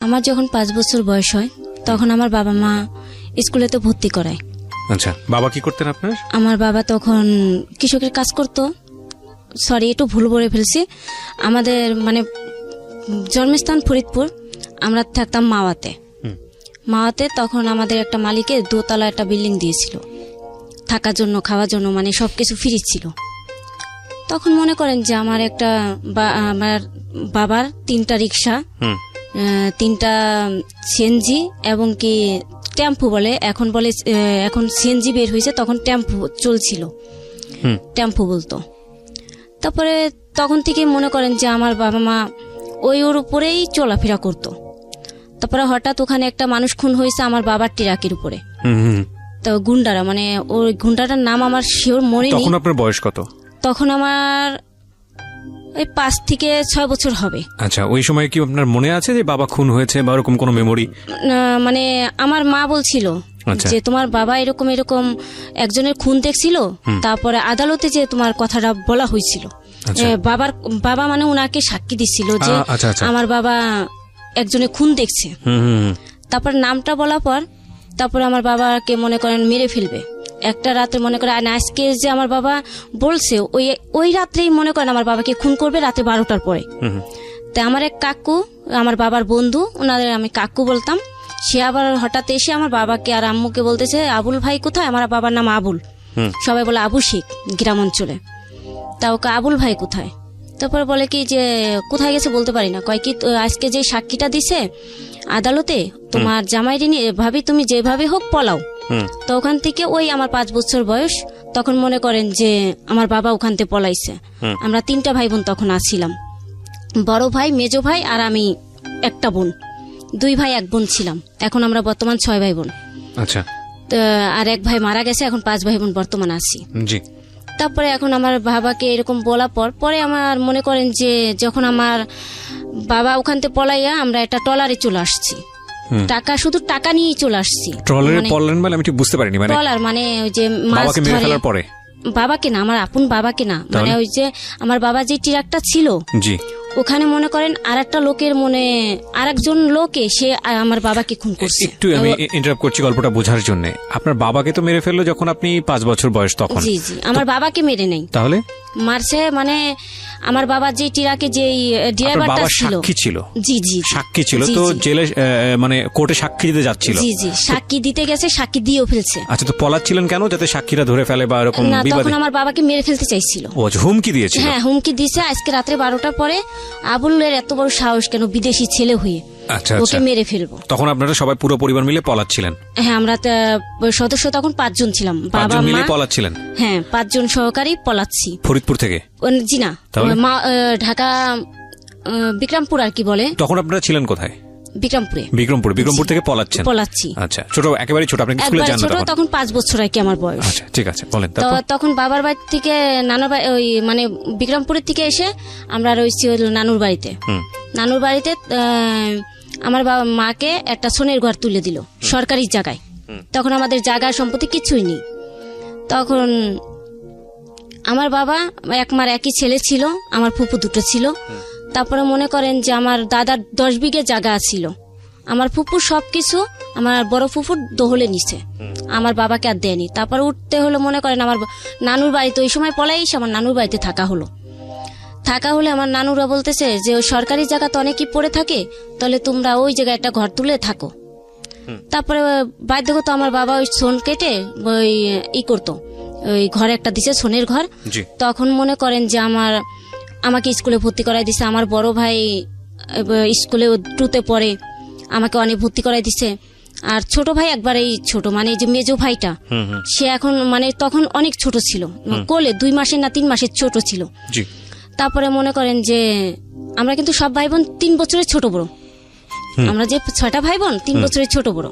আমার যখন 5 বছর বয়স হয় তখন আমার বাবা মা স্কুলেতে ভর্তি করায়। আচ্ছা, বাবা কি করতেন আপনার? আমার বাবা তখন কৃষকের কাজ করতো। সরি, একটু ভুল বলে ফেলছি। আমাদের মানে জন্মস্থান ফরিদপুর, আমরা থাকতাম মাওয়াতে। মাওয়াতে তখন আমাদের একটা মালিকের দোতলা একটা বিল্ডিং দিয়েছিল থাকার জন্য, খাওয়ার জন্য, মানে সবকিছু ফ্রি ছিল। তখন মনে করেন যে আমার আমার বাবার 3টা রিক্সা, 3টা সিএনজি এবং কি টেম্পু বলে, এখন সিএনজি বের হয়েছে, তখন টেম্পু চলছিল, টেম্পু বলতো। তারপরে তখন থেকে মনে করেন যে আমার বাবা মা ওর উপরেই চলাফেরা করতো। তারপরে হঠাৎ ওখানে একটা মানুষ খুন হয়েছে আমার বাবার ট্রাকের উপরে। তো গুন্ডারা, মানে ওই গুন্ডাটার নাম আমার শিওর মনে নেই। তখন আপনার বয়স কত? তখন আমার ওই 5 থেকে 6 বছর হবে। আচ্ছা, ওই সময় কি আপনার মনে আছে যে বাবা খুন হয়েছে বা এরকম কোনো মেমোরি? মানে আমার মা বলছিল যে তোমার বাবা এরকম এরকম একজনের খুন দেখছিল, তারপরে আদালতে যে তোমার কথাটা বলা হয়েছিল। বাবা মানে উনাকে সাক্ষী দিচ্ছিল যে আমার বাবা একজনের খুন দেখছে। তারপর নামটা বলার পর তারপরে আমার বাবাকে মনে করেন মেরে ফেলবে একটা রাতে। মনে করেন আজকে যে আমার বাবা বলছে ওই রাত্রেই মনে করেন আমার বাবাকে খুন করবে রাতে 12টার পরে। তাই আমার এক কাকু, আমার বাবার বন্ধু, ওনাদের আমি কাকু বলতাম, সে আবার হঠাৎ এসে আমার বাবাকে আর আম্মুকে বলতেছে আবুল ভাই কোথায়? আমার বাবার নাম আবুল, সবাই বলে আবু শেখ গ্রাম অঞ্চলে। তা ওকে আবুল ভাই কোথায়? তারপরে বলে কি যে কোথায় গেছে বলতে পারি না। কয় কি আজকে যে সাক্ষীটা দিছে আদালতে তোমার জামাইরে নিয়ে, ভাবি তুমি যেভাবে হোক পলাও। তো ওখান থেকে ওই আমার 5 বছর বয়স, তখন মনে করেন যে আমার বাবা ওখান থেকে পলাইছে। আমরা 3টা ভাই বোন তখন আছিলাম, বড় ভাই, মেজো ভাই আর আমি একটা বোন, 2 ভাই 1 বোন ছিলাম। এখন আমরা বর্তমান 6 ভাই বোন। আচ্ছা, আর 1 ভাই মারা গেছে, এখন 5 ভাই বোন বর্তমান আছি। জি। তারপরে এখন আমার বাবাকে এরকম বলার পরে আমার মনে করেন যে যখন আমার বাবা ওখান থেকে পলাইয়া আমরা একটা ট্রলারে চলে আসছি, শুধু টাকা নিয়েই চলে আসছি। ট্রলারে পড়লেন মানে আমি ঠিক বুঝতে পারিনি। মানে ট্রলার মানে ওই যে মাছ ধরে, পরে বাবাকে না, আমার আপন বাবাকে না, মানে ওই যে আমার বাবা যে ট্রাকটা ছিল, জি, ওখানে মনে করেন আরেকটা লোকের আরেকজন লোকে সে আমার বাবাকে খুন করছে। একটু আমি ইন্টারাপ্ট করছি গল্পটা বোঝার জন্য। আপনার বাবাকে তো মেরে ফেললো যখন আপনি 5 বছর বয়স তখন? জি জি, আমার বাবাকে মেরে নেই, তাহলে মারছে মানে আমার বাবা যে ট্রাকে যে ড্রাইভারটা ছিল। জি জি, সাক্ষী ছিল। তো জেলে মানে কোর্টে সাক্ষী দিতে যাচ্ছিল। জি জি, সাক্ষী দিতে গেছে, সাক্ষী দিয়েও ফেলছে। আচ্ছা, তো পলাচ্ছিলেন কেন? যাতে সাক্ষীরা ধরে ফেলে বা এরকম না, তখন আমার বাবাকে মেরে ফেলতে চাইছিল। ও হুমকি দিয়েছিল? হ্যাঁ, হুমকি দিয়েছে। আজকে রাত্রে 12টার পরে আবুলের এত বড় সাহস কেন, বিদেশি ছেলে হয়ে ওকে মেরে ফেলবো। তখন আপনারা সবাই পুরো পরিবার মিলে পলাচ্ছিলেন? হ্যাঁ, আমরা সদস্য তখন 5 জন ছিলাম, বাবা মা পলাচ্ছিলেন। হ্যাঁ, 5 জন সহকারী পলাচ্ছি। ফরিদপুর থেকে? জি না, ঢাকা বিক্রমপুর আর কি বলে। তখন আপনারা ছিলেন কোথায়? বিক্রমপুর থেকে পলাচ্ছি। আচ্ছা, ছোট, একেবারে ছোট, আপনি স্কুলে যান না তখন 5 বছর আর কি আমার বয়স। আচ্ছা, ঠিক আছে, বলেন। তো তখন বাবার বাড়ি থেকে নানুর বাড়ি, ওই মানে বিক্রমপুরের থেকে এসে আমরা রয়েছি নানুর বাড়িতে। নানুর বাড়িতে আমার বাবা মাকে একটা সোনের ঘর তুলে দিল সরকারি জায়গায়। তখন আমাদের জায়গা সম্পত্তি কিছুই নেই। তখন আমার বাবা একমার একই ছেলে ছিল, আমার ফুপু 2টো ছিল। তারপরে মনে করেন যে আমার দাদার 10 বিঘে জায়গা ছিল, আমার ফুপুর সবকিছু আমার বড় ফুপুর দহলে নিছে, আমার বাবাকে আর দেয়নি। তারপর উঠতে হলো মনে করেন আমার নানুর বাড়িতে, ওই সময় পলাইস আমার নানুর বাড়িতে থাকা হলে আমার নানুরা বলতেছে যে ওই সরকারি জায়গা তো অনেকই পড়ে থাকে, তাহলে তোমরা ওই জায়গায় একটা ঘর তুলে থাকো। তারপরে বাধ্যগত আমার বাবা ওই সোন কেটে ওই করতো, ওই ঘরে একটা দিছে সোনের ঘর। তখন মনে করেন যে আমাকে স্কুলে ভর্তি করাই দিছে। আমার বড় ভাই স্কুলে 2তে পড়ে, আমাকে অনেক ভর্তি করাই দিছে। আর ছোট ভাই একবারেই ছোট, মানে যে মেজো ভাইটা, সে এখন মানে তখন অনেক ছোট ছিল, কোলে 2 মাসের না 3 মাসের ছোট ছিল। তারপরে মনে করেন যে আমরা কিন্তু সব ভাই বোন 3 বছরের ছোট বড়, আমরা যে 6টা ভাই বোন 3 বছরের ছোট বড়।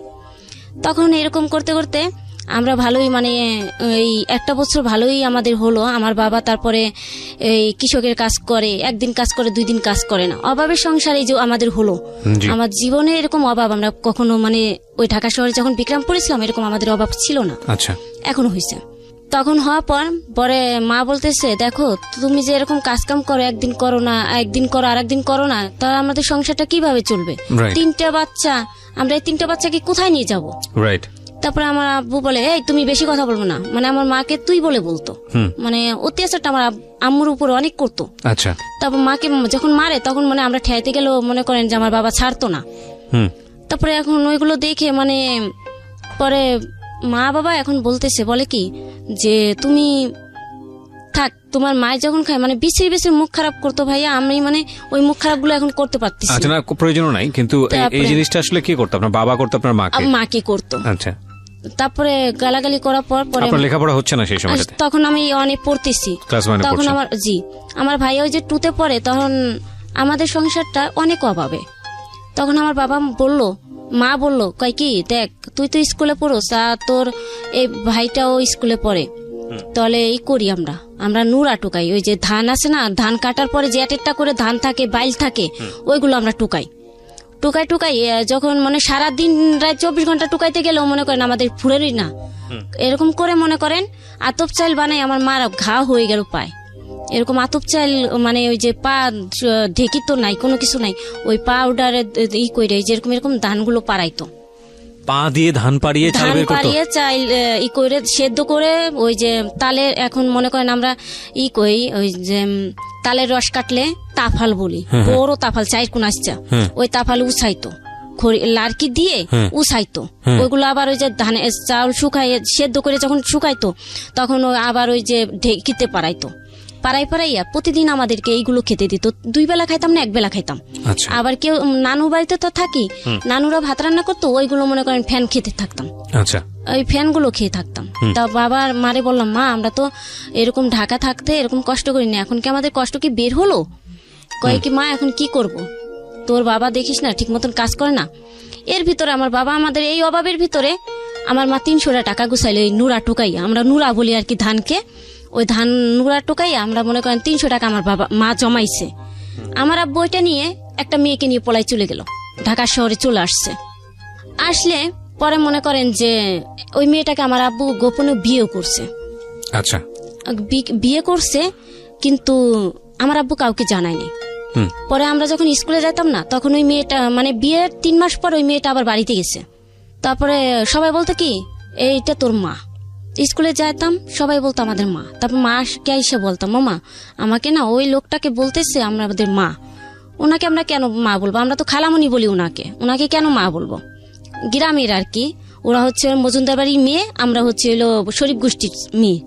তখন এরকম করতে করতে আমরা ভালোই, মানে এই 1 বছর ভালোই আমাদের হলো। আমার বাবা তারপরে এই কৃষকের কাজ করে, একদিন কাজ করে 2 দিন কাজ করে না, অভাবের সংসারে যে আমাদের হলো। আমার জীবনে এরকম অভাব আমরা কখনো, মানে ওই ঢাকা শহরে যখন বিক্রমপুরে ছিলাম এরকম আমাদের অভাব ছিল না। আচ্ছা, এখনো হয়েছে। তখন হওয়ার পর পরে মা বলতেছে, দেখো তুমি যে এরকম কাজ কাম করো, একদিন করো না, একদিন করো আর একদিন করো না, তাহলে আমাদের সংসারটা কিভাবে চলবে? Right. 3টা বাচ্চা, আমরা এই 3টা বাচ্চাকে কোথায় নিয়ে যাব? রাইট। তারপরে আমার আব্বু বলে, এই তুমি বেশি কথা বলবো না, মানে আমার মাকে তুই বলে বলতো, মানে অত্যাচারটা আমার আম্মুর উপর অনেক করতো। আচ্ছা। তারপর মাকে যখন মারে তখন মানে আমরা ঠেয়াইতে গেলেও মনে করেন যে আমার বাবা ছাড়তো না। তারপরে এখন ওইগুলো দেখে মানে পরে মা বাবা এখন বলতেছে, বলে কি যে তুমি থাক, তোমার মায়ের যখন খায় মানে বিশ্রী বিশ্রী মুখ খারাপ করতো ভাইয়া, আমি মানে ওই মুখ খারাপ গুলো এখন করতে পারতেছি আচ্ছা, না প্রয়োজন নাই, কিন্তু এই জিনিসটা আসলে কি করতো? আপনার বাবা করতো আপনার মাকে? মাকে করতো। আচ্ছা। তারপরে গালাগালি করার পর পরে আপনার লেখাপড়া হচ্ছে না সেই সময়টাতে? তখন আমি অনেক পড়তেছি, ক্লাস 1 এ তখন পড়ছেন? আমার ভাই ওই যে 2তে পড়ে, তখন আমাদের সংসারটা অনেক অভাবে। তখন আমার বাবা বললো, মা বললো, কয় কি দেখ তুই তো স্কুলে পড়োস আর তোর এই ভাইটাও স্কুলে পড়ে, তাহলে এই করি আমরা নুরা টুকাই, ওই যে ধান আছে না, ধান কাটার পরে যে একটা করে ধান থাকে, বাইল থাকে, ওইগুলো আমরা টুকাই যখন মানে সারাদিন রাত 24 ঘন্টা টুকাইতে গেলেও মনে করেন আমাদের ফুরেরই না, এরকম করে মনে করেন আতপ চাল বানাই আমার মার ঘা হয়ে গেল পায়, এরকম আতপ চাল মানে ওই যে পা ঢেকি তো নাই, কোনো কিছু নাই, ওই পাউডারে ই করে যেরকম এরকম ধানগুলো পাড়াইতো, পা দিয়ে ধান পাড়িয়ে চাল বের করতো, পাড়িয়ে চাল ই করে সেদ্ধ করে ওই যে তালে, এখন মনে করেন আমরা ই কই ওই যে তালের রস কাটলে তাফাল বলি, বড় তাফাল 4 কোণ আসছে, ওই তাফাল উছাইতো লাড়কি দিয়ে উছাইতো, ওইগুলো আবার ওই যে ধান চাউল শুকাইয়ে সেদ্ধ করে যখন শুকাইতো তখন আবার ওই যে ঢেকিতে পাড়াইতো, পাড়াইয়া প্রতিদিন আমাদেরকে এইগুলো খেতে দিত। 2 বেলা খাইতাম না, 1 বেলা খাইতাম। আবার কেউ নানু বাড়িতে তো থাকি, নানুরা ভাত রান্না করতো, ওইগুলো মনে করেন ফ্যান খেতে থাকতাম, ওই ফ্যান গুলো খেয়ে থাকতাম। তা বাবার মারে বললাম, মা আমরা তো এরকম ঢাকা থাকতে এরকম কষ্ট করি না, এখন কি আমাদের কষ্ট কি বের হলো? কয় কি মা এখন কি করব, তোর বাবা দেখিস না ঠিক মতন কাজ করে না। এর ভিতরে আমার বাবা আমাদের এই অভাবের ভিতরে আমার মা 300 টাকা গুছাইলো, এই নুরা টুকাইয়া, আমরা নুরা বলি আর কি ধানকে, ওই ধান নুরা টুকাইয়া আমরা মনে করেন 300 টাকা আমার বাবা মা জমাইছে। আমার আব্বু ওইটা নিয়ে একটা মেয়েকে নিয়ে পলাই চলে গেল, ঢাকা শহরে চলে আসলে পরে মনে করেন যে ওই মেয়েটাকে আমার আব্বু গোপনে বিয়ে করছে। আচ্ছা। বিয়ে করছে কিন্তু আমার আব্বু কাউকে জানায়নি। পরে আমরা যখন স্কুলে যেতাম না তখন ওই মেয়েটা মানে বিয়ের 3 মাস পর ওই মেয়েটা আবার বাড়িতে গেছে। তারপরে সবাই বলতো কি এইটা তোর মা, স্কুলে যাইতাম সবাই বলতো আমাদের মা। তারপর মাকে এসে বলতাম, মামা আমাকে না ওই লোকটাকে বলতেছে আমাদের মা, ওনাকে আমরা কেন মা বলবো, আমরা তো খালামণি বলি ওনাকে কেন মা বলবো? গ্রামের আর কি, ওরা হচ্ছে মজুমদার বাড়ির মেয়ে, আমরা হচ্ছে হলো শরীফ গোষ্ঠীর মেয়ে।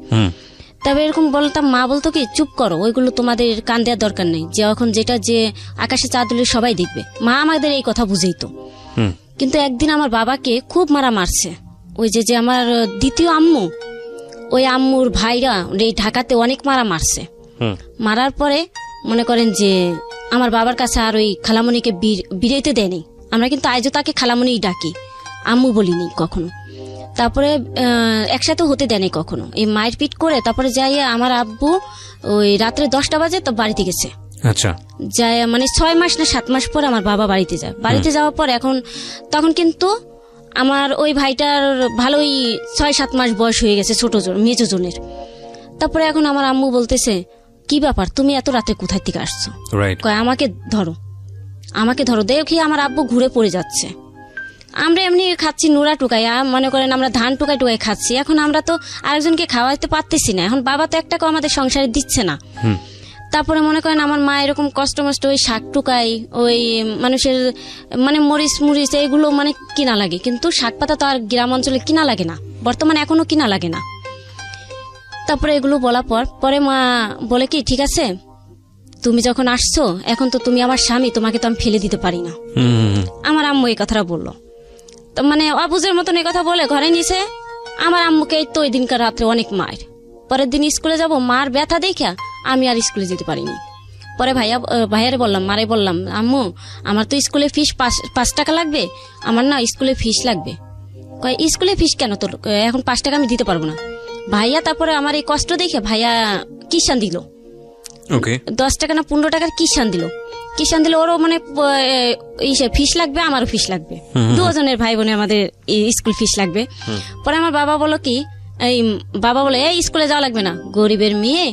তবে এরকম বলতাম, মা বলতো কি চুপ করো, ওইগুলো তোমাদের কান দেওয়ার দরকার নেই, যে এখন যেটা যে আকাশে চাঁদ উঠলে সবাই দেখবে। মা আমাদের এই কথা বুঝাইতো। কিন্তু একদিন আমার বাবাকে খুব মারছে, ওই যে আমার দ্বিতীয় আম্মু, ওই আম্মুর ভাইরা এই ঢাকাতে অনেক মারছে। মারার পরে মনে করেন যে আমার বাবার কাছে আর ওই খালামণিকে বিরাইতে দেয়নি, আমরা কিন্তু আজও তাকে খালামণিই ডাকি, আম্মু বলিনি কখনো। তারপরে একসাথে হতে দেয়নি কখনো, এই মায়ের পিট করে তারপরে যাই আমার আব্বু ওই রাত্রে 10টা বাজে তো বাড়িতে গেছে। আচ্ছা। যায় মানে 6 মাস না 7 মাস পরে আমার বাবা বাড়িতে যায়। বাড়িতে যাওয়ার পর তখন কিন্তু আমার ওই ভাইটার ভালোই 6-7 মাস বয়স হয়ে গেছে, ছোট মেজো জনের। তারপরে এখন আমার আম্মু বলতেছে, কি ব্যাপার তুমি এত রাতে কোথায় থেকে আসছো? কয় আমাকে ধরো দেখি আমার আব্বু ঘুরে পড়ে যাচ্ছে। আমরা এমনি খাচ্ছি নুরা টুকাই, মনে করেন আমরা ধান টুকাই খাচ্ছি, এখন আমরা তো আরেকজনকে খাওয়াইতে পারতেছি না, এখন বাবা তো 1 টাকা আমাদের সংসারে দিচ্ছে না। তারপরে মনে করেন আমার মা এরকম কষ্ট ওই শাক টুকাই, ওই মানুষের মানে মরিচ এইগুলো মানে কিনা লাগে, কিন্তু শাক পাতা তো আর গ্রাম অঞ্চলে কিনা লাগে না, বর্তমানে এখনো কিনা লাগে না। তারপরে এগুলো বলার পরে মা বলে কি ঠিক আছে তুমি যখন আসছো এখন তো তুমি আমার স্বামী, তোমাকে তো আমি ফেলে দিতে পারি না। আমার আম্মু এই কথাটা বললো, তো মানে অবুঝের মতন এই কথা বলে ঘরে নিছে। আমার আম্মুকে তো ওই দিনকার রাত্রে অনেক মার, পরের দিন স্কুলে যাব, মার ব্যথা দেখা আমি আর স্কুলে যেতে পারিনি। পরে ভাইয়ারে বললাম, মারে বললাম, আম্মু আমার তো স্কুলে ফিস 5 টাকা লাগবে, আমার না স্কুলে ফিস লাগবে। কয় স্কুলে ফিস কেন তোর, এখন 5 টাকা আমি দিতে পারবো না। ভাইয়া তারপরে আমার এই কষ্ট দেখে ভাইয়া কিষান দিল, 10 টাকা না 15 টাকার কিষান দিল। ওরও মানে ফিস লাগবে, আমারও ফিস লাগবে, 2 জনের ভাই বোনে আমাদের স্কুল ফিস লাগবে। পরে আমার বাবা বলো কি এই বাবা বলে এই স্কুলে যাওয়া লাগবে না, গরিবের মেয়ে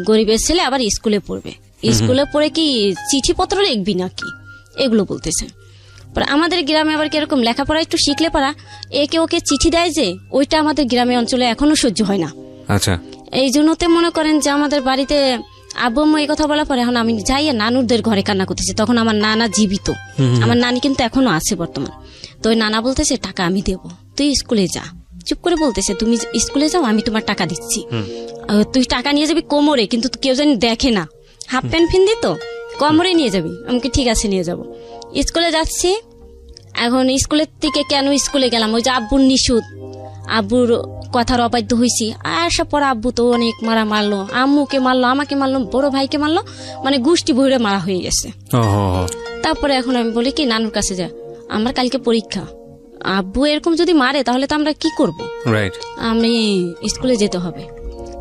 গরিবের ছেলে আবার স্কুলে পড়বে, স্কুলে পড়ে কি চিঠিপত্র লিখবি নাকি, এগুলো বলতেছে। পরে আমাদের গ্রামে আবার কিরকম লেখাপড়া একটু শিখলে পারা একে ওকে চিঠি দেয় যে, ওইটা আমাদের গ্রামে অঞ্চলে এখনো সহ্য হয় না। আচ্ছা, এই জন্যতে মনে করেন যে আমাদের বাড়িতে আব্বু আম্মু এই কথা বলার পরে এখন আমি যাই নানুরদের ঘরে কান্না করতেছি। তখন আমার নানা জীবিত, আমার নানি কিন্তু এখনো আছে বর্তমান। তো ওই নানা বলতেছে টাকা আমি দেবো, তুই স্কুলে যা। চুপ করে বলতেছে তুমি স্কুলে যাও, আমি তোমার টাকা দিচ্ছি, তুই টাকা নিয়ে যাবি কোমরে, কিন্তু কেউ জানি দেখে না, হাফ প্যান্ট ফিন্দি তো কোমরে নিয়ে যাবি। আমাকে ঠিক আছে নিয়ে যাব। স্কুলে যাচ্ছি। এখন স্কুলের থেকে কেন স্কুলে গেলাম, ওই যে আব্বুর নিষুদ, আব্বুর কথার অবাধ্য হয়েছি। আসার পর আব্বু তো অনেক মারা মারলো, আম্মুকে মারলো, আমাকে মারলো, বড় ভাইকে মারলো, মানে গোষ্ঠী ভরে মারা হয়ে গেছে। তারপরে এখন আমি বলি কি নানুর কাছে যা, আমার কালকে পরীক্ষা, আব্বু এরকম যদি মারে তাহলে তো আমরা কি করব, আমি স্কুলে যেতে হবে।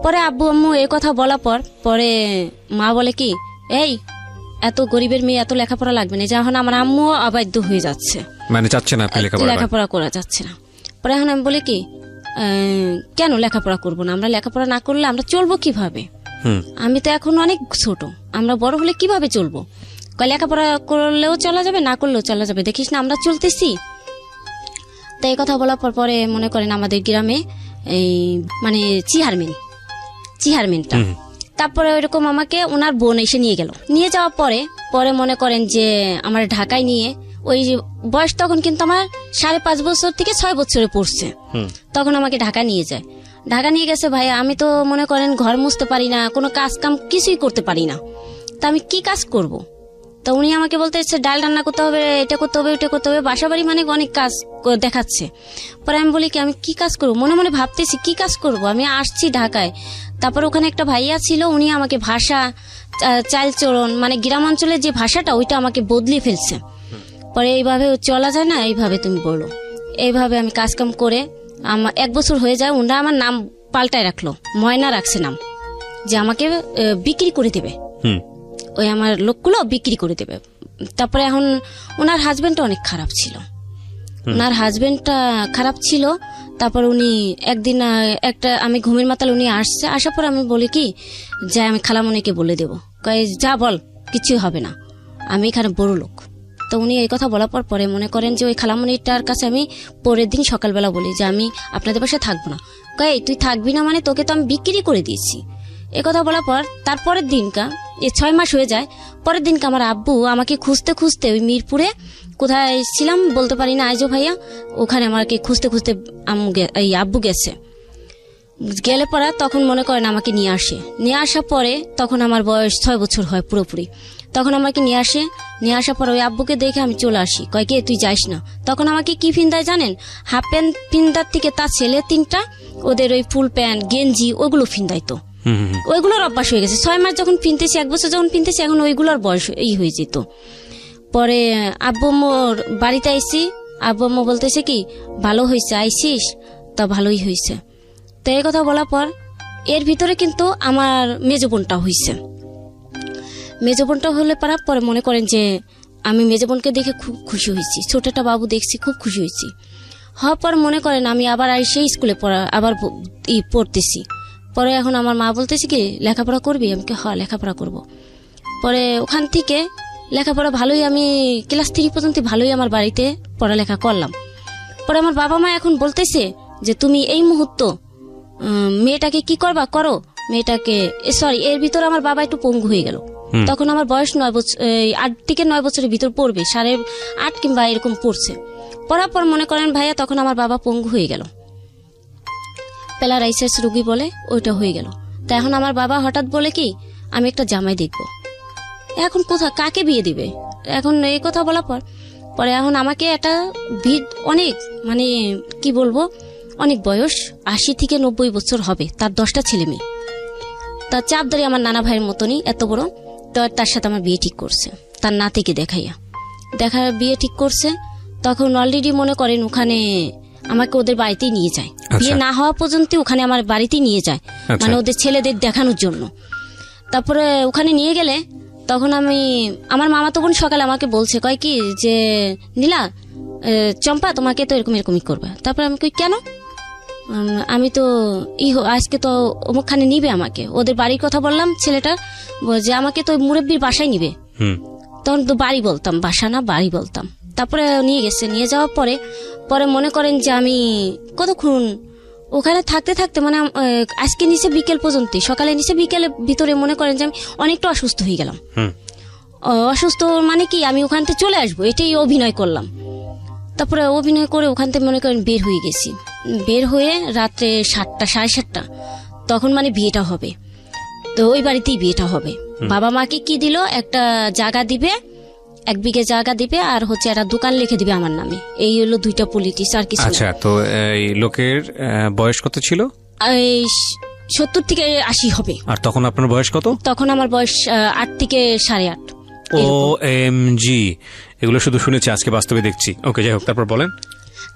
পরে আব্বু আম্মু এই কথা বলার পরে মা বলে কি এই এত গরিবের মেয়ে এত লেখাপড়া লাগবে না, যখন আমার আম্মু অবাধ্য হয়ে যাচ্ছে, মানে চাচ্ছে না লেখাপড়া করা যাচ্ছে না। পরে এখন আমি বলি কি কেন লেখাপড়া করবো না, আমরা লেখাপড়া না করলে আমরা চলবো কিভাবে, আমি তো এখন অনেক ছোট, আমরা বড় হলে কিভাবে চলবো, লেখাপড়া করলেও চলা যাবে, না করলেও চলা যাবে, দেখিস না আমরা চলতেছি। তো এই কথা বলার পরে মনে করেন আমাদের গ্রামে এই মানে চেয়ারম্যানটা, তারপরে ওইরকম আমাকে ওনার বোন এসে নিয়ে গেল। নিয়ে যাওয়ার পরে মনে করেন যে আমার ঢাকায় নিয়ে, ওই বয়স তখন কিন্তু আমার 5.5 বছর থেকে 6 বছরে পড়ছে, তখন আমাকে ঢাকা নিয়ে যায়। ঢাকা নিয়ে গেছে ভাই, আমি তো মনে করেন ঘর মুছতে পারি না, কোনো কাজ কাম কিছুই করতে পারি না, তা আমি কি কাজ করব। তো উনি আমাকে বলতেছে ডাল রান্না করতে হবে, এটা করতে হবে, ওটা করতে হবে, বাসা বাড়ি মানে অনেক কাজ দেখাচ্ছে। পরে আমি বলি কি আমি কি কাজ করবো, মনে মনে ভাবতেছি কি কাজ করব, আমি আসছি ঢাকায়। তারপর ওখানে একটা ভাইয়া ছিল, উনি আমাকে ভাষা চালচলন মানে গ্রাম অঞ্চলের যে ভাষাটা ওইটা আমাকে বদলে ফেলছে। পরে এইভাবে চলা যায় না, এইভাবে তুমি বলো। এইভাবে আমি কাজকাম করে আমার 1 বছর হয়ে যায়, ওনারা আমার নাম পাল্টায় রাখলো, ময়না রাখছে নাম, যে আমাকে বিক্রি করে দেবে, ওই আমার লোকগুলো বিক্রি করে দেবে। তারপরে এখন ওনার হাজবেন্ডটা অনেক খারাপ ছিল, তারপর উনি একদিন একটা আমি ঘুমের মাতাল, উনি আসছে, আসার পর আমি বলি কি যে আমি খালামণিকে বলে দেবো, যা বল কিছুই হবে না, আমি এখানে বড় লোক। তো উনি এই কথা বলার পরে মনে করেন যে ওই খালামণিটার কাছে আমি পরের দিন সকালবেলা বলি যে আমি আপনাদের বাসায় থাকবো না। তুই থাকবি না মানে তোকে তো আমি বিক্রি করে দিয়েছি। এ কথা বলার পর তারপরের দিনকা 6 মাস হয়ে যায়, পরের দিনকে আমার আব্বু আমাকে খুঁজতে খুঁজতে ওই মিরপুরে কোথায় ছিলাম বলতে পারি না আইজো ভাইয়া, ওখানে আমাকে খুঁজতে খুঁজতে আব্বু গেছে। গেলে পরে তখন মনে করেন আমাকে নিয়ে আসার পরে তখন আমার বয়স 6 বছর হয় পুরোপুরি। তখন আমাকে নিয়ে আসার পর ওই আব্বুকে দেখে আমি চলে আসি, কে তুই যাইস না। তখন আমাকে কি ফিন্দায় জানেন, হাফ প্যান্ট ফিন্দার থেকে তার ছেলে 3টা ওদের ওই ফুল প্যান্ট গেঞ্জি ওগুলো ফিন্দাই, তো ওইগুলোর অভ্যাস হয়ে গেছে। 6 মাস যখন পিনতেছি, 1 বছর যখন পিনতেছি, এখন ওইগুলোর বয়স হয়ে যেত। পরে আব্বু আম্মুর বাড়িতে আইসি, আব্বু আম্মু বলতেছে কি ভালো হয়েছে আইসিস, তা ভালোই হয়েছে। তো এই কথা বলার পর এর ভিতরে কিন্তু আমার মেজো বোনটা হলে পারা পরে মনে করেন যে আমি মেজো বোনকে দেখে খুব খুশি হয়েছি, ছোটটা বাবু দেখছি খুব খুশি হয়েছি। হওয়ার পর মনে করেন আমি আবার সেই স্কুলে আবার পড়তেছি। পরে এখন আমার মা বলতেছে কি লেখাপড়া করবি, আমি লেখাপড়া করব। পরে ওখান থেকে লেখাপড়া ভালোই, আমি ক্লাস 3 পর্যন্ত ভালোই আমার বাড়িতে পড়ালেখা করলাম। পরে আমার বাবা মা এখন বলতেছে যে তুমি এই মুহূর্ত মেয়েটাকে কি করবা করো, মেয়েটাকে এর ভিতর আমার বাবা একটু পঙ্গু হয়ে গেল। তখন আমার বয়স 9 বছর, 8 থেকে 9 বছরের ভিতর পড়বে, 8.5 কিংবা এরকম পড়ছে। পড়ার পর মনে করেন ভাইয়া তখন আমার বাবা পঙ্গু হয়ে গেল, প্যারালাইসিস রোগী বলে ওইটা হয়ে গেল। তা এখন আমার বাবা হঠাৎ বলে কি আমি একটা জামাই দেখবো। এখন কাকে বিয়ে দিবে, এখন এই কথা বলার পরে এখন আমাকে একটা অনেক মানে কি বলবো, অনেক বয়স 80 থেকে 90 বছর হবে, তার 10টা ছেলে মেয়ে, তার চাপদারি আমার নানা ভাইয়ের মতনই এত বড়। তো তার সাথে আমার বিয়ে ঠিক করছে, তার নাতিকে বিয়ে ঠিক করছে। তখন অলরেডি মনে করেন ওখানে আমাকে ওদের বাড়িতেই নিয়ে যায়, বিয়ে না হওয়া পর্যন্ত ওখানে আমার বাড়িতেই নিয়ে যায়, মানে ওদের ছেলেদের দেখানোর জন্য। তারপরে ওখানে নিয়ে গেলে তখন আমার মামাতো বোন সকালে আমাকে বলছে কি যে নীলা চম্পা তোমাকে তো এরকমই করবে। তারপর আমি কেন, আমি তো আজকে তো অমুকখানে নিবে আমাকে, ওদের বাড়ির কথা বললাম, ছেলেটা যে আমাকে তো মুরব্বির বাসায় নিবে। তখন তো বাড়ি বলতাম, বাসা না বাড়ি বলতাম। তারপরে নিয়ে গেছে, নিয়ে যাওয়ার পরে পরে মনে করেন যে আমি কতক্ষণ ওখানে থাকতে থাকতে মানে আজকে নিচে বিকেল পর্যন্ত, সকালে নিচে বিকেলের ভিতরে মনে করেন যে আমি অনেকটা অসুস্থ হয়ে গেলাম। অসুস্থ মানে কি আমি ওখান থেকে চলে আসবো এটাই অভিনয় করলাম। তারপরে অভিনয় করে ওখান থেকে মনে করেন বের হয়ে গেছি। বের হয়ে রাত্রে 7টা 7:30 তখন মানে বিয়েটা হবে। তো ওই বাড়িতেই বিয়েটা হবে। বাবা মাকে কি দিল, একটা জায়গা দিবে, 1 বিঘে জায়গা দিবে, আর হচ্ছে একটা দোকান লিখে দিবে আমার নামে। এই হলো 2টা পলিটিক্স, আর কিছু না। আচ্ছা, তো এই লোকের বয়স কত ছিল? এই 70 থেকে 80 হবে। আর তখন আপনার বয়স কত? তখন আমার বয়স 8 থেকে 8.5। OMG, এগুলো শুধু শুনেছি, আজকে বাস্তবে দেখছি। ওকে, যাই হোক, তারপর বলেন।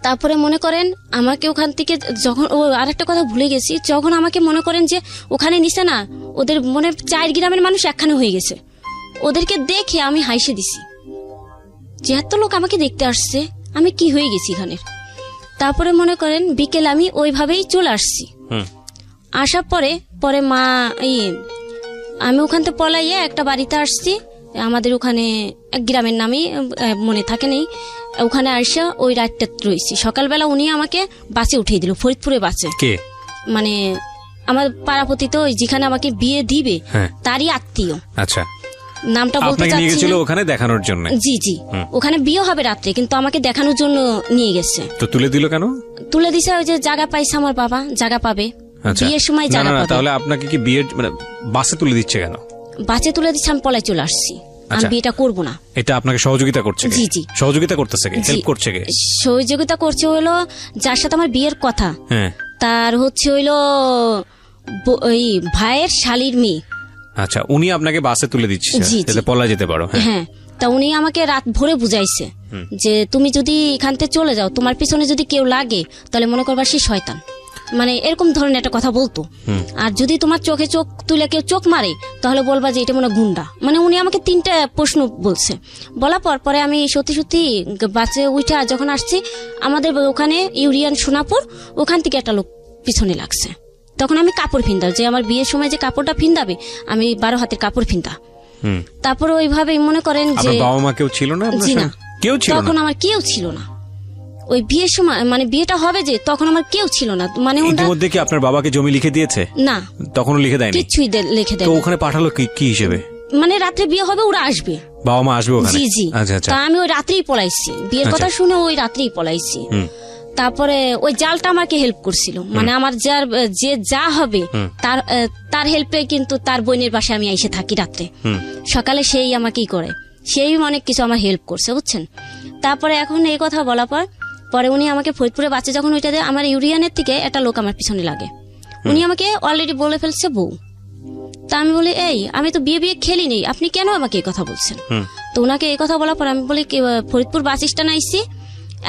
তারপরে মনে করেন আমাকে ওখান থেকে যখন আরেকটা কথা ভুলে গেছি, যখন আমাকে মনে করেন যে ওখানে নিছে না, ওদের মনে 4 গ্রামের মানুষ একখানে হয়ে গেছে। ওদেরকে দেখে আমি হাসে দিছি যে এত লোক আমাকে দেখতে আসছে, আমি কি হয়ে গেছি এখানে। তারপরে মনে করেন বিকেল আমি ওইভাবেই চলে আসছি। আসার পরে পরে মা আমি ওখান থেকে পলাইয়ে একটা বাড়িতে আসছি, আমাদের ওখানে এক গ্রামের নামই মনে থাকে নেই। ওখানে আসা ওই রাতটা রয়েছি। সকালবেলা উনি আমাকে বাসে উঠিয়ে দিল, ফরিদপুরে বাসে। কে? মানে আমার পাড়াপতি, তো যেখানে আমাকে বিয়ে দিবে তারই আত্মীয়। আচ্ছা, নামটা বলতে চাচ্ছি না। ওখানে দেখানোর জন্য? জি জি, ওখানে বিয়ে হবে রাত্রে, কিন্তু আমাকে দেখানোর জন্য নিয়ে গেছে। তো তুলে দিল কেন? তুলে দিছে ওই যে জায়গা পাইছে আমার বাবা, জায়গা পাবে বিয়ের সময় জায়গা পাবে। তাহলে আপনাকে কি বিয়ের মানে বাসে তুলে দিচ্ছে কেন? বাসে তুলে দিচ্ছে, আমি পলায় চলে আসছি, আমি বিয়েটা করবো না। এটা আপনাকে সহযোগিতা করছে? জি জি, সহযোগিতা করতেছে, হেল্প করছে। সহযোগিতা করছে হইলো যার সাথে আমার বিয়ের কথা, তার হচ্ছে হইলো ওই ভাইয়ের শালির মেয়ে। আচ্ছা, উনি আপনাকে বাসে তুলে দিচ্ছে যাতে পলা যেতে পারো? হ্যাঁ, তা উনি আমাকে রাত ভোরে বুঝাইছে যে তুমি যদি এখান থেকে চলে যাও, তোমার পিছনে যদি কেউ লাগে তাহলে মনে করবা সে শয়তান, মানে এরকম ধরনের একটা কথা বলতো। আর যদি তোমার চোখে চোখ তুলে কেউ চোখ মারে তাহলে বলবা যে এটা মনে গুন্ডা। মানে উনি আমাকে 3টা প্রশ্ন বলছে। বলার পর পরে আমি সত্যি সত্যি বাসে উঠে যখন আসছি, আমাদের ওখানে ইউরিয়ান সোনাপুর, ওখান থেকে একটা লোক পিছনে লাগছে। তখন আমি কাপড় ফিন্দা, যে আমার বিয়ের সময় যে কাপড়টা ফিন্দাবে, আমি 12 হাতের কাপড় ফিন্দা। তারপরে ওইভাবে মনে করেন যে বাবা মা কেউ ছিল না? জি না, কেউ ছিল না। তখন আমার কেউ ছিল না। ওই বিয়ের সময় মানে বিয়েটা হবে যে, তখন আমার কেউ ছিল না। মানে ইতিমধ্যে কি আপনার বাবাকে জমি লিখে দিয়েছে? না, তখনও লিখে দেয়নি? কিছুই লিখে দেয়নি। তো ওখানে পাঠালো কি হিসেবে? মানে রাত্রে বিয়ে হবে, ওরা আসবে, বাবা মা আসবে ওখানে? জি জি। তা আমি ওই রাত্রেই পলাইছি, বিয়ের কথা শুনে ওই রাত্রেই পলাইছি। তারপরে ওই জালটা আমাকে হেল্প করছিল, মানে আমার যে যা হবে তার হেল্পে কিন্তু তার বোনের বাসায় আমি এসে থাকি রাত্রে। সকালে সেই আমাকেই করে, সেই অনেক কিছু আমার হেল্প করছে, বুঝছেন। তারপরে এখন এই কথা বলার পরে উনি আমাকে ফরিদপুরে বাচ্চা যখন ওইটা দেয়, আমার ইউরিয়ানের থেকে একটা লোক আমার পিছনে লাগে। উনি আমাকে অলরেডি বলে ফেলছে বউ। তা আমি বলি, আমি তো বিয়ে খেলি নেই, আপনি কেন আমাকে এই কথা বলছেন? তো ওনাকে এই কথা বলার পর আমি বলি, ফরিদপুর বাস স্ট্যান্ড আইসি,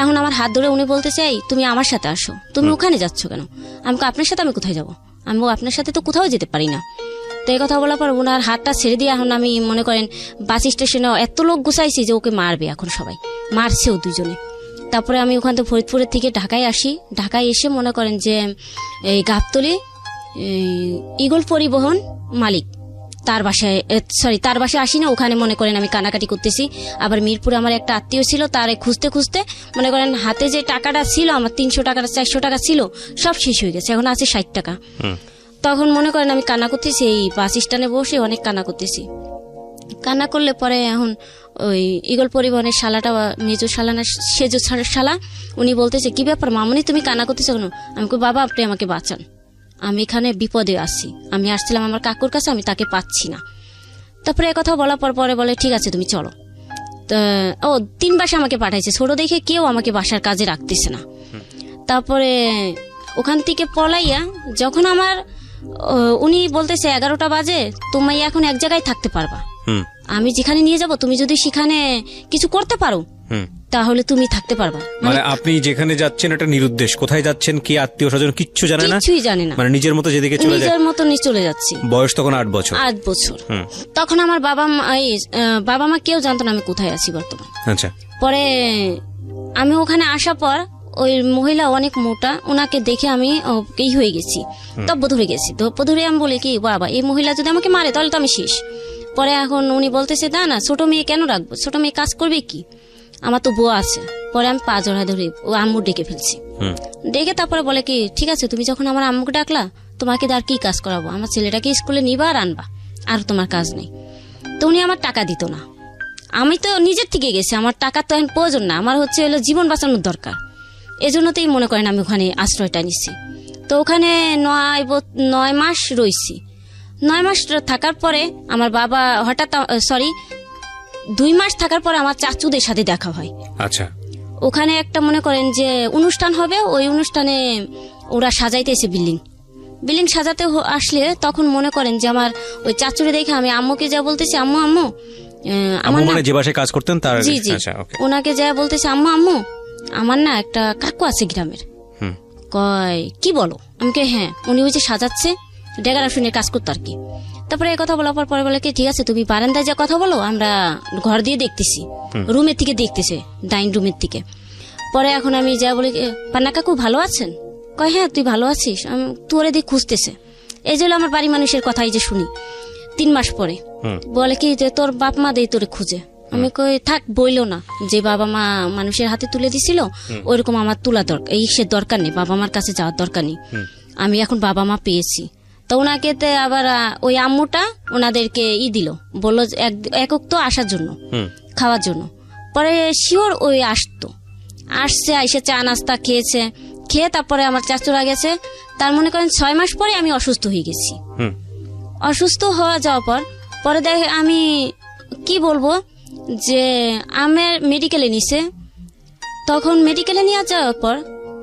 এখন আমার হাত ধরে উনি বলতেছে, তুমি আমার সাথে আসো। তুমি ওখানে যাচ্ছ কেন? আমাকে আপনার সাথে আমি কোথায় যাবো? আমি আপনার সাথে তো কোথাও যেতে পারি না। তো এই কথা বলার পর ওনার হাতটা ছেড়ে দিয়ে, এখন আমি মনে করেন বাস স্টেশনে এত লোক গুছাইছি যে ওকে মারবে, এখন সবাই মারছেও 2জনে। তারপরে আমি ওখান থেকে ফরিদপুরের থেকে ঢাকায় আসি। ঢাকায় এসে মনে করেন যে এই গাবতলী ইগল পরিবহন মালিক তার বাসায় আসি না, ওখানে মনে করেন আমি কানাকাটি করতেছি। আবার মিরপুরে আমার একটা আত্মীয় ছিল, তারে খুঁজতে খুঁজতে মনে করেন হাতে যে টাকাটা ছিল আমার 300 টাকা 400 টাকা ছিল, সব শেষ হয়ে গেছে, এখন আছে 60 টাকা। তখন মনে করেন আমি কান্না করতেছি, এই বাস স্ট্যান্ডে বসে অনেক কান্না করতেছি। কান্না করলে পরে এখন ওই ইগল পরিবহনের শালাটা, মেজো শালা না সেজো শালা, উনি বলতেছে, কি ব্যাপার মামনি, তুমি কান্না করতেছো কেন? আমি কই, বাবা আপনি আমাকে বাঁচান, আমি এখানে বিপদে আছি, আমি আসছিলাম আমার কাকুর কাছে, আমি তাকে পাচ্ছি না। তারপরে একথা বলার পরে বলে, ঠিক আছে তুমি চলো। ও 3 বাসা আমাকে পাঠাইছে, ছোট দেখে কেউ আমাকে বাসার কাজে রাখতেছে না। তারপরে ওখান থেকে পলাইয়া যখন আমার উনি বলতেছে 11টা বাজে, তুমি এখন এক জায়গায় থাকতে পারবা, আমি যেখানে নিয়ে যাব তুমি যদি সেখানে কিছু করতে পারো তাহলে তুমি থাকতে পারবা। মানে আপনি যেখানে যাচ্ছেন এটা নিরুদ্দেশ, কোথায় যাচ্ছেন, কি আত্মীয় স্বজন কিচ্ছু জানে না? কিছুই জানে না, মানে নিজের মতো যেদিকে চলে যায়, নিজের মতো চলে যাচ্ছি। বয়স তখন 8 বছর। 8 বছর। তখন আমার বাবা মা কেউ জানতো না আমি কোথায় আছি বর্তমান। আচ্ছা। পরে আমি ওখানে আসার পর ওই মহিলা অনেক মোটা, ওনাকে দেখে আমি এই হয়ে গেছি, তব্য ধরে গেছি। তব্য ধরে আমি বলি কি বাবা, এই মহিলা যদি আমাকে মারে তাহলে তো আমি শেষ। পরে এখন উনি বলতেছে না ছোট মেয়ে কেন রাখবো, ছোট মেয়ে কাজ করবে কি, আমার তো বউ আছে। পরে আমি পা জড়া ধরে ও আম্মু ডেকে ফেলছি। ডেকে তারপরে বলে কি ঠিক আছে, তুমি যখন আমার আম্মুকে ডাকলা, তোমাকে আর কি কাজ করাবো, আমার ছেলেটাকে স্কুলে নিবা আর আনবা, আর তোমার কাজ নেই। তো উনি আমার টাকা দিত না। আমি তো নিজের থেকে গেছি, আমার টাকার তো এখন প্রয়োজন না, আমার হচ্ছে হলো জীবন বাঁচানোর দরকার। এজন্যতেই মনে করেন আমি ওখানে আশ্রয়টা নিচ্ছি। তো ওখানে 9 মাস রয়েছি। 9 মাস থাকার পরে আমার বাবা হঠাৎ 2 মাস থাকার পরে আমার চাচুদের সাথে দেখা হয়। আচ্ছা। ওখানে একটা মনে করেন যে অনুষ্ঠান হবে, ওই অনুষ্ঠানে ওরা সাজাইতেছে বিল্ডিং সাজাতে আসলে তখন মনে করেন যে আমার ওই চাচুরে দেখে আমি আম্মুকে যা বলতেছি, আম্মু আম্মু আমার মানে যে বাসায় কাজ করতেন তার, জি জি, ওনাকে যা বলতেছে আম্মু আম্মু আমার না একটা কাকু আছে গ্রামের। কয় কি বলো, আমি কে হ্যাঁ, উনি ওই যে সাজাচ্ছে ডেকোরেশনের কাজ করতো আর কি। তারপরে এই কথা বলার পরে বলে কি ঠিক আছে তুমি বারান্দায় যা কথা বলো, আমরা ঘর দিয়ে দেখতেছি, রুমের থেকে দেখতেছে, ডাইনিং রুমের থেকে। পরে এখন আমি যা বলি পান্না কাকু ভালো আছেন, কয় হ্যাঁ তুই ভালো আছিস, আমি তোরে দিয়ে খুঁজতেছে। এই জন্য আমার বাড়ি মানুষের কথাই যে শুনি। 3 মাস পরে বলে কি যে তোর বাপ মা দেই তোরে খুঁজে। আমি কই থাক বইলো না, যে বাবা মা মানুষের হাতে তুলে দিছিল ওইরকম আমার তোলা দরকার, সে দরকার নেই, বাবা মার কাছে যাওয়ার দরকার নেই, আমি এখন বাবা মা পেয়েছি। তো ওনাকে আবার ওই আম্মুটা ওনাদেরকে দিল, বললো একক তো আসার জন্য, খাওয়ার জন্য। পরে শিওর ওই আসছে এসে চা নাস্তা খেয়ে তারপরে আমার চাচুরা গেছে। তার মনে করেন 6 মাস পরে আমি অসুস্থ হয়ে গেছি। অসুস্থ যাওয়ার পরে দেখে আমি কি বলবো যে আমার মেডিকেলে নিছে। তখন মেডিকেলে নিয়ে যাওয়ার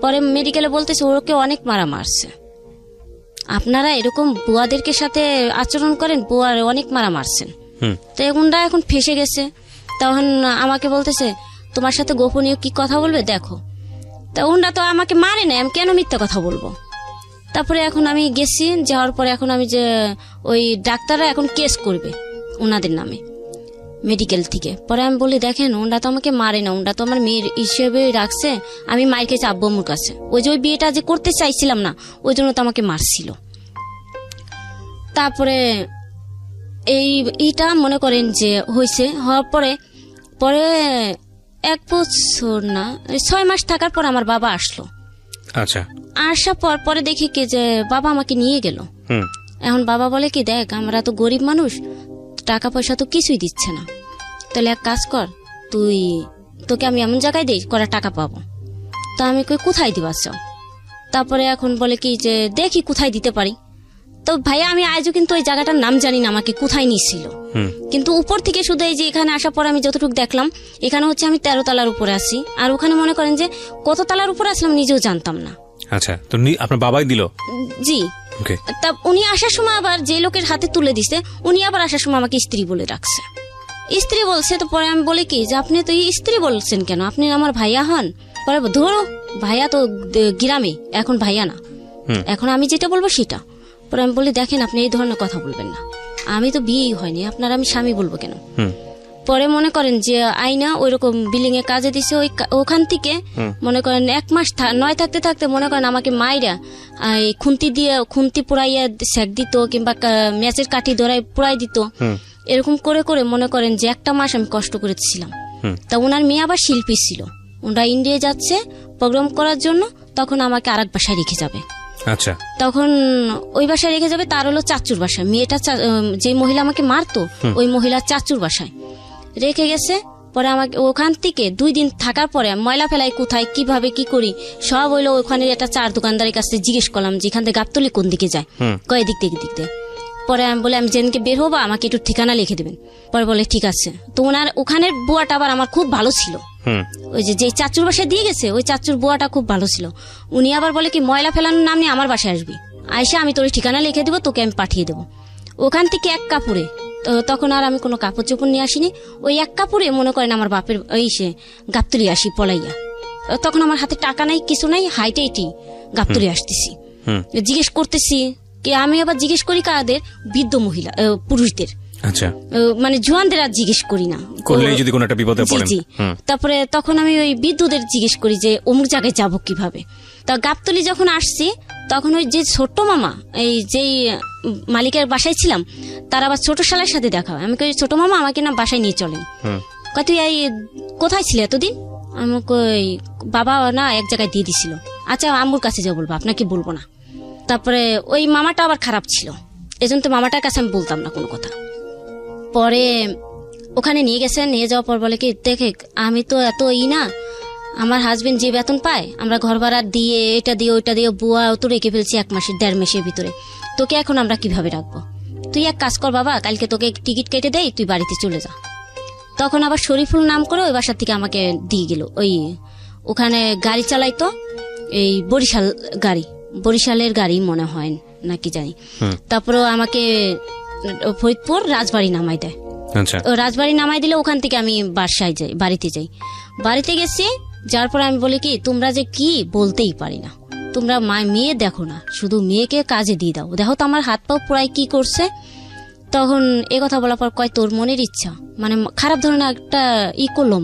পরে মেডিকেলে বলতেছে ওকে অনেক মারছে, আপনারা এরকম বুয়াদেরকে সাথে আচরণ করেন, বুয়ার অনেক মারছেন। তো এগুনটা এখন ফেসে গেছে। তখন আমাকে বলতেছে তোমার সাথে গোপনীয় কি কথা বলবে দেখো। তা ওনরা তো আমাকে মারে না, আমি কেন মিথ্যা কথা বলবো। তারপরে এখন আমি গেছি, যাওয়ার পরে এখন আমি যে ওই ডাক্তাররা এখন কেস করবে ওনাদের নামে মেডিকেল থেকে। পরে আমি বলি দেখেন ওনরা তো আমাকে মারে না, ওনরা তো আমার মেয়ের হিসেবে রাখছে, আমি মায়ের কাছে আব্বু আম্মুর কাছে, ওই যে ওই বিয়েটা যে করতে চাইছিলাম না ওই জন্য তো আমাকে মারছিল। তারপরে এইটা মনে করেন যে হওয়ার পরে 1 বছর না 6 মাস থাকার পর আমার বাবা আসলো। আচ্ছা। আসার পরে দেখি কি যে বাবা আমাকে নিয়ে গেল। এখন বাবা বলে কি দেখ আমরা তো গরিব মানুষ, টাকা পয়সা তো কিছুই দিচ্ছে না, তাহলে এক কাজ কর, তোকে আমি এমন জায়গায় দিই করে টাকা পাবো। তা আমি কোথায় দিবা চাও। তারপরে এখন বলে কি যে দেখি কোথায় দিতে পারি। তো ভাইয়া আমি আজও কিন্তু ওই জায়গাটার নাম জানি না আমাকে কোথায় নিছিল, কিন্তু উপর থেকে শুধু এই যে এখানে আসার পর আমি যতটুকু দেখলাম এখানে হচ্ছে আমি 13 তলার উপরে আছি, আর ওখানে মনে করেন যে কত তলার উপরে আসলাম নিজেও জানতাম না। আচ্ছা, তো আপনার বাবাই দিল? জি। তা উনি আসার সময় আবার যে লোকের হাতে তুলে দিছে উনি আবার আসার সময় আমাকে স্ত্রী বলে রাখছে, স্ত্রী বলছে। তো পরে আমি বলি কি যে আপনি তো স্ত্রী বলছেন কেন, আপনি আমার ভাইয়া হন। পরে ধরো ভাইয়া তো গ্রামে, এখন ভাইয়া না, এখন আমি যেটা বলবো সেটা। পরে আমি বলি দেখেন আপনি এই ধরনের কথা বলবেন না, আমি তো বিয়েই হয়নি, আপনার আমি স্বামী বলবো কেন। পরে মনে করেন যে আইনা ওইরকম বিল্ডিং এ কাজে দিছে, ওখান থেকে মনে করেন 1 মাস 9 থাকতে থাকতে মনে করেন আমাকে মাইরা খুন্তি পোড়াইয়া সেক দিত, কিংবা ম্যাচের কাঠি ধরাই পোড়াই দিত। এরকম করে করে মনে করেন যে 1 মাস আমি কষ্ট করেছিলাম। তা ওনার মেয়ে আবার শিল্পী ছিল, ওনারা ইন্ডিয়া যাচ্ছে প্রোগ্রাম করার জন্য, তখন আমাকে আরেক বাসায় রেখে যাবে। আচ্ছা। তখন ওই বাসায় রেখে যাবে, তার হলো চাচুর বাসায়, মেয়েটা যে মহিলা আমাকে মারতো ওই মহিলার চাচুর বাসায় রেখে গেছে। পরে আমাকে ওখান থেকে 2 দিন থাকার পরে ময়লা ফেলাই কোথায় কিভাবে কি করি সব হইলো ওখানে একটা চার দোকানদারের কাছে জিজ্ঞেস করলাম যে এখান থেকে গাবতলি কোন দিকে যায়, কয় দিক থেকে। পরে আমি বলে আমি যেদিনকে বের হবো আমাকে একটু ঠিকানা লিখে দেবেন। পরে বলে ঠিক আছে। তো ওনার ওখানের বুয়াটা আবার আমার খুব ভালো ছিল, ওই যে চাচুর বাসায় দিয়ে গেছে ওই চাচুর বুয়াটা খুব ভালো ছিল। উনি আবার বলে কি ময়লা ফেলানোর নাম নিয়ে আমার বাসায় আসবি, আইসা আমি তোর ঠিকানা লিখে দেবো, তোকে আমি পাঠিয়ে দেবো। ওখান থেকে 1 কাপড়ে, তখন আর আমি কোনো কাপড় চোপড় নিয়ে আসিনি, ওই 1 কাপড়ে মনে করেন আমার বাপের সে গাবতলি আসি পলাইয়া। তখন আমার হাতে টাকা নাই কিছু নাই, হাইটেই গাবতলি আসতেছি। জিজ্ঞেস করতেছি কি, আমি আবার জিজ্ঞেস করি কাদের, বৃদ্ধ মহিলা পুরুষদের আচ্ছা, মানে জোয়ানদের আর জিজ্ঞেস করি না, করলেই যদি কোনো একটা বিপদে জি পড়েন। জি। তারপরে তখন আমি ওই বিদ্যুতের জিজ্ঞেস করি যে অমুক জায়গায় যাবো কিভাবে। তা গাবতলি যখন আসছি তখন ওই যে ছোট্ট মামা, এই যেই মালিকের বাসায় ছিলাম, তার আবার ছোট শালার সাথে দেখা হয়। আমি কই ছোট মামা আমাকে না বাসায় নিয়ে চলেন। কয় তুই এই কোথায় ছিলে এতদিন? আমি কই বাবা না এক জায়গায় দিয়ে দিছিল। আচ্ছা আম্মুর কাছে যাও বলবো, আপনাকে বলবো না। তারপরে ওই মামাটা আবার খারাপ ছিল, এজন্য তো মামাটার কাছে আমি বলতাম না কোনো কথা। পরে ওখানে নিয়ে গেছে, নিয়ে যাওয়ার পর বলে কি দেখে আমি তো এত না, আমার হাজবেন্ড যে বেতন পায় আমরা ঘর ভাড়া দিয়ে এটা দিয়ে ওইটা দিয়ে বুয়া তো রেখে ফেলছি 1 মাসের 1.5 মাসের ভিতরে, তোকে এখন আমরা কিভাবে রাখবো? তুই এক কাজ কর বাবা, কালকে তোকে টিকিট কেটে দেই, তুই বাড়িতে চলে যা। তখন আবার শরীফুল নাম করে ওই বাসার থেকে আমাকে দিয়ে গেল। ওই ওখানে গাড়ি চালাইতো, এই বরিশাল গাড়ি, বরিশালের গাড়ি মনে হয় নাকি জানি। তারপরে আমাকে ফরিদপুর রাজবাড়ি নামাই দেয়। আচ্ছা, ও রাজবাড়ি নামাই দিলে ওখান থেকে আমি বাসায় যাই, বাড়িতে যাই। বাড়িতে গেছি, যার পর আমি বলি কি তোমরা যে কি বলতেই পারি না, তোমরা মেয়ে দেখো না, শুধু মেয়েকে কাজে দিয়ে দাও, দেখো তো আমার হাত পাও প্রায় কি করছে। তখন এ কথা বলার পর কয় তোর মনের ইচ্ছা, মানে খারাপ ধরনের একটা করলো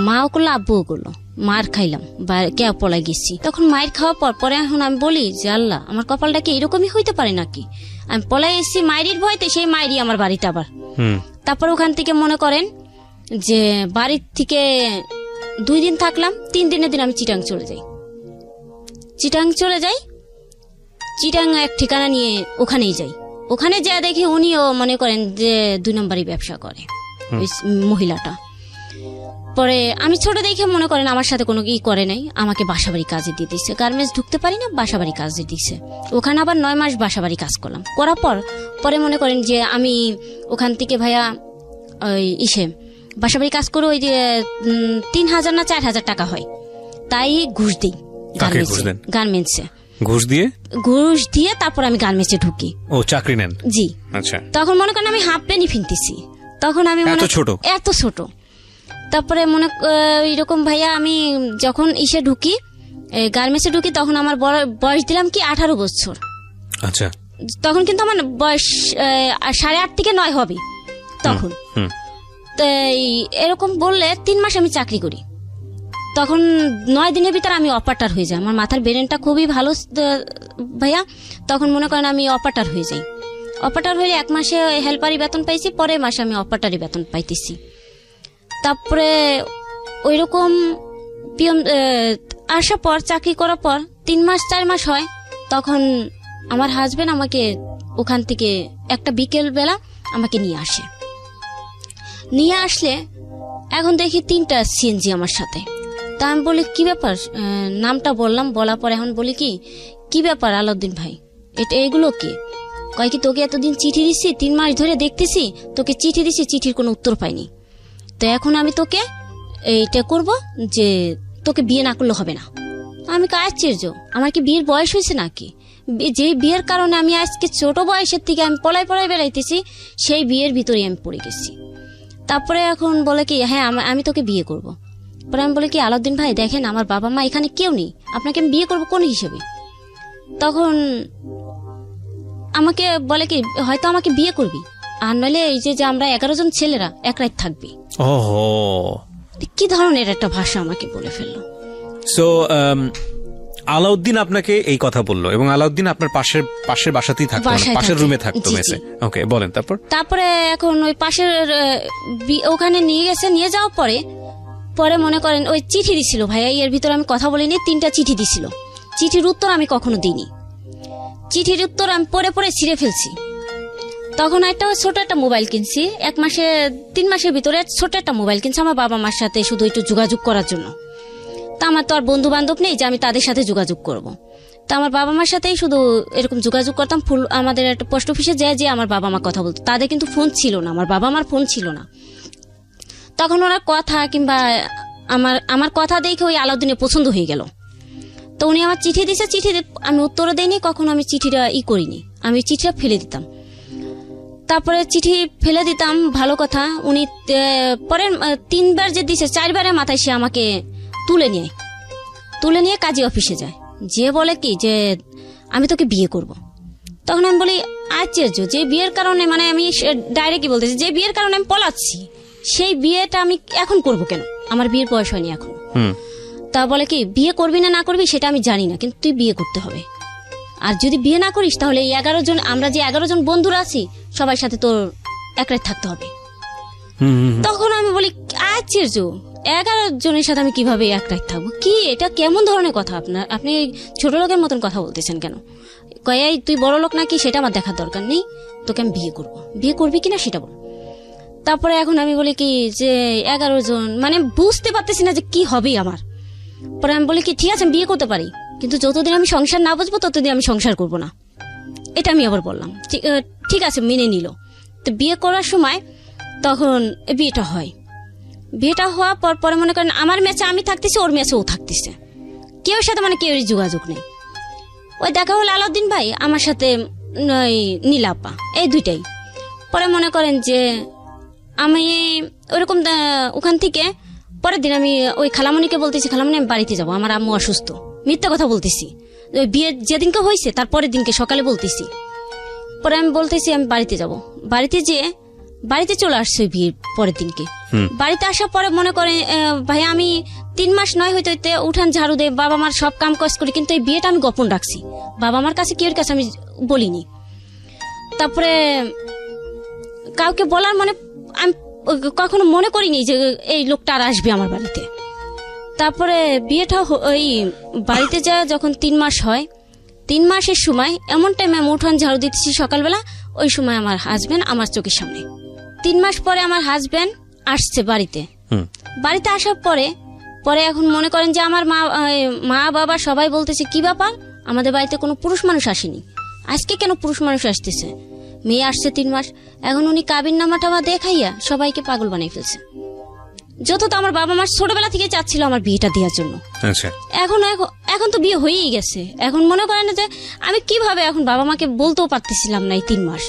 মাও করলো আব্বুও করলো, মার খাইলাম কে পলাই গেছি। তখন মায়ের খাওয়ার পর পরে এখন আমি বলি যে আল্লাহ আমার কপালটা কি এরকমই হইতে পারে নাকি, আমি পলাই এসেছি মায়ের ভয়তে, সেই মায়েরই আমার বাড়িতে আবার। তারপর ওখান থেকে মনে করেন যে বাড়ির থেকে 2 দিন থাকলাম, 3 দিনের দিন আমি চিটাং চলে যাই। চিটাং এক ঠিকানা নিয়ে ওখানেই যাই। ওখানে যা দেখি উনিও মনে করেন যে 2 নম্বরই ব্যবসা করে ওই মহিলাটা। পরে আমি ছোট দেখে মনে করেন আমার সাথে কোনো করে নাই, আমাকে বাসাবাড়ি কাজে দিয়ে দিচ্ছে, গার্মেন্টস ঢুকতে পারি না, বাসাবাড়ি কাজে দিচ্ছে। ওখানে আবার 9 মাস বাসাবাড়ি কাজ করলাম। করার পর পরে মনে করেন যে আমি ওখান থেকে ভাইয়া ওই বাসাবাড়ি কাজ করে ওই 3,000 না 4,000 টাকা হয়, তাই ঘুষ দিই গার্মেন্টসে। ঘুষ দিয়ে তারপর আমি গার্মেন্টসে ঢুকি। ও চাকরি নেন? জি। আচ্ছা, তখন মনে করেন আমি হাফ প্যান্টই ফিনতেছি, তখন আমি এত ছোট। তারপরে মনে এরকম ভাইয়া আমি যখন ঢুকি গার্মেন্টসে ঢুকি, তখন আমার বয়স দিলাম কি 18 বছর। আচ্ছা, তখন কিন্তু আমার বয়স 8.5 থেকে 9 হবে তখন। এরকম বললে 3 মাস আমি চাকরি করি, তখন 9 দিনের ভিতরে আমি অপারেটর হয়ে যাই। আমার মাথার ব্রেনটা খুবই ভালো ভাইয়া, তখন মনে করেন আমি অপারেটর হয়ে যাই। অপারেটর হয়ে 1 মাসে হেল্পারি বেতন পাইছি, পরের মাসে আমি অপারেটরি বেতন পাইতেছি। তারপরে ওইরকম পিএম আসার পর চাকরি করার পর 3 মাস 4 মাস হয়, তখন আমার হাজবেন্ড আমাকে ওখান থেকে একটা বিকেল বেলা আমাকে নিয়ে আসলে এখন দেখি 3টা সিএনজি আমার সাথে। তা আমি বলি কি ব্যাপার, নামটা বললাম, বলার পর এখন বলি কি ব্যাপার আলাউদ্দিন ভাই, এগুলো কি? কয় কি তোকে এতদিন চিঠি দিছি, 3 মাস ধরে দেখতেছি তোকে চিঠি দিছি, চিঠির কোনো উত্তর পাইনি, তো এখন আমি তোকে এইটা করব যে তোকে বিয়ে না করলে হবে না। আমি আশ্চর্য, আমার কি বিয়ের বয়স হয়েছে নাকি? যে বিয়ের কারণে আমি আজকে ছোট বয়সের থেকে আমি পলাই বেড়াইতেছি, সেই বিয়ের ভিতরে আমি পড়ে গেছি। তারপরে এখন বলে কি হ্যাঁ আমি তোকে বিয়ে করব। পরে আমি বলি কি আলাউদ্দিন ভাই দেখেন আমার বাবা মা এখানে কেউ নেই, আপনাকে আমি বিয়ে করবো কোন হিসেবে? তখন আমাকে বলে কি হয়তো আমাকে বিয়ে করবি, আর নইলে এই যে আমরা 11 জন ছেলেরা এক রাত থাকবি। ওহো, কি ধরনের একটা ভাষা আমাকে বলে ফেললো। সো আলাউদ্দিন আপনাকে এই কথা বললো এবং আলাউদ্দিন আপনার পাশের বাসাতেই থাকতো, পাশের রুমে থাকতো মেসে। ওকে, বলেন তারপরে এখন ওই পাশের ওখানে নিয়ে যাওয়ার পরে মনে করেন ওই চিঠি দিছিল ভাইয়া, এর ভিতরে আমি কথা বলিনি, 3টা চিঠি দিছিল। চিঠির উত্তর আমি কখনো দিইনি, চিঠির উত্তর আমি পরে ছিঁড়ে ফেলছি। তখন ছোট একটা মোবাইল কিনছি, 3 মাসের ভিতরে ছোট একটা মোবাইল কিনছি আমার বাবা মার সাথে শুধু একটু যোগাযোগ করার জন্য। তা আমার তো আর বন্ধু বান্ধব নেই যে আমি তাদের সাথে যোগাযোগ করব। তা আমার বাবা মার সাথেই শুধু এরকম যোগাযোগ করতাম। আমাদের একটা পোস্ট অফিসে যে আমার বাবা মা কথা বলতো, তাদের কিন্তু ফোন ছিল না, আমার বাবা মার ফোন ছিল না। তখন ওনার কথা কিংবা আমার কথা দেখে ওই আলাউদ্দিনের পছন্দ হয়ে গেল। তো উনি আমার চিঠি দিয়েছে, আমি উত্তরও দেইনি, কখনো আমি চিঠিটা করিনি, আমি চিঠিটা ফেলে দিতাম। তারপরে চিঠি ফেলে দিতাম, ভালো কথা। উনি পরের 3 বার যে দিছে, 4 বারের মাথায় সে আমাকে তুলে নিয়ে কাজী অফিসে যায়, যে বলে কি যে আমি তোকে বিয়ে করব। তখন আমি বলি আশ্চর্য, যে বিয়ের কারণে মানে আমি ডাইরেক্টই বলতেছি, যে বিয়ের কারণে আমি পলাচ্ছি সেই বিয়েটা আমি এখন করব কেন? আমার বিয়ের বয়স হয়নি এখন। তা বলে কি, বিয়ে করবি না না করবি সেটা আমি জানি না, কিন্তু তুই বিয়ে করতে হবে। আর যদি বিয়ে না করিস তাহলে এই 11 জন, আমরা যে 11 জন বন্ধুরা আছি সবার সাথে তোর এক রাত থাকতে হবে। তখন আমি বলি আশ্চর্য, 11 জনের সাথে আমি কিভাবে এক রাত থাকবো? কি এটা কেমন ধরনের কথা? আপনি ছোট লোকের মতন কথা বলতেছেন কেন? কয় এই তুই বড় লোক নাকি সেটা আমার দেখার দরকার নেই, তোকে আমি বিয়ে করবো। বিয়ে করবি কিনা সেটা বল। তারপরে এখন আমি বলি কি যে 11 জন মানে বুঝতে পারতেছি না যে কি হবে আমার। পরে আমি বলি কি ঠিক আছে আমি বিয়ে করতে পারি, কিন্তু যতদিন আমি সংসার না বুঝবো ততদিন আমি সংসার করব না। এটা আমি আবার বললাম। ঠিক আছে, মেনে নিল। তো বিয়ে করার সময় তখন বিয়েটা হয়। বিয়েটা হওয়ার পর পরে মনে করেন আমার ম্যাচে আমি থাকতেছি, ওর ম্যাচে ও থাকতেছে, কেউ সাথে মানে কেউরই যোগাযোগ নেই। ওই দেখা হলো আলাউদ্দিন ভাই আমার সাথে নীলাপা, এই দুইটাই। পরে মনে করেন যে আমি ওরকম ওখান থেকে পরের দিন আমি ওই খালামণিকে বলতেছি, খালামণি আমি বাড়িতে যাবো, আমার আম্মু অসুস্থ। মিথ্যা কথা বলতেছি, ওই বিয়ে যেদিনকে হয়েছে তার পরের দিনকে সকালে বলতেছি। পরে আমি বলতেছি আমি বাড়িতে যাব। বাড়িতে যেয়ে বাড়িতে চলে আসছে ওই বিয়ের পরের দিনকে। বাড়িতে আসার পরে মনে করে ভাই আমি 3 মাস নয় হইতে হইতে উঠান ঝাড়ু দে, বাবা মার সব কাম কাজ করি, কিন্তু এই বিয়েটা আমি গোপন রাখছি, বাবা মার কাছে কেউর কাছে আমি বলিনি। তারপরে কাউকে বলার মানে আমি কখনো মনে করিনি যে এই লোকটা আর আসবে আমার বাড়িতে। তারপরে বিয়েটা ওই বাড়িতে যা যখন 3 মাস হয়, 3 মাসের সময় এমন টাইমে আমি উঠান ঝাড়ু দিতেছি সকালবেলা, ওই সময় আমার হাজবেন্ড আমার চোখের সামনে। 3 মাস পরে আমার হাজবেন্ড আসছে বাড়িতে। বাড়িতে আসার পরে পরে এখন মনে করেন যে আমার মা বাবা সবাই বলতেছে কি ব্যাপার, আমাদের বাড়িতে কোনো পুরুষ মানুষ আসেনি, আজকে কেন পুরুষ মানুষ আসতেছে? মেয়ে আসছে 3 মাস, এখন উনি কাবিন নামাটা দেখাইয়া সবাইকে পাগল বানাই ফেলছে। যত তো আমার বাবা মা ছোটবেলা থেকে চাচ্ছিল আমার বিয়েটা দেওয়ার জন্য। এখন তো বিয়ে হয়েই গেছে। এখন মনে করেন যে আমি কিভাবে এখন বাবা মাকে বলতেও পারতেছিলাম না এই 3 মাস।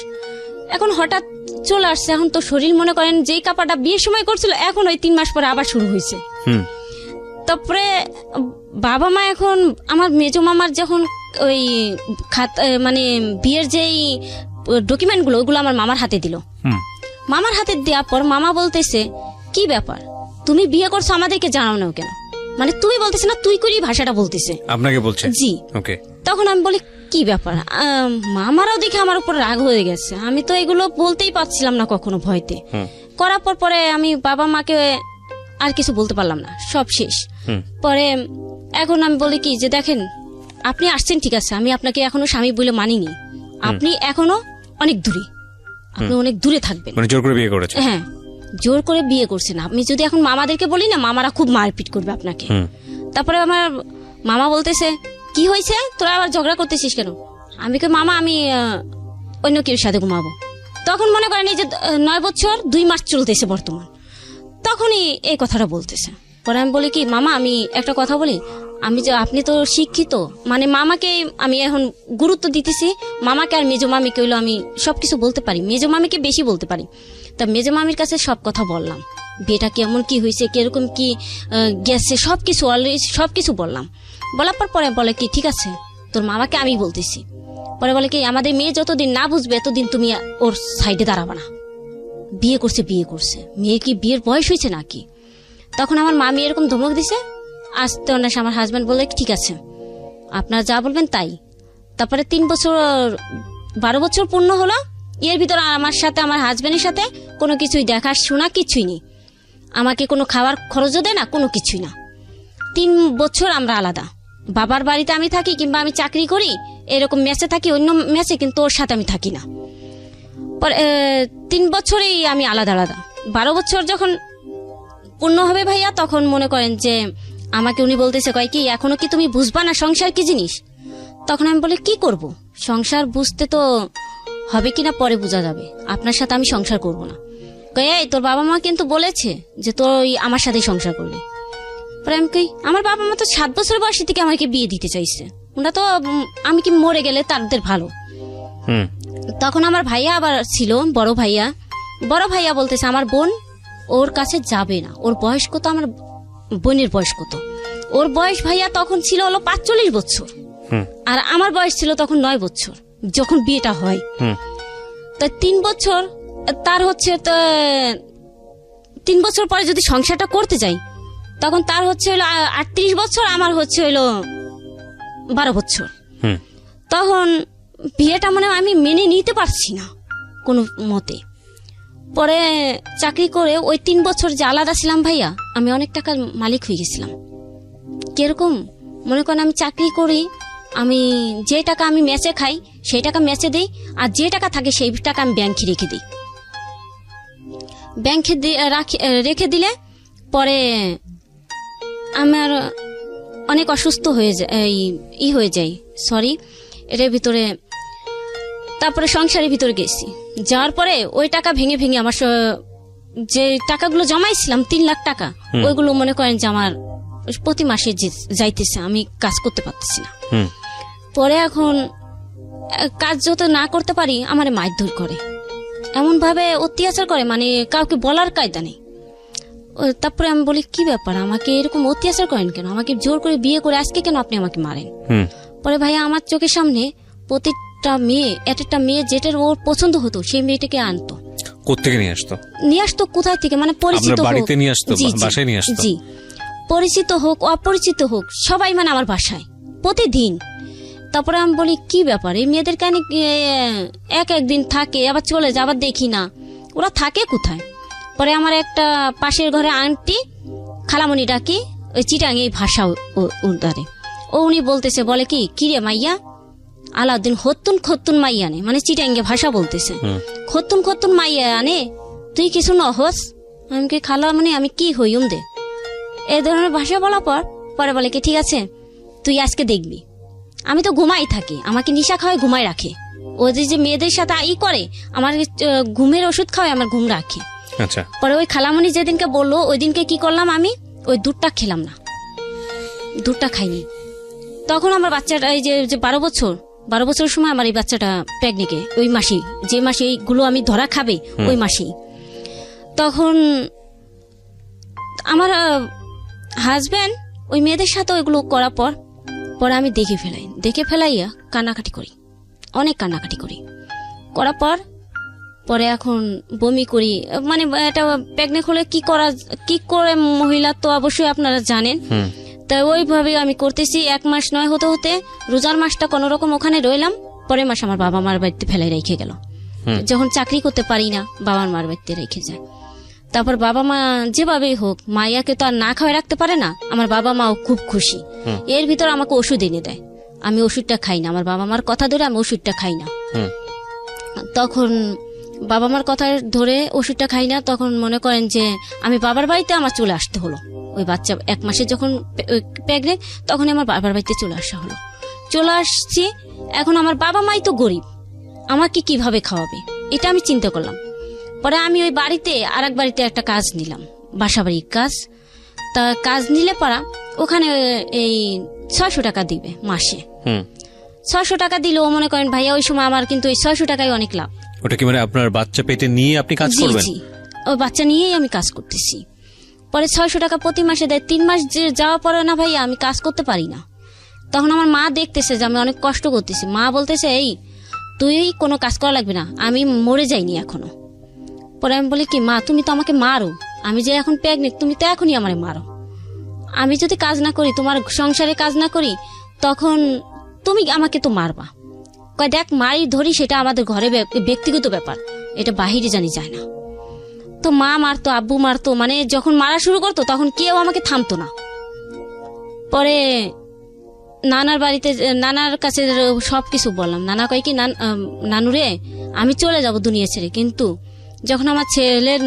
এখন হঠাৎ চলে আসছে, এখন তো শরীর মনে করেন যেই কাপাটা বিয়ের সময় করছিল এখন ওই 3 মাস পরে আবার শুরু হয়েছে। তারপরে বাবা মা এখন আমার মেজো মামার যখন ওই মানে বিয়ের যেই ডকুমেন্ট গুলো ওইগুলো আমার মামার হাতে দিল। মামার হাতে দেওয়ার পর মামা বলতেছে কি ব্যাপার, তুমি বিয়ে করছো আমাদেরকে জানাও না কেন? মানে তুমি বলতেছে না, তুই করি ভাষাটা বলতেছে আপনাকে বলছে। জি ওকে। তখন আমি বলি কি ব্যাপার, মামারাও দেখে আমার উপর রাগ হয়ে গেছে। আমি তো এগুলো বলতেই পারছিলাম না কখনো ভয়তে। করার পর পরে আমি বাবা মাকে আর কিছু বলতে পারলাম না, সব শেষ। পরে এখন আমি বলি কি যে দেখেন আপনি আসছেন ঠিক আছে, আমি আপনাকে এখনো স্বামী বলে মানিনি, আপনি এখনো অনেক দূরে, আপনি অনেক দূরে থাকবেন। মানে জোর করে বিয়ে করেছেন? হ্যাঁ, জোর করে বিয়ে করছেন। আপনি যদি এখন মামাদেরকে বলি না, মামারা খুব মারপিট করবে আপনাকে। তারপরে আমার মামা বলতেছে কি হয়েছে, তোরা আবার ঝগড়া করতেছিস কেন? আমি কই মামা আমি অন্য কেউ সাথে ঘুমাবো। তখন মনে করেন এই যে 9 বছর 2 মাস চলতেছে বর্তমান, তখনই এই কথাটা বলতেছে। পরে আমি বলি কি মামা আমি একটা কথা বলি, আমি যে আপনি তো শিক্ষিত, মানে মামাকে আমি এখন গুরুত্ব দিতেছি, মামাকে আর মেজো মামিকে হইলো আমি সবকিছু বলতে পারি, মেজো মামিকে বেশি বলতে পারি। তা মেজো মামির কাছে সব কথা বললাম, বিয়েটা কেমন কি হয়েছে, কিরকম কি গেছে, সবকিছু অলরেডি সবকিছু বললাম। বলার পর পরে বলে কি ঠিক আছে তোর মামাকে আমি বলতেছি। পরে বলে কি আমাদের মেয়ে যতদিন না বুঝবে এতদিন তুমি ওর সাইডে দাঁড়াবা না, বিয়ে করছে বিয়ে করছে, মেয়ে কি বিয়ের বয়স হয়েছে নাকি? তখন আমার মামি এরকম ধমক দিছে। আসতে অনেক আমার হাজবেন্ড বলে ঠিক আছে আপনারা যা বলবেন তাই। তারপরে 3 বছর 12 বছর পূর্ণ হলো, এর ভিতরে আমার সাথে আমার হাজবেন্ডের সাথে কোনো কিছুই দেখা শোনা কিছুই নেই, আমাকে কোনো খাওয়ার খরচও দেয় না, কোনো কিছুই না। 3 বছর আমরা আলাদা, বাবার বাড়িতে আমি থাকি কিংবা আমি চাকরি করি এরকম মেসে থাকি, অন্য মেসে, কিন্তু ওর সাথে আমি থাকি না। 3 বছরেই আমি আলাদা আলাদা। 12 বছর যখন পূর্ণ হবে ভাইয়া, তখন মনে করেন যে আমাকে উনি বলতেছে কয় কি এখনো কি তুমি বুঝবা না সংসার কি জিনিস? তখন আমি বলি কি করব, সংসার বুঝতে তো হবে কিনা পরে বোঝা যাবে, আপনার সাথে আমি সংসার করব না। কয় এই তোর বাবা মা কিন্তু বলেছে যে তুই আমার সাথেই সংসার করবি। পরে আমি কই আমার বাবা মা তো 7 বছর বয়সী থেকে আমাকে বিয়ে দিতে চাইছে, ওরা তো আমি কি মরে গেলে তাদের ভালো। তখন আমার ভাইয়া আবার ছিল, বড় ভাইয়া বলতেছে আমার বোন ওর কাছে যাবে না, ওর বয়স কত, আমার বোনের বয়স কত, ওর বয়স ভাইয়া তখন ছিল হলো 45 বছর, আর আমার বয়স ছিল তখন 9 বছর যখন বিয়েটা হয়। তা 3 বছর তার হচ্ছে তো 3 বছর পরে যদি সংসারটা করতে যাই তখন তার হচ্ছে হলো 38 বছর, আমার হচ্ছে হলো 12 বছর। তখন বিয়েটা মানে আমি মেনে নিতে পারছি না কোনো মতে। পরে চাকরি করে ওই 3 বছর যে আলাদা ছিলাম ভাইয়া, আমি অনেক টাকার মালিক হয়ে গেছিলাম। কিরকম মনে করেন, আমি চাকরি করি, আমি যে টাকা আমি ম্যাচে খাই সেই টাকা ম্যাচে দিই, আর যে টাকা থাকে সেই টাকা আমি ব্যাংকে রেখে দিই। ব্যাংকে রেখে দিলে পরে আমার অনেক অসুস্থ হয়ে যায়, হয়ে যায়, সরি, এর ভিতরে। তারপরে সংসারের ভিতরে গেছি, যাওয়ার পরে ওই টাকা ভেঙে ভেঙে আমার যে টাকাগুলো জমাইছিলাম 3 লাখ টাকা, ওইগুলো মনে করেন যে আমার প্রতি মাসে যাইতেছে, আমি কাজ করতে পারতেছি না। পরে এখন কাজ যত না করতে পারি আমার মারধর করে, এমন ভাবে অত্যাচার করে, মানে কাউকে বলার কায়দা নেই। তারপরে আমি বলি, কি ব্যাপার, আমাকে এরকম অত্যাচার করেন কেন, আমাকে জোর করে বিয়ে করে আজকে কেন আপনি আমাকে মারেন? পরে ভাইয়া আমার চোখের সামনে প্রতিটা মেয়ে, একটা মেয়ে যেটার ওর পছন্দ হতো সেই মেয়েটাকে আনতো। কোত্থেকে নিয়ে আসতো? নিয়ে আসতো কোথায় থেকে, মানে পরিচিত বাড়িতে নিয়ে আসতো, বাসায় নিয়ে আসতো। জি, পরিচিত হোক অপরিচিত হোক সবাই মানে আমার বাসায় প্রতিদিন। তারপরে আমি বলি, কি ব্যাপার, এই মেয়েদের কেন একদিন থাকে আবার চলে যায়, আবার দেখি না, ওরা থাকে কোথায়? পরে আমার একটা পাশের ঘরে আন্টি খালামণি ডাকি, ওই চিটাং এই ভাষা উদ্ধারে, উনি বলতেছে, বলে কি রে মাইয়া, আলাউদ্দিন খত্তুন মাইয়া আনে, মানে চিটাঙ্গে ভাষা বলতেছে, খত্তুন মাইয়া আনে, তুই কিছু নহস? আমি কি খালামণি আমি কি হই দে, এই ধরনের ভাষা বলার পরে বলে কি, ঠিক আছে তুই আজকে দেখবি। আমি তো ঘুমাই থাকি, আমাকে নিশা খাওয়ায় ঘুমাই রাখে, ওদের যে মেয়েদের সাথে করে আমার ঘুমের ওষুধ খাওয়ায় আমার ঘুম রাখে। আচ্ছা। পরে ওই খালামণি যেদিনকে বললো ওই দিনকে কি করলাম, আমি ওই দুধটা খেলাম না, দুধটা খাইনি। তখন আমার বাচ্চাটা এই যে 12 বছরের সময় আমার এই বাচ্চাটা প্রেগনেন্টে, ওই মাসেই, যে মাসে এইগুলো আমি ধরা খাবে ওই মাসেই। তখন আমার হাজবেন্ড ওই মেয়েদের সাথে ওইগুলো করার পরে আমি দেখে ফেলাইয়া কান্নাকাটি করি, অনেক কান্নাকাটি করার পরে এখন বমি করি, মানে এটা প্রেগনেন্ট হলে কি করে মহিলা তো অবশ্যই আপনারা জানেন। তাই ওইভাবে আমি করতেছি। 1 মাস নয় হতে হতে রোজার মাসটা কোন রকম ওখানে রইলাম, পরের মাস আমার বাবা মার বাড়িতে ফেলাই রেখে গেল। যখন চাকরি করতে পারি না বাবার মার বাড়িতে রেখে যায়। তারপর বাবা মা যেভাবেই হোক মাইয়াকে তো আর না খাওয়াই রাখতে পারে না, আমার বাবা মাও খুব খুশি। এর ভিতর আমাকে ওষুধ এনে দেয়, আমি ওষুধটা খাই না, আমার বাবা মার কথা ধরে আমি ওষুধটা খাই না। তখন বাবা মার কথা ধরে ওষুধটা খাই না, তখন মনে করেন যে আমি বাবার বাড়িতে আমার চলে আসতে হলো। ওই বাচ্চা 1 মাসে যখন প্রেগনেন্ট তখন আমার বাবার বাড়িতে চলে আসা হলো। চলে আসছি, এখন আমার বাবা মাই তো গরিব, আমাকে কিভাবে খাওয়াবে এটা আমি চিন্তা করলাম। পরে আমি ওই বাড়িতে আরেক বাড়িতে একটা কাজ নিলাম, বাসা বাড়ির কাজ। তা কাজ নিলে পারা ওখানে এই 600 টাকা দিবে মাসে। 600 টাকা দিলেও মনে করেন ভাইয়া ওই সময় আমার কিন্তু ওই 600 টাকায় অনেক লাভ। ওটা কি মানে আপনার বাচ্চা পেটে নিয়ে আপনি কাজ করবেন? জি, ওই বাচ্চা নিয়েই আমি কাজ করতেছি। পরে 600 টাকা প্রতি মাসে দেয়। 3 মাস যাওয়ার পরে না ভাইয়া আমি কাজ করতে পারি না। তখন আমার মা দেখতেছে যে আমি অনেক কষ্ট করতেছি, মা বলতেছে, এই তুই কোনো কাজ করা লাগবে না, আমি মরে যাইনি এখনো। পরে আমি বলি, কি মা তুমি তো আমাকে মারো, আমি যে এখন প্রেগনেন্ট তুমি তো এখনই আমারে মারো, আমি যদি কাজ না করি, তোমার সংসারে কাজ না করি, তখন তুমি আমাকে তো মারবা। কয় দেখ মারি ধরি সেটা আমাদের ঘরে ব্যক্তিগত ব্যাপার, এটা বাহিরে জানি যায় না। তো মা মারতো, আব্বু মারতো, মানে যখন মারা শুরু করতো তখন কেউ আমাকে থামতো না। পরে নানার বাড়িতে, নানার কাছে সবকিছু বললাম। নানা কয় কি, নানুরে আমি চলে যাব দুনিয়া ছেড়ে, কিন্তু যখন আমার ছেলের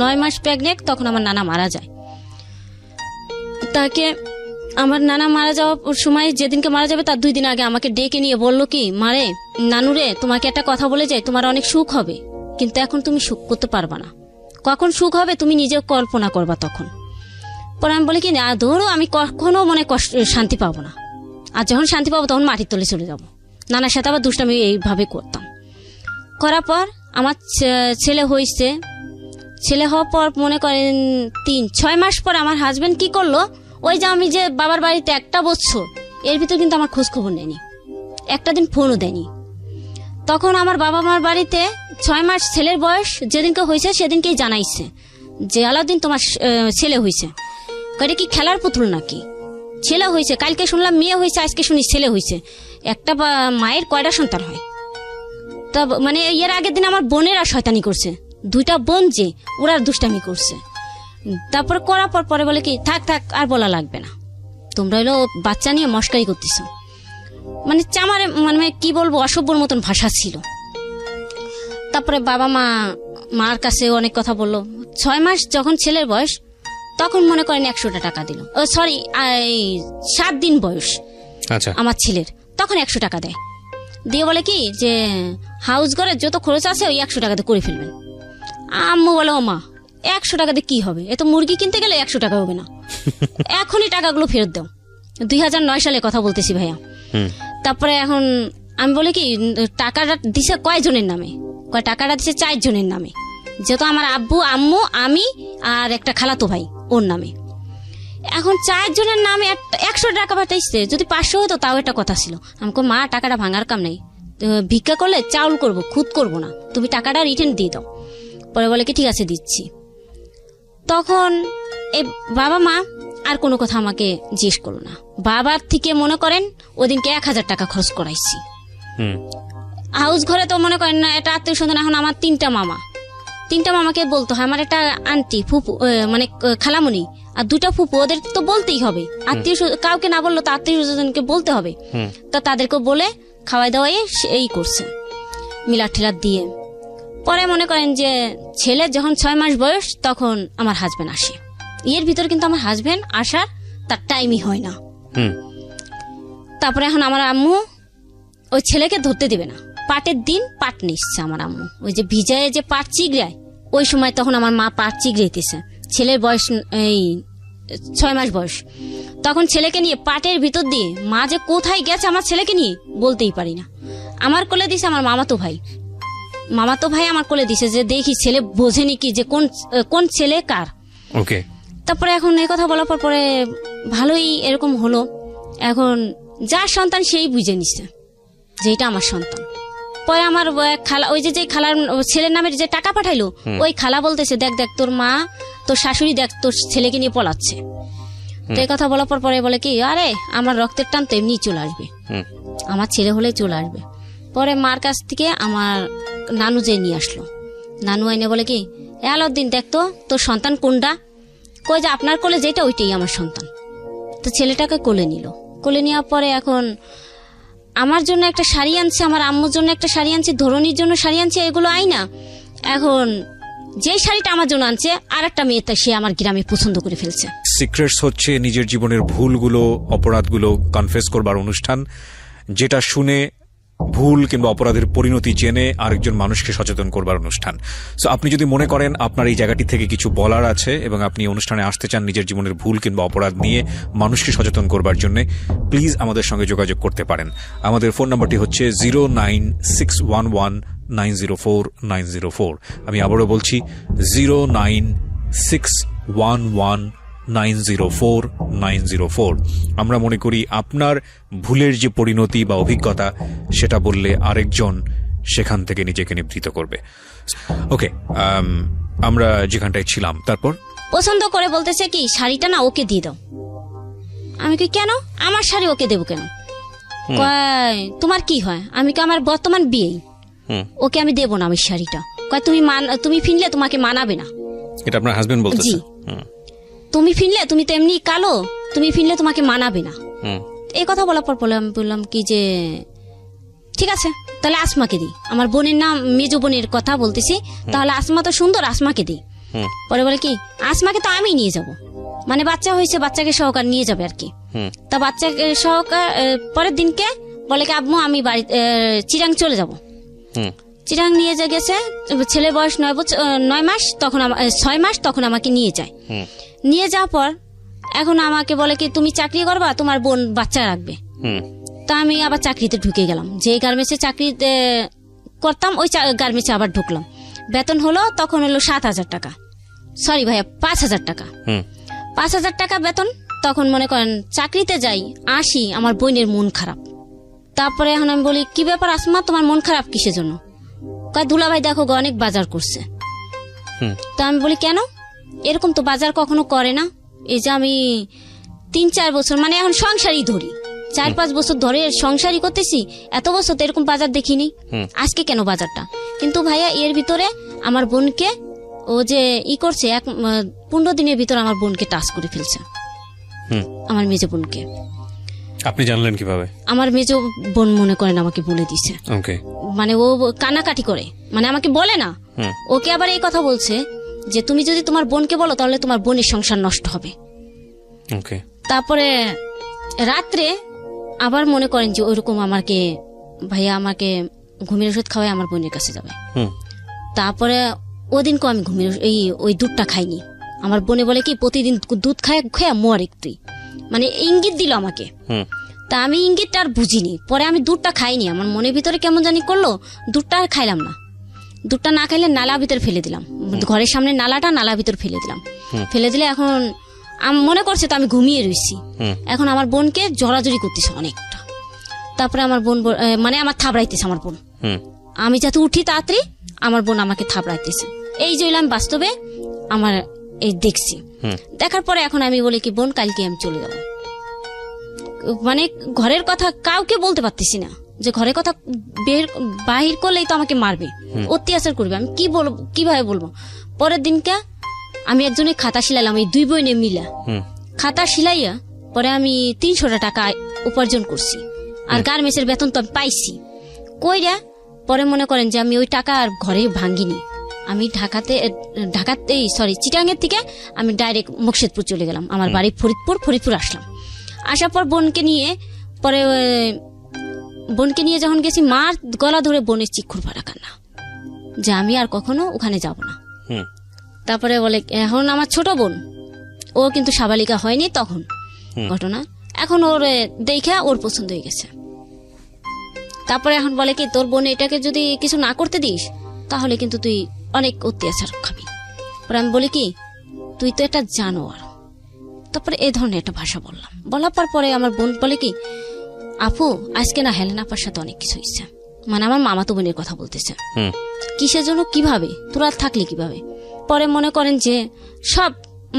9 মাস প্রেগনেন্ট তখন আমার নানা মারা যায়। তাকে আমার নানা মারা যাওয়ার সময়, যেদিনকে মারা যাবে তার 2 দিন আগে আমাকে ডেকে নিয়ে বললো কি, মারে নানুরে তোমাকে একটা কথা বলে যাই, তোমার অনেক সুখ হবে, কিন্তু এখন তুমি সুখ করতে পারবা না, কখন সুখ হবে তুমি নিজে কল্পনা করবা তখন। পরে আমি বলি কি, না ধরো আমি কখনো মনে শান্তি পাবো না, আর যখন শান্তি পাবো তখন মাটির তলে চলে যাব। নানার সাথে আবার দুষ্টামি এইভাবে করতাম। করার পর আমার ছেলে হয়েছে। ছেলে হওয়ার পর মনে করেন 6 মাস পর আমার হাজবেন্ড কি করলো, ওই যে আমি যে বাবার বাড়িতে 1 বছর, এর ভিতর কিন্তু আমার খোঁজ খবর নেয়নি, একটা দিন ফোনও দেয়নি। তখন আমার বাবা মার বাড়িতে 6 মাস ছেলের বয়স যেদিনকে হয়েছে সেদিনকেই জানাইছে যে আলাউদ্দিন তোমার ছেলে হয়েছে। কয়টা কি খেলার পুতুল নাকি? ছেলে হয়েছে, কালকে শুনলাম মেয়ে হয়েছে, আজকে শুনি ছেলে হয়েছে। একটা মায়ের কয়টা সন্তান হয়? তা মানে এর আগের দিন আমার বোনেরা শয়তানি করছে, 2টা বোন যে ওরা দুষ্টামি করছে। তারপর করার পরে বলে কি থাক থাক আর বলা লাগবে না, তোমরা হলো বাচ্চা নিয়ে মস্কারি করতেছ। মানে চামারে মানে কি বলবো, অসভ্যর মতন ভাষা ছিল। তারপরে বাবা মার কাছে অনেক কথা বললো। 6 মাস যখন ছেলের বয়স তখন মনে করেন 100টা টাকা দিল। সরি 7 দিন বয়স আচ্ছা আমার ছেলের, তখন 100 টাকা দেয়। দিয়ে বলে কি যে হাউস ঘরের যত খরচ আছে ওই 100 টাকাতে করে ফেলবেন। আম্মু বলে ও মা 100 টাকাতে কি হবে, এত মুরগি কিনতে গেলে 100 টাকা হবে না, এখনই টাকাগুলো ফেরত দাও। 2009 সালে কথা বলতেছি ভাইয়া। তারপরে এখন আমি বলি কি টাকাটা দিছে কয়জনের নামে? টাকাটা দিছে 4 জনের নামে, যেহেতু আমার আব্বু আম্মু আমি আর একটা খালাতো ভাই ওর নামে। এখন 4 জনের নামে 100 টাকা পাঠাইছে, যদি 500 হতো তাও একটা কথা ছিল। আমাকে মা টাকাটা ভাঙার কাম নেই, ভিক্ষা করলে চাউল করব, খুদ করব না, তুমি টাকাটা রিটার্ন দিয়ে দাও। পরে বলে কি ঠিক আছে দিচ্ছি। তখন এই বাবা মা আর কোনো কথা আমাকে জিজ্ঞেস করলো না। বাবার থেকে মনে করেন ওদিনকে 1000 টাকা খরচ করাইছি। হাউস ঘরে তো মনে করেন না এটা আত্মীয় স্বজন। এখন আমার 3টা মামাকে বলতে হয়, আমার একটা আন্টি ফুপু মানে খালামণি আর 2টা ফুপু, ওদের তো বলতেই হবে। আত্মীয় কাউকে না বললো তো আত্মীয় স্বজনকে বলতে হবে। তা তাদেরকে বলে খাওয়াই দাওয়াই এই করছে মিলার ঠেলার দিয়ে। পরে মনে করেন যে ছেলে যখন 6 মাস বয়স তখন আমার হাজবেন্ড আসে। এর ভিতরে কিন্তু আমার হাজবেন্ড আসার তার টাইমই হয় না। তারপরে এখন আমার আম্মু ওই ছেলেকে ধরতে দেবে না, পাটের দিন পাট নিচ্ছে আমার আম্মু, ওই যে ভিজায় যে পাট চিগড়ায় ওই সময় তখন আমার মা পাট চিগড়াইতেছে। ছেলের বয়স এই 6 মাস বয়স, তখন ছেলেকে নিয়ে পাটের ভিতর দিয়ে মা যে কোথায় গেছে আমার ছেলেকে নিয়ে বলতেই পারি না। আমার কোলে দিছে আমার মামাতো ভাই আমার কোলে দিছে যে দেখি ছেলে বোঝেনি কি যে কোন ছেলে কার। ওকে। তারপরে এখন এই কথা বলার পরে ভালোই এরকম হলো। এখন যার সন্তান সেই বুঝে নিচ্ছে যে এটা আমার সন্তান। পরে আমার খালা ওই যে খালার ছেলের নামে যে টাকা পাঠাইলো ওই খালা বলতেছে দেখ তোর মা তোর শাশুড়ি দেখ তোর ছেলেকে নিয়ে পলাচ্ছে। তো এই কথা বলার পরে বলে কি আরে আমার রক্তের টান তো এমনি চলে আসবে, আমার ছেলে হলে চলে আসবে। পরে মার কাছ থেকে আমার নানু যে নিয়ে আসলো, নানু আইনে বলে কি আলাউদ্দিন দেখ তো তোর সন্তান কোনটা? কই যে আপনার কোলে যেটা ওইটাই আমার সন্তান। তো ছেলেটাকে কোলে নিল। কোলে নেওয়ার পরে এখন আমার জন্য একটা শাড়ি আনছে, আমার আম্মুর জন্য একটা শাড়ি আনছে, ধরনীর জন্য শাড়ি আনছে, এগুলো আইনা এখন যে শাড়িটা আমার জন্য আনছে আর একটা মেয়ে সে আমার গ্রামে পছন্দ করে ফেলছে। সিক্রেটস হচ্ছে নিজের জীবনের ভুলগুলো অপরাধগুলো কনফেস করবার অনুষ্ঠান, যেটা শুনে ভুল কিংবা অপরাধের পরিণতি জেনে আরেকজন মানুষকে সচেতন করবার অনুষ্ঠান। সো আপনি যদি মনে করেন আপনার এই জায়গাটি থেকে কিছু বলার আছে এবং আপনি অনুষ্ঠানে আসতে চান নিজের জীবনের ভুল কিংবা অপরাধ নিয়ে মানুষকে সচেতন করবার জন্য, প্লিজ আমাদের সঙ্গে যোগাযোগ করতে পারেন। আমাদের ফোন নাম্বারটি হচ্ছে 09611904904। আমি আবারও বলছি 09611904904। আমরা মনে করি আপনার ভুলের যে পরিণতি বা অভিজ্ঞতা সেটা বললে আরেকজন সেখান থেকে নিজেকে নিবৃত করবে। ওকে, আমরা যেখানটায় ছিলাম তারপর পছন্দ করে বলতেছে কি শাড়িটা না ওকে দিয়ে দাও। আমি কি কেন আমার শাড়ি ওকে দেবো কেন? কয় তোমার কি হয়? আমি কি আমার বর্তমান বিয়েই ওকে আমি দেবো না আমি শাড়িটা। কয় তুমি ফিনলে তোমাকে মানাবে না। এটা আপনার হাজবেন্ড বলতেছে? তুমি ফিনলে তুমি তো এমনি কালো, তুমি ফিনলে তোমাকে মানাবে না। এই কথা বলার পর আমি বললাম কি যে ঠিক আছে তাহলে আসমাকে দিই, আমার বোনের নাম মেজো বোনের কথা বলতেছি, তাহলে আসমা তো সুন্দর, আসমাকে দিই। পরে বলে কি আসমাকে তো আমি নিয়ে যাব, মানে বাচ্চা হয়েছে বাচ্চাকে সহকার নিয়ে যাবে আর কি। তা বাচ্চাকে সহকার পরের দিনকে বলে কি আব্বু আমি বাড়ি চিরাং চলে যাব। চিরাং নিয়ে গেছে, ছেলে বয়স 9 মাস তখন 6 মাস তখন আমাকে নিয়ে যায়। নিয়ে যাওয়ার পর এখন আমাকে বলে কি তুমি চাকরি করবা, তোমার বোন বাচ্চা রাখবে। তা আমি আবার চাকরিতে ঢুকে গেলাম, যে গার্মেন্টসে চাকরিতে করতাম ওই গার্মেন্টসে আবার ঢুকলাম। বেতন হলো তখন হলো 7,000 টাকা, সরি ভাইয়া 5,000 টাকা। 5,000 টাকা বেতন। তখন মনে করেন চাকরিতে যাই আসি, আমার বোনের মন খারাপ, তারপরে এখন আমি বলি কি ব্যাপার আসমা, তোমার মন খারাপ কিসের জন্য? কয় দুলাভাই দেখো গো অনেক বাজার করছে। তো আমি বলি কেন, এরকম তো বাজার কখনো করে না। এই যে আমি 3-4 বছর মানে এখন সংসারই ধরি, 4-5 বছর ধরে সংসারই করতেছি, এত বছর তো এরকম বাজার দেখিনি, আজকে কেন বাজারটা? কিন্তু ভাইয়া এর ভিতরে আমার বোনকে ও যে করছে 15 দিনের ভিতরে আমার বোনকে টাচ করে ফেলছে, আমার মেজো বোনকে। আপনি জানলেন কিভাবে? আমার মেজো বোন মনে করেন আমাকে বলে দিছে। ওকে। মানে ও কানাকাটি করে, মানে আমাকে বলে না, ওকে আবার এই কথা বলছে যে তুমি যদি তোমার বোনকে বলো তাহলে তোমার বোনের সংসার নষ্ট হবে। ওকে। তারপরে রাত্রে আবার মনে করেন যে ওইরকম আমাকে ভাইয়া আমাকে ঘুমের ওষুধ খাওয়াই আমার বোনের কাছে যাবে। তারপরে ওদিনকে আমি ওই দুধটা খাইনি। আমার বোনে বলে কি প্রতিদিন দুধ খায় মর একটুই, মানে ইঙ্গিত দিল আমাকে। তা আমি ইঙ্গিতটা আর বুঝিনি, পরে আমি দুধটা খাইনি, আমার মনের ভিতরে কেমন জানি করলো, দুধটা আর খাইলাম না। দুধটা না খাইলে নালা ভিতরে ফেলে দিলাম, ঘরের সামনে নালা ভিতর ফেলে দিলাম। ফেলে দিলে এখন মনে করছে তো আমি ঘুমিয়ে রয়েছি, এখন আমার বোনকে জড়াজড়ি করতেছে অনেকটা। তারপরে আমার বোন মানে আমার থাবড়াইতেছে আমার বোন, আমি যাতে উঠি তাড়াতাড়ি আমার বোন আমাকে থাবড়াইতেছে। এই যে আমি বাস্তবে আমার এই দেখছি, দেখার পরে এখন আমি বলি কি বোন কালকে আমি চলে যাবো। মানে ঘরের কথা কাউকে বলতে পারতেছি না, যে ঘরের কথা বাহির করলেই তো আমাকে মারবে, অত্যাচার করবে, আমি কি বলবো, কিভাবে বলবো। পরের দিনকে আমি একজনের খাতা সিলাইলাম, এই 2 বোনে মিলা খাতা সিলাইয়া পরে আমি 300 টাকা উপার্জন করছি। আর গার্মেন্টসের বেতন তো আমি পাইছি কইরা। পরে মনে করেন যে আমি ওই টাকা আর ঘরে ভাঙ্গিনি, আমি চিটাঙ্গের থেকে আমি ডাইরেক্ট মুর্শিদপুর চলে গেলাম, আমার বাড়ি ফরিদপুর আসলাম। আসার পর বোনকে নিয়ে যখন গেছি, মার গলা ধরে বোনের চিক্ষুর ভাড়া কান্না, যে আমি আর কখনো ওখানে যাব না। তারপরে বলে এখন আমার ছোট বোন, ও কিন্তু সাবালিকা হয়নি তখন ঘটনা, এখন ওর দেখা ওর পছন্দ হয়ে গেছে। তারপরে এখন বলে কি তোর বোন এটাকে যদি কিছু না করতে দিস তাহলে কিন্তু তুই অনেক অত্যাচার খাবি। পরে আমি বলি কি তুই তো এটা জানোয়ার। তারপরে এই ধরনের একটা ভাষা বলার পরে আমার বোন বলে কি আপু আজকে না হেলেন আপার সাথে অনেক কিছু হয়েছে, মানে আমার মামাতো বোনের কথা বলতেছে, কিসের জন্য, কিভাবে, তোরা থাকলে কিভাবে। পরে মনে করেন যে সব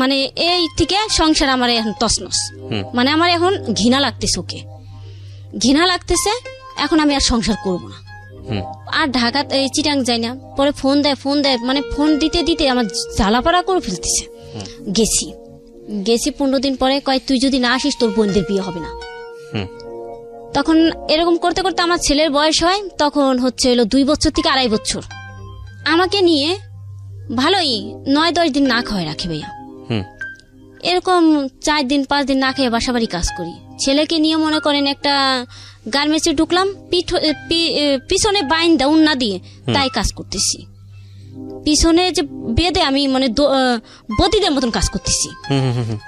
মানে এই থেকে সংসার আমার এখন তছনছ, মানে আমার এখন ঘৃণা লাগতেছে, ওকে ঘৃণা লাগতেছে, এখন আমি আর সংসার করব না। আর ঢাকা চিটাং যাই না। পরে ফোন দেয় মানে ফোন দিতে আমার জ্বালাপাড়া করে ফেলতেছে। গেছি 15 দিন পরে কয় তুই যদি না আসিস তোর বোনদের বিয়ে হবে না। তখন এরকম করতে করতে আমার ছেলের বয়স হয়, তখন হচ্ছে হলো 2 বছর থেকে 2.5 বছর। আমাকে নিয়ে ভালোই 9-10 দিন না খাওয়াই রাখে ভাইয়া, এরকম 4 দিন 5 দিন না খেয়ে বাসাবাড়ি কাজ করি। ছেলেকে নিয়ে মনে করেন একটা গার্মেন্টসে ঢুকলাম, পিছনে বাইন দাউন না দিয়ে তাই কাজ করতেছি, পিছনে যে বেঁধে আমি মানে বদিদের মতন কাজ করতেছি।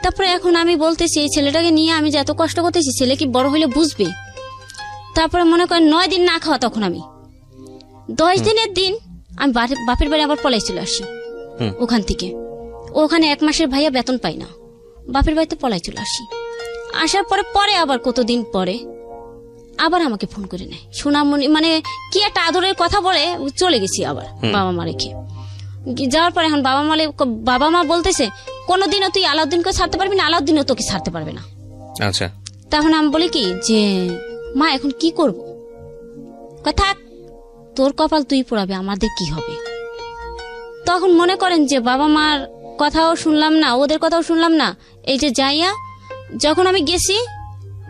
তারপরে এখন আমি বলতেছি এই ছেলেটাকে নিয়ে আমি যে এত কষ্ট করতেছি, ছেলে কি বড় হইলে বুঝবে। তারপরে মনে করেন 9 দিন না খাওয়া, তখন আমি 10 দিনের দিন আমি বাপের বাড়ি আবার পলাই চলে আসি। ওখান থেকে ওখানে 1 মাসের ভাইয়া বেতন পাই না, বাপের বাড়িতে পলাই চলে আসি। আসার পরে আবার কতদিন পরে আবার আমাকে ফোন করে নেয়, সোনামণি মানে কি একটা আদরের কথা বলে চলে গেছি আবার বাবা মা রেখে। যাওয়ার পরে এখন বাবা মা বলতেছে কোনোদিনও তুই আলাউদ্দিনকে ছাড়তে পারবি না, আলাউদ্দিনও তোকে ছাড়তে পারবে না। আচ্ছা, তখন আমি বলি কি যে মা এখন কি করব, কথা তোর কপাল তুই পোড়াবে, আমাদের কি হবে। তখন মনে করেন যে বাবা মার কথাও শুনলাম না, ওদের কথাও শুনলাম না। এই যে যাইয়া যখন আমি গেছি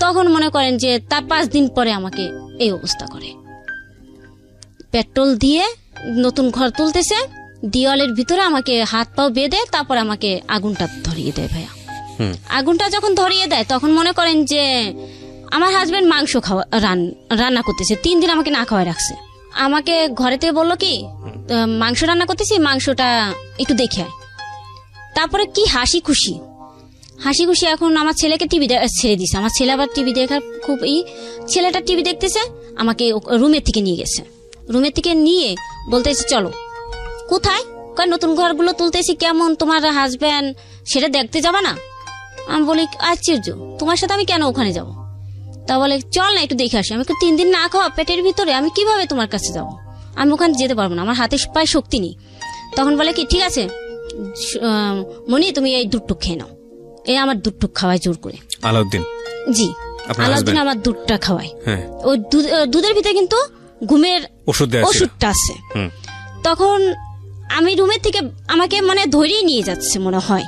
তখন মনে করেন যে তার 5 দিন পরে আমাকে এই অবস্থা করে, পেট্রোল দিয়ে নতুন ঘর তুলতেছে, দেওয়ালের ভিতরে আমাকে হাত পাও বেঁধে তারপর আমাকে আগুনটা ধরিয়ে দেয় ভাইয়া। আগুনটা যখন ধরিয়ে দেয় তখন মনে করেন যে আমার হাজবেন্ড মাংস রান্না করতেছে, 3 দিন আমাকে না খাওয়াই রাখছে। আমাকে ঘরেতে বললো কি মাংস রান্না করতেছি, মাংসটা একটু দেখে আয়। তারপরে কি হাসি খুশি। এখন আমার ছেলেকে টিভি ছেড়ে দিছে, আমার ছেলে আবার টিভি দেখার খুব ছেলেটা টিভি দেখতেছে, আমাকে রুমের থেকে নিয়ে গেছে। রুমের থেকে নিয়ে বলতেছে চলো। কোথায়? নতুন ঘরগুলো তুলতেছি, কেমন তোমার হাজবেন্ড সেটা দেখতে যাবা না? আমি বলি আশ্চর্য, তোমার সাথে আমি কেন ওখানে যাব? তা বলে চল না একটু দেখে আসি। আমি 3 দিন না খাওয়া পেটের ভিতরে আমি কিভাবে তোমার কাছে যাব, আমি ওখানে যেতে পারবো না, আমার হাতে পায়ে শক্তি নেই। তখন বলে কি ঠিক আছে মনি তুমি এই দুধটুক খেয়ে নাও। এই আমার দুধটুক খাওয়ায় জোর করে আলাউদ্দিন। জি, আপনার আলাউদ্দিন husband? আমার দুধটা খাওয়ায়। হ্যাঁ, ওই দুধের ভিতরে কিন্তু ঘুমের ওষুধ দেয়া ছিল। ওষুধটা আছে। হুম। তখন আমি রুমের থেকে আমাকে মানে ধরেই নিয়ে যাচ্ছে মনে হয়,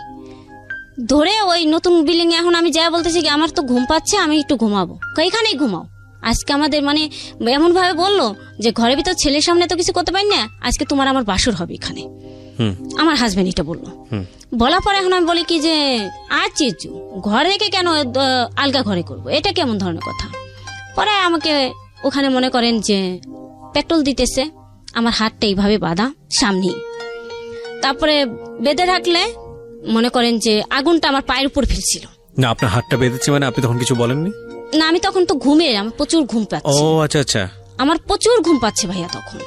ধরে ওই নতুন বিল্ডিং এ এখন আমি যা বলতেছি কি আমার তো ঘুম পাচ্ছে, আমি একটু ঘুমাবো, এখানেই ঘুমাও। আজকে আমাদের মানে এমন ভাবে বললো যে ঘরের ভিতর ছেলের সামনে তো কিছু করতে পারি না, আজকে তোমার আমার বাসর হবে এখানে। হুম, আমার হাজবেন্ড এটা বললো। হুম। বলার পরে এখন আমি বলি কি যে আচ্ছা ঘর রেখে কেন আলগা ঘরে করবো, এটা কেমন ধরনের কথা। পরে আমাকে ওখানে মনে করেন যে পেট্রোল দিতেছে, আমার হাতটা এইভাবে বাঁধা সামনেই, তারপরে বেঁধে রাখলে মনে করেন যে আগুনটা আমার পায়ের উপর ফেলছিল। না, আপনার হাতটা বেঁধেছে মানে আপনি তখন কিছু বলেননি? না, আমি তখন তো ঘুমে, আমার প্রচুর ঘুম ও পাচ্ছে, আচ্ছা আচ্ছা। আমার প্রচুর ঘুম পাচ্ছে ভাইয়া। তখন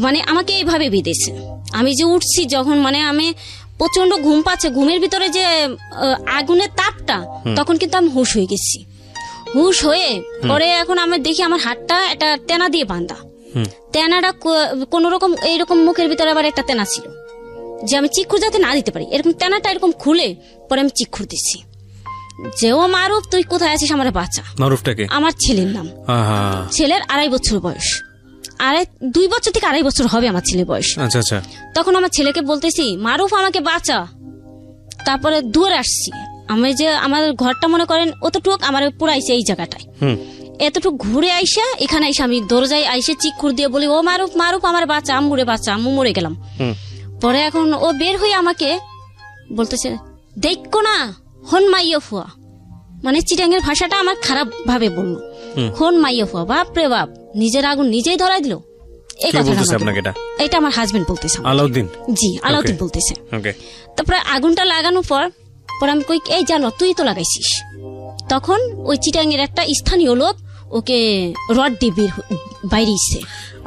মানে আমাকে এইভাবে বেঁধেছে, আমি যে উঠছি যখন মানে আমি প্রচন্ড ঘুম পাচ্ছে, ঘুমের ভিতরে যে আগুনের তাপটা, তখন কিন্তু আমি হুঁশ হয়ে গেছি। হুঁশ হয়ে পরে এখন আমি দেখি আমার হাতটা একটা তেনা দিয়ে বাঁধা। তেনাটা কোন রকম এইরকম মুখের ভিতরে আবার একটা তেনা ছিল যে আমি চিক্ষুর যাতে না দিতে পারি, এরকম তেনাটা এরকম খুলে পরে আমি চিক্ষুর দিচ্ছি যে ও মারুফ তুই কোথায় আছিস, আমার বাচ্চা। মারুফটাকে? আমার ছেলের নাম। আহা। ছেলের 2.5 বছর বয়স, 2 বছর থেকে 2.5 বছর হবে আমার ছেলের বয়স। আচ্ছা আচ্ছা। তখন আমার ছেলেকে বলতেছি মারুফ আমাকে বাঁচা। তারপরে দূরে আসছি আমি, যে আমার ঘরটা মনে করেন অতটুক আমার পুরাইছে এই জায়গাটায়, এতটুক ঘুরে আইসা এখানে আইসা আমি দরজায় আইসে চিক্ষুর দিয়ে বলি ও মারুফ মারুফ আমার বাচ্চা, আম্মুরে বাচ্চা, আম্মু মরে গেলাম। পরে এখন ও বের হয়ে আমাকে বলতেছে দেখো না হন মাইয়া ফুয়া, মানে চিটাঙ্গের ভাষাটা আমার খারাপ ভাবে বললো, হন মাইয়া ফুয়া। বাপ রে বাপ, নিজের আগুন নিজেই ধরাই দিল। এই কথাটা এটা আমার হাজবেন্ড বলতেছে। আলাউদ্দিন? জি, আলাউদ্দিন বলতেছে। ওকে। তারপরে আগুনটা লাগানোর পর আমি কই এই জানো তুই তো লাগাইছিস। তখন ওই চিটাঙ্গের একটা স্থানীয় লোক ওকে রড দিয়ে বাইরে এসছে।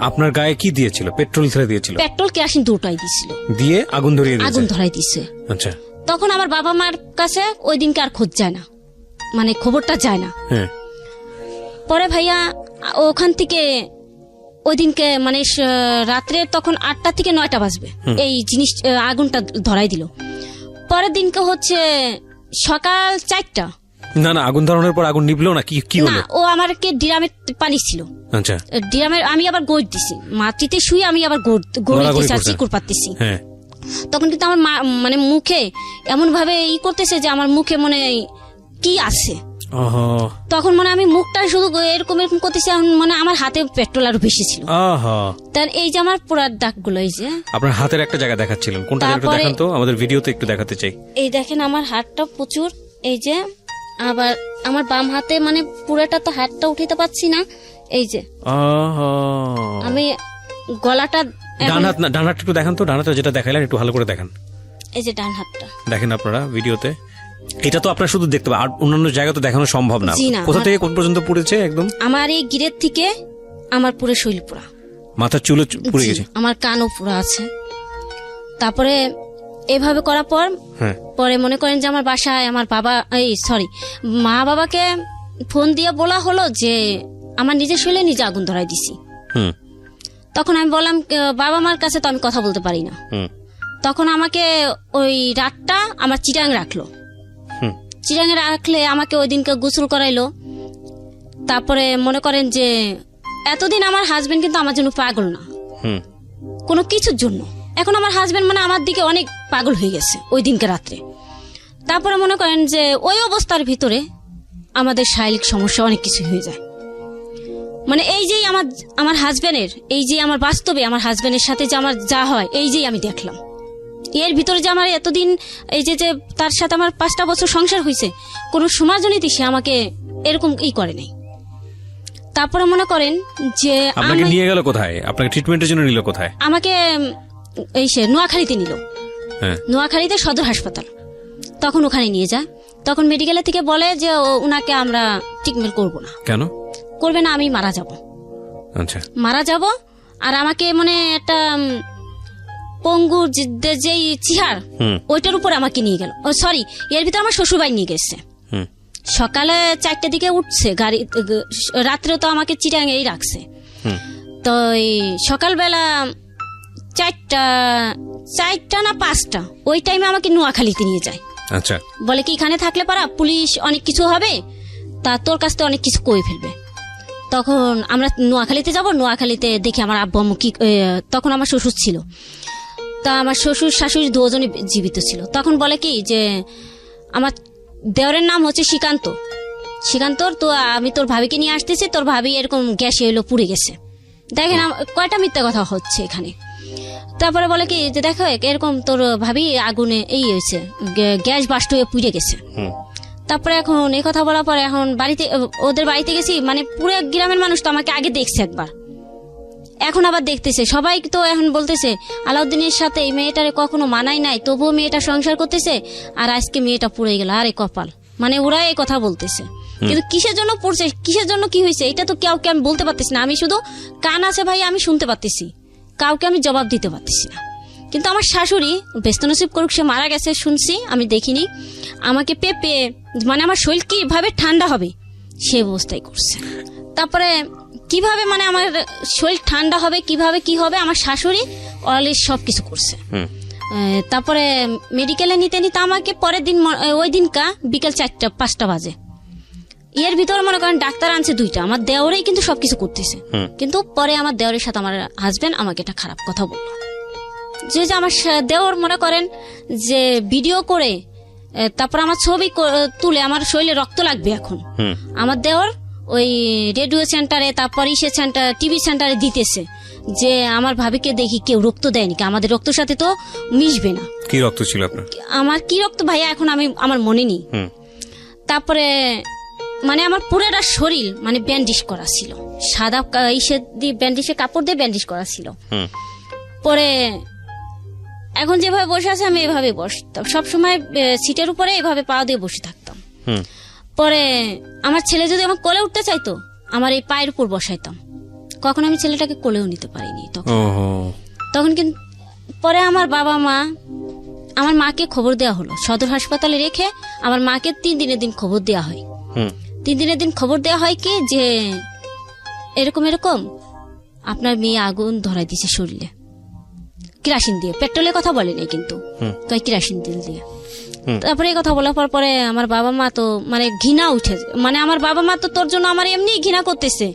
আপনার গায়ে কি দিয়েছিল? পেট্রোল ছেড়ে দিয়েছিল? পেট্রোল কেরাসিন দুটোই দিছিল, দিয়ে আগুন ধরিয়ে দিয়েছে? আগুন ধরাই দিছে। আচ্ছা। তখন আমার বাবা মার কাছে ওই দিনকে আর খোঁজ যায় না, মানে খবরটা যায় না। হ্যাঁ। পরে ভাইয়া ওখান থেকে ওই দিনকে মানে রাত্রে তখন 8টা থেকে 9টা বাজবে এই জিনিস আগুনটা ধরাই দিল। পরের দিনকে হচ্ছে সকাল 4টা। না না, আগুন ধরানোর পর আগুন নিভলো না? কি হলো? না, ও আমাকে ড্রামে পানি ছিল। আচ্ছা। ড্রামের আমি আবার গোড় দিছি, মাটিতে শুয়ে আমি আবার গোড় দিছি আর চিকুর পাততেছি। হ্যাঁ। তখন কিন্তু আমার মানে মুখে এমন ভাবে করতেছে যে আমার মুখে মনে কি আছে। তখন মানে আমি মুখটা শুধু এরকম এরকম করতেছি, মানে আমার হাতে পেট্রোল আরো বেশি ছিল। তার এই যে আমার পোড়ার দাগগুলো, এই যে আপনার হাতের একটা জায়গা দেখাচ্ছিলেন, কোনটা একটু দেখান তো, আমাদের ভিডিওতে একটু দেখাতে চাই। এই দেখেন আমার হাতটা প্রচুর, এই যে আবার আমার বাম হাতে মানে পুরোটা তো হাতটা উঠাতে পারছি না, এই যে আমি গলাটা। ডান হাত না, ডান হাতটা একটু দেখান তো, ডান হাতটা যেটা দেখাইলেন একটু ভালো করে দেখান। এই যে ডান হাতটা দেখেন আপনারা ভিডিওতে, এটা তো আপনারা শুধু দেখতে পাবেন, আর অন্যান্য জায়গা তো দেখানো সম্ভব না। কোথা থেকে কোন পর্যন্ত পুড়েছে? একদম আমার এই গিরের থেকে আমার পুরো শরীর পুরা, মাথার চুলও পুড়ে গেছে, আমার কানও পুরো আছে। তারপরে এভাবে করার পর পরে মনে করেন যে আমার বাসায় আমার বাবা মা বাবাকে ফোন দিয়ে বলা হলো যে আমার নিজের শরীরে নিজে আগুন ধরাই দিছি। তখন আমি বললাম বাবা মার কাছে তো আমি কথা বলতে পারি না। তখন আমাকে ওই রাতটা আমার চিটাং রাখলো, চিটাঙে রাখলে আমাকে ওই দিনকে গোসল করাইলো। তারপরে মনে করেন যে এতদিন আমার হাজবেন্ড কিন্তু আমার জন্য পাগল না কোনো কিছুর জন্য, এখন আমার হাজবেন্ড মানে আমার দিকে অনেক পাগল হয়ে গেছে ওই দিনকে রাত্রে। তারপরে মনে করেন যে ওই অবস্থার ভিতরে আমাদের শারীরিক সমস্যা অনেক কিছু হয়ে যায়। মানে এই যে আমার হাজবেন্ডের, এই যে আমার বাস্তবে আমার হাজবেন্ডের সাথে যে আমার যা হয়, এই যে আমি দেখলাম এর ভিতরে যে আমার এতদিন এই যে তার সাথে আমার 5টা বছর সংসার হয়েছে, কোন সমাজনীতি সে আমাকে এরকম করে নাই। তারপরে মনে করেন যে আপনাকে নিয়ে গেল কোথায়? আপনাকে ট্রিটমেন্টের জন্য নিল কোথায়? আমাকে এই সে নোয়াখালীতে নিল, নোয়াখালীতে সদর হাসপাতাল। তখন ওখানে নিয়ে যায়, তখন মেডিকেলের থেকে বলে যে ওনাকে আমরা ট্রিটমেন্ট করব না। কেন করবে না? আমি মারা যাব। আচ্ছা, মারা যাব। আর আমাকে মানে একটা পঙ্গুর যেই চিহার ওইটার উপর আমাকে নিয়ে গেল। সরি, এর ভিতরে আমার শ্বশুরবাড়ি নিয়ে গেছে। সকালে 4টার দিকে উঠছে গাড়ি, রাত্রে তো আমাকে চিটাঙ্গেই রাখছে। তো এই সকালবেলা 4টা না 5টা ওই টাইমে আমাকে নোয়াখালীতে নিয়ে যায়। আচ্ছা, বলে কি এখানে থাকলে পারা পুলিশ অনেক কিছু হবে, তা তোর কাছ থেকে অনেক কিছু কই ফেলবে। তখন আমরা নোয়াখালীতে যাব, নোয়াখালীতে দেখি আমার আব্বু আম্মু কি, তখন আমার শ্বশুর ছিল, তা আমার শ্বশুর শাশুড়ি দুজনই জীবিত ছিল। তখন বলে কি যে আমার দেওরের নাম হচ্ছে শ্রীকান্তর, তো আমি তোর ভাবিকে নিয়ে আসতেছি, তোর ভাবি এরকম গ্যাসে এলো পুড়ে গেছে। দেখেন কয়টা মিথ্যা কথা হচ্ছে এখানে। তারপরে বলে কি যে দেখো এরকম তোর ভাবি আগুনে এই হয়েছে, গ্যাস বাস্ট হয়ে পুড়ে গেছে। তারপরে এখন এই কথা বলার পরে এখন বাড়িতে, ওদের বাড়িতে গেছি, মানে পুরো গ্রামের মানুষ তো আমাকে আগে দেখছে একবার, এখন আবার দেখতেছে সবাই। তো এখন বলতেছে আলাউদ্দিনের সাথে এই মেয়েটারে কখনো মানাই নাই, তবুও মেয়েটা সংসার করতেছে, আর আজকে মেয়েটা পুড়ে গেল, আরে কপাল। মানে ওরা এই কথা বলতেছে, কিন্তু কিসের জন্য পড়ছে, কিসের জন্য কি হয়েছে এটা তো কাউকে আমি বলতে পারতেছি না। আমি শুধু কান আছে ভাই, আমি শুনতে পারতেছি, কাউকে আমি জবাব দিতে পারতেছি না। কিন্তু আমার শাশুড়ি ব্যস্ত নসিব করুক, সে মারা গেছে শুনছি, আমি দেখিনি, আমাকে পেপে মানে আমার শরীর কিভাবে ঠান্ডা হবে সে অবস্থায় করছে। তারপরে কিভাবে মানে আমার শরীর ঠান্ডা হবে, কিভাবে কি হবে, আমার শাশুড়ি অলরেডি সবকিছু করছে। তারপরে মেডিকেলে নিতে আমাকে পরের দিন, ওই দিনকা বিকেল 4টা-5টা বাজে, এর ভিতরে মনে করেন ডাক্তার আনছে 2টা, আমার দেওরেই কিন্তু সবকিছু করতেছে। কিন্তু পরে আমার দেওরের সাথে আমার হাজবেন্ড আমাকে একটা খারাপ কথা বললো, যে আমার দেওর মনে করেন যে ভিডিও করে তারপর আমার ছবি তুলে আমার শরীরে রক্ত লাগবে। এখন আমার দেওর ওই রেডিও সেন্টারে, তারপর সেন্টার টিভি সেন্টারে দিতেছে যে আমার ভাবিকে দেখি কেউ রক্ত দেয়নি, আমাদের রক্তের সাথে তো মিশবে না। কি রক্ত ছিল আপনার? আমার কি রক্ত ভাইয়া এখন আমার মনে নেই। তারপরে মানে আমার পুরোটা শরীর মানে ব্যান্ডিশ করা ছিল, সাদা ব্যান্ডিশে কাপড় দিয়ে ব্যান্ডিশ করা ছিল। পরে এখন যেভাবে বসে আছে আমি এভাবে বসতাম, সবসময় সিটের উপরে এভাবে পা দিয়ে বসে থাকতাম। পরে আমার ছেলে যদি আমার কোলে উঠতে চাইতো, আমার এই পায়ের উপর বসাইতাম। কখন আমি ছেলেটাকে কোলেও নিতে পারিনি তখন কিন্তু পরে আমার বাবা মা, আমার মাকে খবর দেওয়া হলো সদর হাসপাতালে রেখে, আমার মাকে 3 দিনের দিন খবর দেওয়া হয়। 3 দিনের দিন খবর দেওয়া হয় কি যে এরকম আপনার মেয়ে আগুন ধরাই দিছে শরীরে, কেরাসিন দিয়ে, পেট্রোলের কথা বলেনি কিন্তু কেরাসিন তেল দিয়ে। তারপরে এই কথা বলার পরে আমার বাবা মা তো মানে ঘৃণা উঠে, মানে আমার বাবা মা তো তোর জন্য আমার এমনি ঘৃণা করতেছে,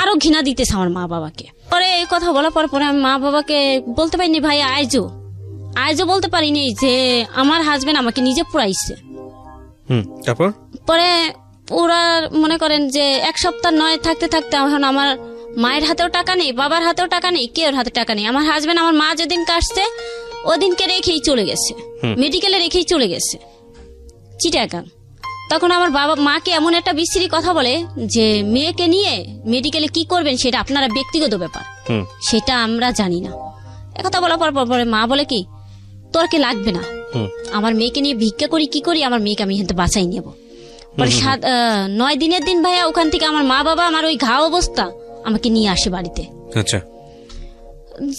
আরো ঘৃণা দিতেছে আমার মা বাবাকে। পরে এই কথা বলার পরে আমি মা বাবাকে বলতে পারিনি, ভাই আইজো বলতে পারিনি যে আমার হাজবেন্ড আমাকে নিজে পুরাইছে। তারপর পরে ওরা মনে করেন যে 1 সপ্তাহ নয় থাকতে এখন আমার মায়ের হাতেও টাকা নেই, বাবার হাতেও টাকা নেই, কেউ হাতে টাকা নেই। আমার হাজবেন্ড আমার মা যেদিন কাটছে ওদিনকে রেখেই চলে গেছে, মেডিকেলে রেখেই চলে গেছে চিটাগাং। তখন আমার বাবা মাকে এমন একটা বিশ্রী কথা বলে যে মেয়েকে নিয়ে মেডিকেলে কি করবেন সেটা আপনারা ব্যক্তিগত ব্যাপার, সেটা আমরা জানি না। একথা বলার পরে মা বলে কি তোর কি লাগবে না, আমার মেয়েকে নিয়ে ভিক্ষা করি কি করি, আমার মেয়েকে আমি কিন্তু বাঁচাই নেব। পরে 9 দিনের দিন ভাইয়া ওখান থেকে আমার মা বাবা আমার ওই ঘা অবস্থা আমাকে নিয়ে আসে বাড়িতে। আচ্ছা,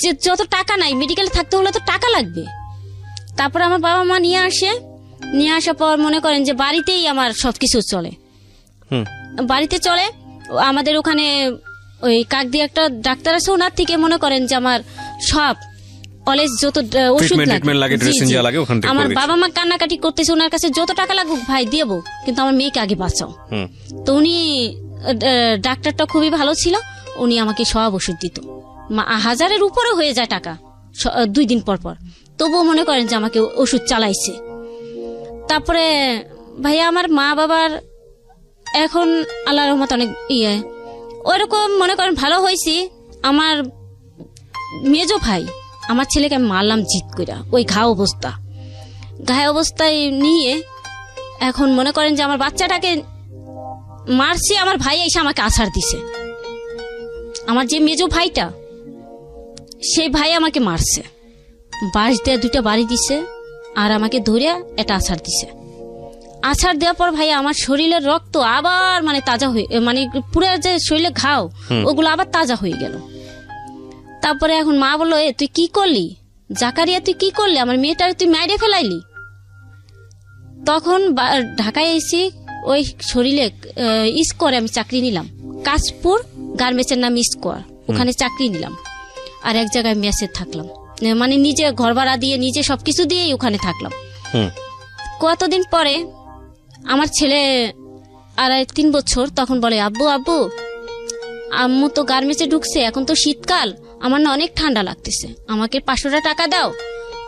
যে যত টাকা নাই, মেডিকেলে থাকতে হলে তো টাকা লাগবে। তারপর আমার বাবা মা নিয়ে আসার পর মনে করেন যে বাড়িতেই আমার সবকিছু চলে, বাড়িতে চলে। আমাদের ওখানে ওই কাক দিয়ে একটা ডাক্তার আছে, ওনার থেকে মনে করেন যে আমার সব অলওয়েজ যত ওষুধ লাগে, আমার বাবা মা কান্নাকাটি করতেছে, ওনার কাছে যত টাকা লাগুক ভাই দেবো, কিন্তু আমার মেয়েকে আগে বাঁচাও। তো উনি ডাক্তারটা খুবই ভালো ছিল, উনি আমাকে সব ওষুধ দিত, 1000-এর উপরে হয়ে যায় টাকা 2 দিন পর, তবুও মনে করেন যে আমাকে ওষুধ চালাইছে। তারপরে ভাইয়া আমার মা বাবার এখন আল্লাহর রহমত অনেক ওইরকম মনে করেন ভালো হয়েছি। আমার মেজো ভাই আমার ছেলেকে আমি মারলাম জিত কইরা, ওই ঘা অবস্থায় নিয়ে এখন মনে করেন যে আমার বাচ্চাটাকে মারছি, আমার ভাই এসে আমাকে আছাড় দিছে। আমার যে মেজো ভাইটা, সেই ভাই আমাকে মারছে, বাঁশ দিয়ে 2টা বাড়ি দিছে, আর আমাকে ধরে এটা আছাড় দিছে। আছাড় দেওয়ার পর ভাই আমার শরীরের রক্ত আবার মানে তাজা হয়ে, মানে পুরো যে শরীরে ঘাও ওগুলো আবার তাজা হয়ে গেল। তারপরে এখন মা বললো, তুই কি করলি জাকারিয়া, তুই কি করলি, আমার মেয়েটার তুই মাইরে ফেলাইলি। তখন ঢাকায় এসি ওই শরীরে স্কোয়ারে আমি চাকরি নিলাম, কাশপুর গার্মেন্টসের নাম স্কোয়ার, ওখানে চাকরি নিলাম। আর এক জায়গায় মেসে থাকলাম, মানে নিজে ঘর ভাড়া দিয়ে নিজে সবকিছু দিয়েই ওখানে থাকলাম। কতদিন পরে আমার ছেলে 2.5-3 বছর, তখন বলে আব্বু আব্বু আম্মু তো গার্মেন্টসে ঢুকছে, এখন তো শীতকাল, আমার না অনেক ঠান্ডা লাগতেছে, আমাকে 500 টাকা দাও,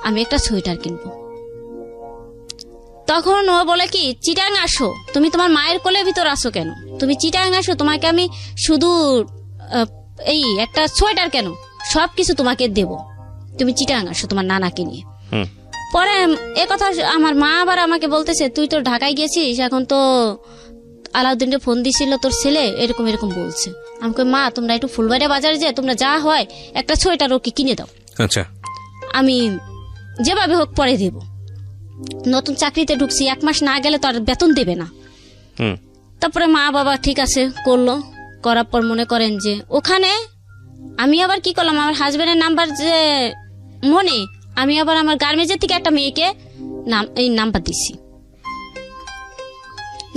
আমি একটা সোয়েটার কিনবো। তখন ও বলে কি, চিটাং আসো, তুমি তোমার মায়ের কোলের ভিতর আসো কেন, তুমি চিটাং আসো, তোমাকে আমি শুধু এই একটা সোয়েটার কেন সবকিছু তোমাকে দেব, তুমি চিটাং আসো তোমার নানাকে নিয়ে। পরে এ কথা আমার মা আবার আমাকে বলতেছে, তুই তো ঢাকায় গেছিস, এখন তো আলাউদ্দিনকে ফোন দিছিল তোর ছেলে, এরকম এরকম বলছে। আমাকে মা তোমরা একটু ফুলবাড়িয়া বাজারে যে তোমরা যা হয় একটা সোয়েটার ওকে কিনে দাও, আচ্ছা আমি যেভাবে হোক পরে দেব। নতুন চাকরিতে ঢুকছি, 1 মাস না গেলে তো আর বেতন দেবে না। তারপরে মা বাবা ঠিক আছে করলো, করার পর মনে করেন যে ওখানে আমি আবার কি করলাম, আমার হাজবেন্ডের নাম্বার যে মনে, আমি আবার আমার গার্মেন্টসের থেকে একটা মেয়েকে এই নাম্বার দিছি।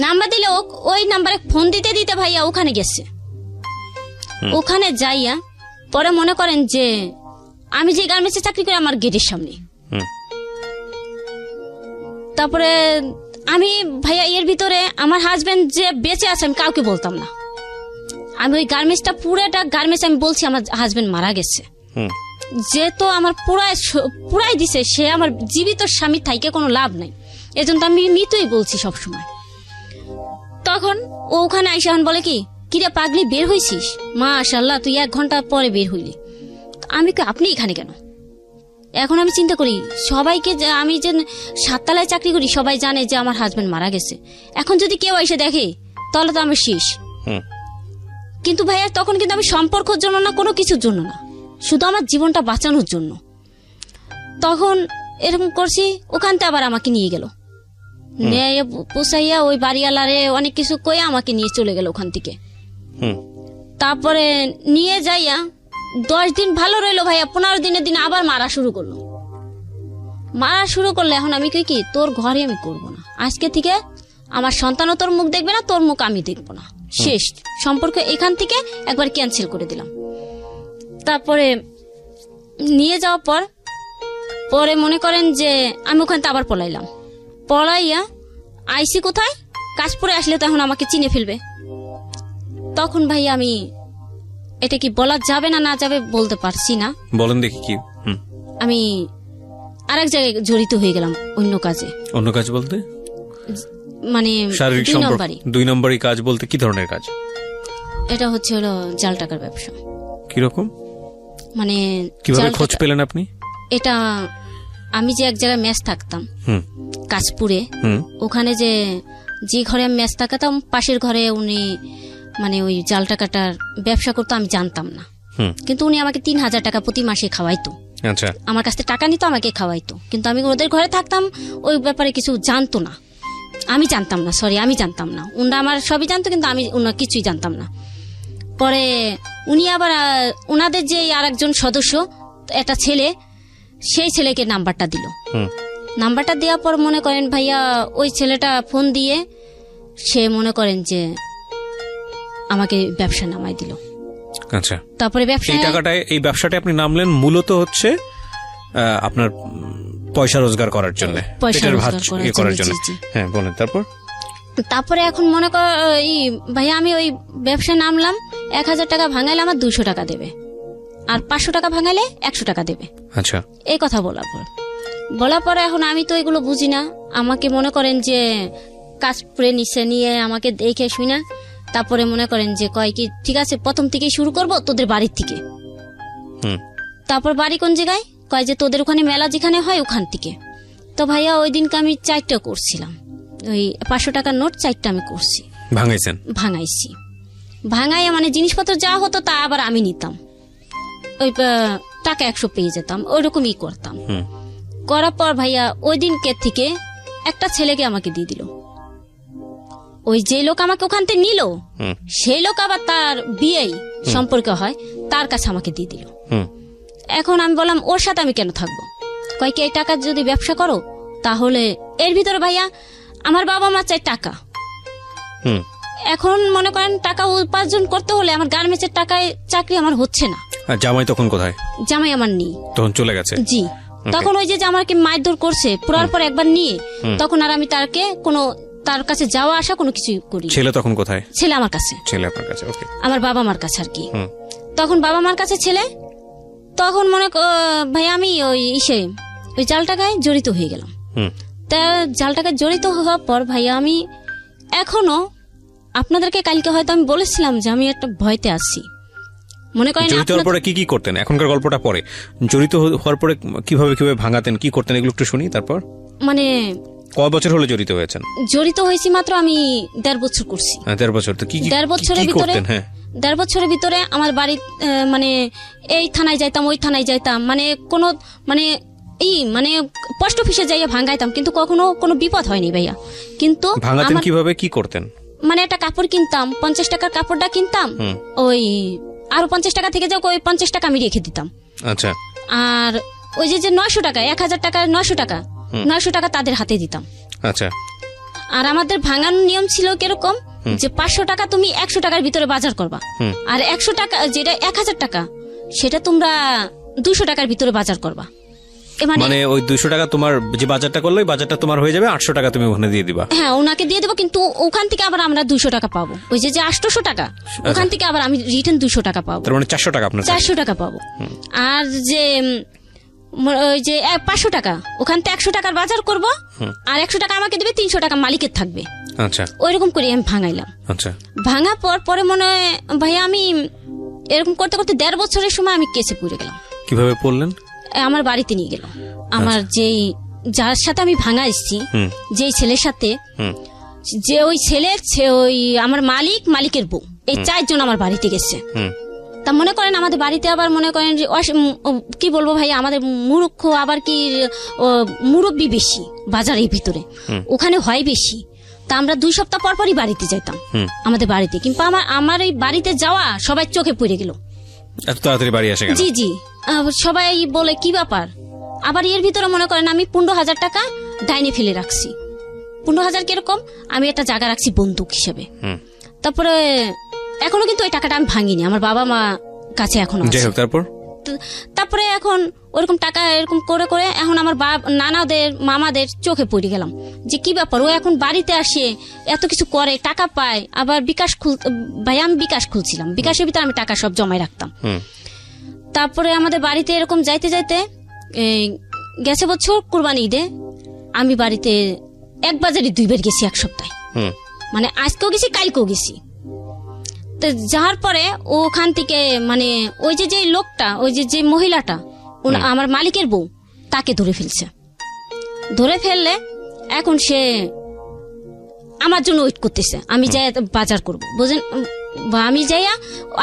নাম্বার দিলে ওই নাম্বারে ফোন দিতে দিতে ভাইয়া ওখানে গেছে। ওখানে যাইয়া পরে মনে করেন যে আমি যে গার্মেন্টসে চাকরি করি আমার গেটের সামনে। তারপরে আমি ভাইয়া এর ভিতরে আমার হাজবেন্ড যে বেঁচে আছে আমি কাউকে বলতাম না। আমি ওই গার্মেন্টসটা পুরোটা গার্মেন্টস আমি বলছি আমার হাজবেন্ড মারা গেছে, যেহেতু আমার পুরাই দিছে, সে আমার জীবিত স্বামী থাইকে কোনো লাভ নাই, এজন্য আমি মৃতই বলছি সবসময়। তখন ও ওখানে আইসা বলে কি, কিরে পাগলি বের হইছিস, মাশাআল্লাহ তুই 1 ঘন্টা পরে বের হইলি। আমি কি আপনি এখানে কেন? এখন আমি চিন্তা করি সবাইকে, আমি যে 7 তলায় চাকরি করি সবাই জানে যে আমার হাজবেন্ড মারা গেছে, এখন যদি কেউ এসে দেখে তাহলে তো আমি শেষ। কিন্তু ভাইয়া তখন কিন্তু আমি সম্পর্কের জন্য না, কোনো কিছুর জন্য না, শুধু আমার জীবনটা বাঁচানোর জন্য। তখন এরকম করছি, ওখানতে আবার আমাকে নিয়ে গেল, পোষাইয়া ওই বাড়িওয়ালারে অনেক কিছু কয়ে আমাকে নিয়ে চলে গেল ওখান থেকে। তারপরে নিয়ে যাইয়া 10 দিন ভালো রইলো ভাইয়া, 15 দিনের দিন আবার মারা শুরু করলো। এখন আমি কই কি, তোর ঘরে আমি করবো না, আজকে থেকে আমার সন্তানও তোর মুখ দেখবে না, তোর মুখ আমি দেখবো না, শেষ সম্পর্ক এখান থেকে একবার ক্যান্সেল করে দিলাম। তারপরে নিয়ে যাওয়ার পরে মনে করেন যে আমি ওখানতে আবার পলাইয়া আইসি কোথায়, কাশপুরে আসলে তো এখন আমাকে চিনে ফেলবে। তখন ভাই আমি এটা কি বলা যাবে না না যাবে বলতে পারছি না, বলেন দেখি কি। আমি আরেক জায়গায় জড়িত হয়ে গেলাম অন্য কাজে। অন্য কাজ বলতে মানে শারীরিক সম্পর্ক? 2 নম্বরই কাজ বলতে কি ধরনের কাজ? এটা হলো জাল টাকার ব্যবসা। কিরকম, মানে কিভাবে খোঁজ পেলেন আপনি? এটা আমি যে এক জায়গায় মেস থাকতাম কাশপুরে, ওখানে যে ঘরে আমি মেস থাকতাম পাশের ঘরে উনি মানে ওই জাল টাকাটার ব্যবসা করতো, আমি জানতাম না, কিন্তু উনি আমাকে 3000 টাকা প্রতি মাসে খাওয়াইতো। আচ্ছা, আমার কাছ থেকে টাকা নিত, আমাকে খাওয়াইতো, কিন্তু আমি ওদের ঘরে থাকতাম, ওই ব্যাপারে কিছু জানতো না, আমি জানতাম না, উনি আমার সবই জানতো কিন্তু আমি ওনার কিছুই জানতাম না। পরে উনি আবার ওনাদের যে আরেকজন সদস্য একটা ছেলে, সেই ছেলেকে নাম্বারটা দিল। নাম্বারটা দেওয়ার পর মনে করেন ভাইয়া ওই ছেলেটা ফোন দিয়ে সে মনে করেন যে আমাকে ব্যবসা নামাই দিল। আচ্ছা, তারপরে এই ব্যবসাটায় আপনি নামলেন মূলত হচ্ছে আপনার পয়সা রোজগার করার জন্য, পেটের ভাত করার জন্য। হ্যাঁ বলেন। তারপরে এখন মনে কর ভাইয়া আমি ওই ব্যবসায় নামলাম, 1000 টাকা ভাঙাইলে আমার 200 টাকা দেবে, আর 500 টাকা ভাঙাইলে 100 টাকা দেবে। আচ্ছা, এই কথা বলার পরে এখন আমি তো এগুলো বুঝি না, আমাকে মনে করেন যে কাজ করে নিয়ে আমাকে দেখে শুনে তারপরে মনে করেন যে কয় কি ঠিক আছে প্রথম থেকেই শুরু করব তোদের বাড়ির থেকে। তারপর বাড়ি কোন জায়গায়, কয় যে তোদের ওখানে মেলা যেখানে হয় ওখান থেকে। তো ভাইয়া ওই দিনকে আমি 4টা করছিলাম, ওই 500 টাকার নোট 4টা আমি করছি, ভাঙাইছি। ভাঙাইয়া মানে জিনিসপত্র যা হতো তা আবার আমি নিতাম, ওই টাকা 100 পেয়ে যেতাম, ওইরকমই করতাম। করার পর ভাইয়া ওই দিনকে থেকে একটা ছেলেকে আমাকে দিয়ে দিল। ওই যে লোক আমাকে ওখান থেকে নিল, সেই লোক আবার তার বিয়েই সম্পর্ক হয়, তার কাছে আমাকে দিয়ে দিল। এখন আমি বললাম ওর সাথে আমি কেন থাকবো, কয় কি এই টাকা যদি ব্যবসা করো তাহলে এর ভিতরে ভাইয়া আমার বাবা মা চাই টাকা, হুম। এখন মনে করেন টাকা উপার্জন করতে হলে আমার গার্মেন্টসের টাকায় চাকরি আমার হচ্ছে না। আর জামাই তখন কোথায়? জামাই আমার নেই, তখন চলে গেছে। জি। তখন ওই যে আমাকে মারধর করছে পুরার পর একবার নিয়ে, তখন আর আমি তার কাছে যাওয়া আসা কোনো কিছু করি। ছেলে তখন কোথায়? ছেলে আমার কাছে। ছেলে আপনার কাছে, ওকে। আমার বাবা মার কাছে আর কি। তখন বাবা মার কাছে ছেলে, তখন ভাই আমি ওই জাল টাকায় জড়িত হয়ে গেলাম। তা জাল টাকায় জড়িত হওয়ার পর ভাই আমি এখনো আপনাদেরকে কালকে হয়তো আমি বলেছিলাম যে আমি একটা ভয়তে আছি। মনে করেন জড়িত হওয়ার পরে কি করতেন? এখনকার গল্পটা পরে, জড়িত হওয়ার পরে কিভাবে ভাঙাতেন, কি করতেন, এগুলো একটু শুনি। তারপর মানে কয় বছর হলো জড়িত হয়েছেন? জড়িত হয়েছি মাত্র আমি 1.5 বছর করছি। 1.5 বছর। তো কি 1.5 বছরের ভিতরে, হ্যাঁ 1.5 বছরের ভিতরে আমার বাড়ি মানে এই থানায় যাইতাম, ওই থানায় যাইতাম, মানে কোনো মানে পোস্ট অফিসে যাইয়া ভাঙাইতাম, কিন্তু কখনো কোনো বিপদ হয়নি ভাইয়া। কিন্তু ভাঙাতেন কিভাবে, কি করতেন? মানে একটা কাপড় কিনতাম, 50 টাকার কাপড়টা কিনতাম, ওই আরো 50 টাকা থেকে যাও, ওই 50 টাকা আমি রেখে দিতাম। আচ্ছা। আর ওই যে 900 টাকা, 1000 টাকা, 900 টাকা, 900 টাকা তাদের হাতে দিতাম। আচ্ছা। আর আমাদের ভাঙানোর নিয়ম ছিল কিরকম, যে 500 টাকা তুমি 100 টাকার ভিতরে বাজার করবা, আর 100 টাকা যেটা 1000 টাকা সেটা তোমরা 200 টাকার ভিতরে বাজার করবা। মানে ওই 200 টাকা তোমার যে বাজারটা করলো, ওই বাজারটা তোমার হয়ে যাবে, 800 টাকা তুমি ওখানে দিয়ে দিবা। হ্যাঁ, ওনাকে দিয়ে দেবো, কিন্তু ওখান থেকে আবার আমরা 200 টাকা পাবো। ওই যে 800 টাকা, ওখান থেকে আবার আমি রিটার্ন 200 টাকা পাবো। তার মানে 400 টাকা আপনার, 400 টাকা পাবো। আর যে ওই যে 500 টাকা, ওখান থেকে 100 টাকার বাজার করব, আর 100 টাকা আমাকে দেবে, 300 টাকা মালিকের থাকবে। আচ্ছা। ওইরকম করে আমি ভাঙাইলাম। আচ্ছা। ভাঙা পরে মনে হয় ভাইয়া আমি এরকম করতে করতে 1.5 বছরের সময় আমি কেসে পড়ে গেলাম। কিভাবে পড়লেন? আমার বাড়িতে নিয়ে গেল আমার যার সাথে আমি ভাঙা এসছি, যেই ছেলের সাথে, যে ওই ছেলের ওই আমার মালিকের বউ, এই 4 জন আমার বাড়িতে গেছে। তা মনে করেন আমাদের বাড়িতে আবার মনে করেন কি বলবো ভাই, আমাদের মূর্খ আবার কি মুরব্বী বেশি বাজারের ভিতরে, ওখানে হয় বেশি। তা আমরা 2 সপ্তাহ পর পরই বাড়িতে যাইতাম আমাদের বাড়িতে, কিন্তু আমার এই বাড়িতে যাওয়া সবাই চোখে পড়ে গেল। এত তাড়াতাড়ি বাড়ি আসে কেন? জি। সবাই বলে কি ব্যাপার। আবার এর ভিতরে মনে করেন আমি 15,000 টাকা ডাইনে ফেলে রাখছি। 15,000 কিরকম, আমি একটা জায়গা রাখছি বন্দুক হিসেবে। তারপরে এখনো কিন্তু ওই টাকাটা আমি ভাঙিনি, আমার বাবা মা কাছে এখনো আছে। তারপরে এখন ওরকম টাকা এরকম করে করে এখন আমার নানাদের মামাদের চোখে পড়ে গেলাম যে কি ব্যাপার, ও এখন বাড়িতে আসে এত কিছু করে, টাকা পায়, আবার ভাই আমি বিকাশ খুলছিলাম, বিকাশের ভিতরে আমি টাকা সব জমায় রাখতাম। তারপরে আমাদের বাড়িতে এরকম যাইতে যাইতে গেছে বছর কুরবানি ঈদে আমি বাড়িতে 1 বাজারে 2 বার গেছি 1 সপ্তাহে। মানে আজকেও গেছি, কালকেও গেছি। তো যাওয়ার পরে ওখান থেকে মানে ওই যে লোকটা, ওই যে মহিলাটা, আমার মালিকের বউ, তাকে ধরে ফেলছে। ধরে ফেললে এখন সে আমার জন্য ওয়েট করতেছে, আমি যাই বাজার করবো, বুঝেন, আমি যাইয়া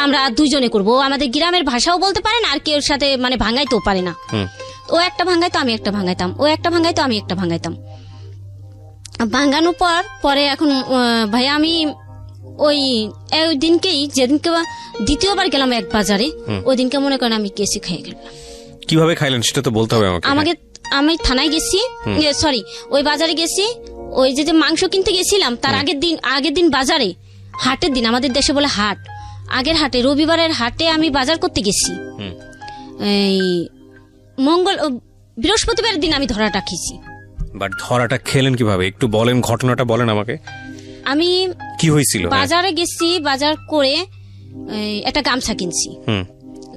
আমরা 2 জনে করবো। আমাদের গ্রামের ভাষাও বলতে পারে না, আর কেউ সাথে মানে ভাঙাইতেও পারে না। ও একটা ভাঙাইতো, আমি একটা ভাঙাইতাম, ও একটা ভাঙাইতো, আমি একটা ভাঙাইতাম। ভাঙানোর পরে এখন ভাই আমি ওই দিনকেই, যেদিনকে দ্বিতীয়বার গেলাম 1 বাজারে, ওই দিনকে মনে করেন আমি কেসি খেয়ে গেলাম। কিভাবে খাইলেন সেটা তো বলতে হবে আমাকে। আমি থানায় গেছি, সরি ওই বাজারে গেছি, ওই যে মাংস কিনতে গেছিলাম তার আগের দিন বাজারে, হাটের দিন, আমাদের দেশে বলে হাট, আগের হাটে, রবিবারের হাটে আমি বাজার করতে গেছি। এই বৃহস্পতিবার দিন আমি ধরাটা খেয়েছি। বাট ধরাটা খেলেন কিভাবে, একটু বলেন, ঘটনাটা বলেন আমাকে। আমি কি হয়েছিল? বাজারে গেছি, বাজার করে একটা গামছা কিনছি।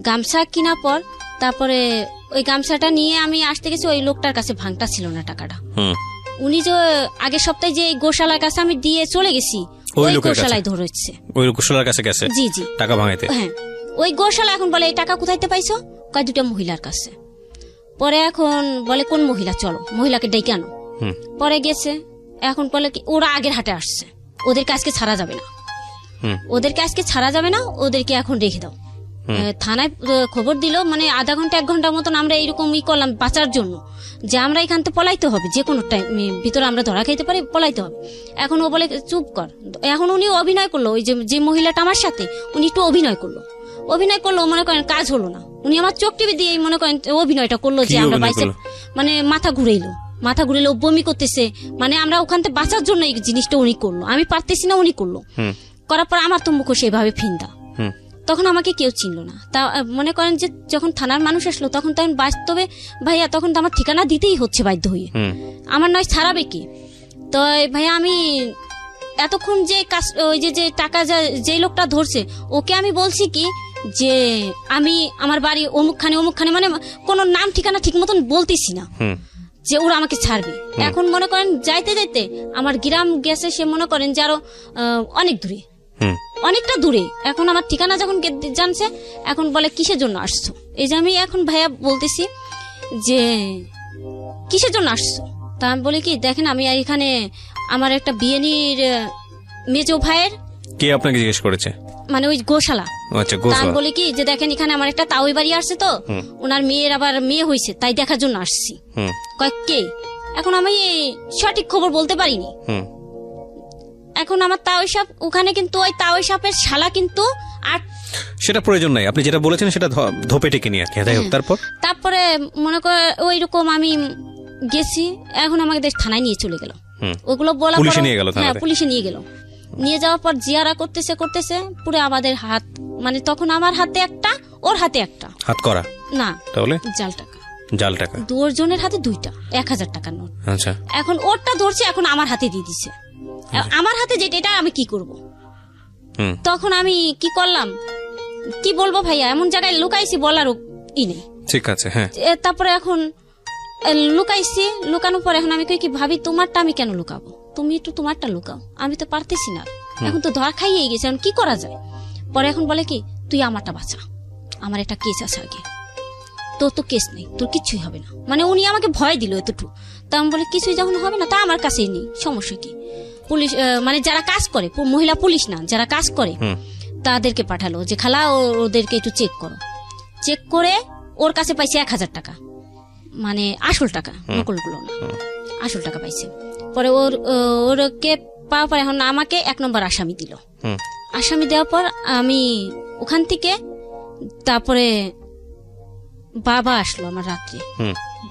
গামছা কেনার পর তারপরে ওই গামছাটা নিয়ে আমি আসতে গেছি, ওই লোকটার কাছে ভাঙটা ছিল না টাকাটা। উনি যে আগের সপ্তাহে যে গোশালার কাছে আমি দিয়ে চলে গেছি, ওই গোশালায় ধরেছে। ওই গোশালার কাছে গেছে? জি টাকা ভাঙাইতে। হ্যাঁ, ওই গোশালা এখন বলে এই টাকা কোথাইতে পাইছো, কয় 2টা মহিলার কাছে। পরে এখন বলে কোন মহিলা, চলো মহিলাকে ডেকে আনো। পরে গেছে, এখন বলে কি ওরা আগের হাটে আসছে, ওদেরকে আজকে ছাড়া যাবে না, ওদেরকে এখন রেখে দাও। থানায় খবর দিল, মানে আধা ঘন্টা 1 ঘন্টার মতন আমরা এইরকম করলাম বাঁচার জন্য, যে আমরা এখান থেকে পলাইতে হবে, যে কোনো টাইম ভিতরে আমরা ধরা খাইতে পারি, পলাইতে হবে। এখন ও বলে চুপ কর। এখন উনি অভিনয় করলো, ওই যে মহিলাটা আমার সাথে, উনি একটু অভিনয় করলো, মনে করেন কাজ হলো না। উনি আমার চোখ টিভি দিয়ে মনে করেন অভিনয়টা করলো যে আমরা বাইসে, মানে মাথা ঘুরাইলো, মাথা ঘুরে বমি করতেছে, মানে আমরা ওখান থেকে বাঁচার জন্য এই জিনিসটা উনি করলো, আমি পারতেছি না, উনি করলো। করার পর আমার তো মুখ সেভাবে ফিন্দা। তখন আমাকে কেউ চিনলো না। তা মনে করেন যে যখন থানার মানুষ আসলো তখন বাস্তবে ভাইয়া তখন তো আমার ঠিকানা দিতেই হচ্ছে বাধ্য হয়ে, আমার নয় ছাড়াবে কি। তো ভাইয়া আমি এতক্ষণ যে ওই যে টাকা যে লোকটা ধরছে ওকে আমি বলছি কি যে আমি আমার বাড়ি অমুকখানে মানে কোনো নাম ঠিকানা ঠিক মতন বলতেছি না যে ওরা আমাকে ছাড়বে। এখন মনে করেন যাইতে যাইতে আমার গ্রাম গেছে, সে মনে করেন যে আরো অনেক দূরে, অনেকটা দূরে। এখন আমার ঠিকানা যখন জানছে এখন বলে কিসের জন্য আসছো। এই যে আমি এখন ভাইয়া বলতেছি যে কিসের জন্য আসছো, তা আমি বলি কি দেখেন আমি এখানে আমার একটা বিয়েনির মেজো ভাইয়ের। কে আপনাকে জিজ্ঞেস করেছে? মানে ওই গোশালা। আচ্ছা, গোশালা। আমি বলি কি যে দেখেন এখানে আমার একটা তাওই বাড়ি আসছে, তো ওনার মেয়ের আবার মেয়ে হয়েছে, তাই দেখার জন্য আসছি। কে? এখন আমি সঠিক খবর বলতে পারিনি। এখন আমার তাওই সাপ ওখানে, কিন্তু ওই তাওই সাপের শালা কিন্তু আর সেটা প্রয়োজন নাই, আপনি যেটা বলেছেন সেটা ধোপে টেকে নিয়ে। তারপরে মনে করে ওই রকম আমি গেছি, এখন আমাকে থানায় নিয়ে চলে গেল। ওগুলো বলা পুলিশে নিয়ে গেল। হ্যাঁ, পুলিশে নিয়ে গেল। নিয়ে যাওয়ার পর জিয়ারা করতেছে পুরো আমাদের হাত, মানে তখন আমার হাতে একটা, ওর হাতে একটা। হাত করা না, তাহলে জাল টাকা দুজনের হাতে 2টা 1000 টাকার নোট। আচ্ছা, এখন ওরটা ধরছে, এখন আমার হাতে দিয়ে দিছে। আমার হাতে যেটা, এটা আমি কি করব? তখন আমি কি করলাম কি বলবো ভাইয়া, এমন জায়গায় লুকাইছি বলারও ই নেই। ঠিক আছে, হ্যাঁ। তারপরে এখন লুকাইছি, লুকানোর পর এখন আমি কি ভাবি তোমারটা আমি কেন লুকাবো, তুমি একটু তোমারটা লুকাও, আমি তো পারতেছি না, এখন তো ধরা খাইয়ে গেছে, এখন কি করা যায়। পরে এখন বলে কি তুই আমারটা বাঁচা, আমার একটা কেস আছে আগে, তোর তো কেস নেই, তোর কিছুই হবে না। মানে উনি আমাকে ভয় দিল এতটুকু। তা আমি বলে কিছুই যখন হবে না তা আমার কাছেই নেই, সমস্যা কি। পুলিশ মানে যারা কাজ করে, মহিলা পুলিশ না, যারা কাজ করে তাদেরকে পাঠালো যে খালা ওদেরকে একটু চেক করো। চেক করে ওর কাছে পাইছে 1000 টাকা, মানে আসল টাকা, নকলগুলো না, আসল টাকা পাইছে। পরে ওরকে পাওয়ার পর এখন আমাকে 1 নম্বর আসামি দিল। আসামি দেওয়ার পর আমি ওখান থেকে, তারপরে বাবা আসলো আমার রাত্রে,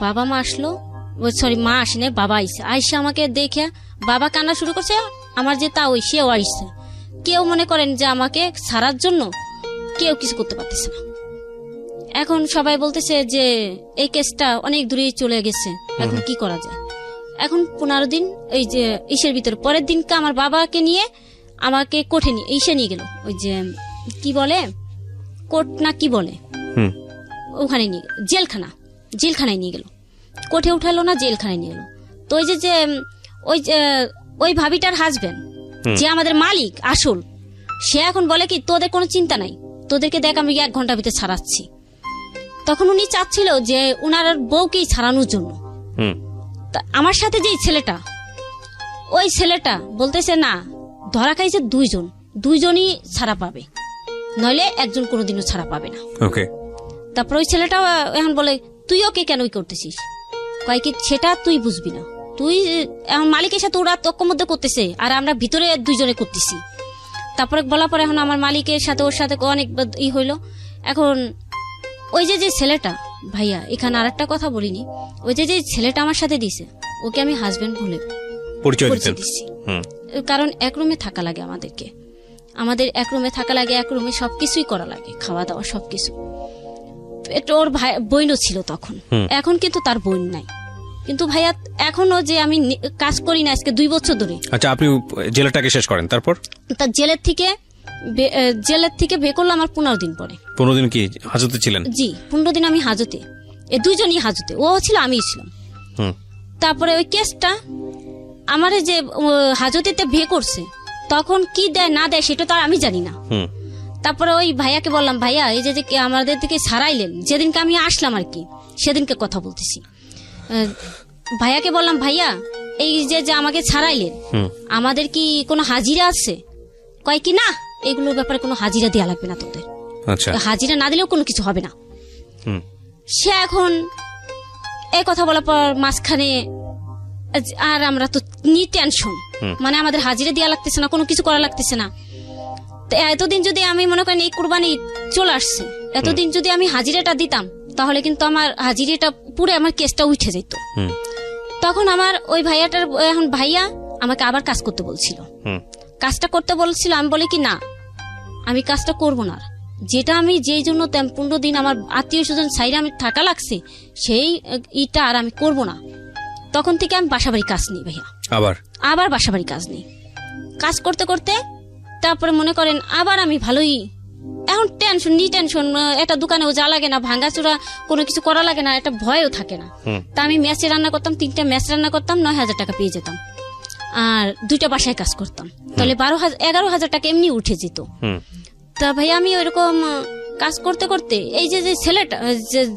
বাবা মা আসলো, সরি মা আসেনি, বাবা আইসে আমাকে দেখে বাবা কান্না শুরু করছে। আমার যে তা ওই সেও আইসছে। কেউ মনে করেন যে আমাকে ছাড়ার জন্য কেউ কিছু করতে পারতেছে না। এখন সবাই বলতেছে যে এই কেসটা অনেক দূরে চলে গেছে, এখন কি করা যায়। এখন 15 দিন এই যে ইসের ভিতরে, পরের দিনকে আমার বাবাকে নিয়ে আমাকে কোর্টে নিয়ে গেল, ওই যে কি বলে কোর্ট না কি বলে, ওখানে নিয়ে জেলখানায় নিয়ে গেল। কোর্টে উঠালো না, জেলখানায় নিয়ে গেল। তো ওই যে ওই ভাবিটার হাজবেন্ড যে আমাদের মালিক আসল, সে এখন বলে কি তোদের কোনো চিন্তা নাই, তোদেরকে দেখ আমি 1 ঘন্টার ভিতরে ছাড়াচ্ছি। তখন উনি চাচ্ছিল যে উনার বউকেই ছাড়ানোর জন্য। আমার সাথে যে ওই ছেলেটা বলতেছে না, ধরা খাইছে 2জনই ছাড়া পাবে, নইলে একজন কোনোদিনও ছাড়া পাবে না। তারপর ওই ছেলেটা এখন বলে তুই ওকে কেন করতেছিস, কয় কি সেটা তুই বুঝবি না, তুই মালিকের সাথে ওরা তক্ক মধ্যে করতেছে আর আমরা ভিতরে 2জনে করতেছি। তারপরে বলার পরে এখন আমার মালিকের সাথে ওর সাথে অনেক হইলো। এখন ওই যে ছেলেটা ভাইয়া, এখানে আরেকটা কথা বলিনি, ওই যে ছেলেটা আমার সাথে দিছে ওকে আমি হাজবেন্ড বলে পরিচয় দিচ্ছি। কারণ এক রুমে থাকা লাগে আমাদের এক রুমে থাকা লাগে, এক রুমে সবকিছুই করা লাগে, খাওয়া দাওয়া সবকিছু। ওর বোনও ছিল তখন, এখন কিন্তু তার বোন নাই। কিন্তু ভাইয়া এখনো যে আমি কাজ করি না আজকে 2 বছর ধরে। আচ্ছা, আপনি জেলটাকে শেষ করেন, তারপর তার জেলের থেকে বের করলো আমার 15 দিন পরে। 15 দিন কি হাজতে ছিলেন? জি, 15 দিন আমি হাজতে, 2জনই হাজতে, ও ছিল আমিও ছিলাম। তারপরে ওই কেসটা আমারে যে হাজতেতে বে করছে, তখন কি দেয় না দেয় সেটা তো আর আমি জানি না। তারপরে ওই ভাইয়াকে বললাম, ভাইয়া এই যে আমাদের দিকে ছাড়াইলেন, যেদিনকে আমি আসলাম আর কি, সেদিনকে কথা বলতেছি। ভাইয়াকে বললাম, ভাইয়া এই যে আমাকে ছাড়াইলেন, আমাদের কি কোনো হাজিরা আছে? কয় কি না, এগুলোর ব্যাপারে কোনো হাজিরা দেওয়া লাগবে না তোদের। আচ্ছা, হাজিরা না দিলেও কোনো কিছু হবে না। সে এখন এই কথা বলার পর মাঝখানে আর আমরা তো টেনশন, মানে আমাদের হাজিরা দেওয়া লাগতেছে না, কোনো কিছু করা লাগতেছে না। এতদিন যদি আমি মনে করেন এই কুরবানি চলে আসছে, এতদিন যদি আমি হাজিরাটা দিতাম তাহলে কিন্তু আমার হাজিরাটা পুরো আমার কেসটা উঠে যেত। তখন আমার ওই ভাইয়াটার এখন ভাইয়া আমাকে আবার কাজ করতে বলছিল, কাজটা করতে বলছিল। আমি বলি কি না, আমি কাজটা করব না। যেটা আমি যেই জন্য 15 দিন আমার আত্মীয় স্বজন সাইডে আমি থাকা লাগছে, সেই ইটা আর আমি করব না। তখন থেকে আমি বাসাবাড়ি কাজ নিই ভাইয়া, আবার বাসাবাড়ি কাজ নিই। কাজ করতে করতে তারপরে মনে করেন আবার আমি ভালোই এখন টেনশন একটা দোকানেও যা লাগে না, ভাঙাচোরা কোনো কিছু করা লাগে না, একটা ভয়ও থাকে না। তা আমি মেসে রান্না করতাম, 3টা মেস রান্না করতাম, 9,000 টাকা পেয়ে যেতাম। আর 2টা বাসায় কাজ করতাম, তাহলে 11,000 টাকা এমনি উঠে যেত। তা ভাই আমি ওইরকম কাজ করতে করতে এই যে ছেলেটা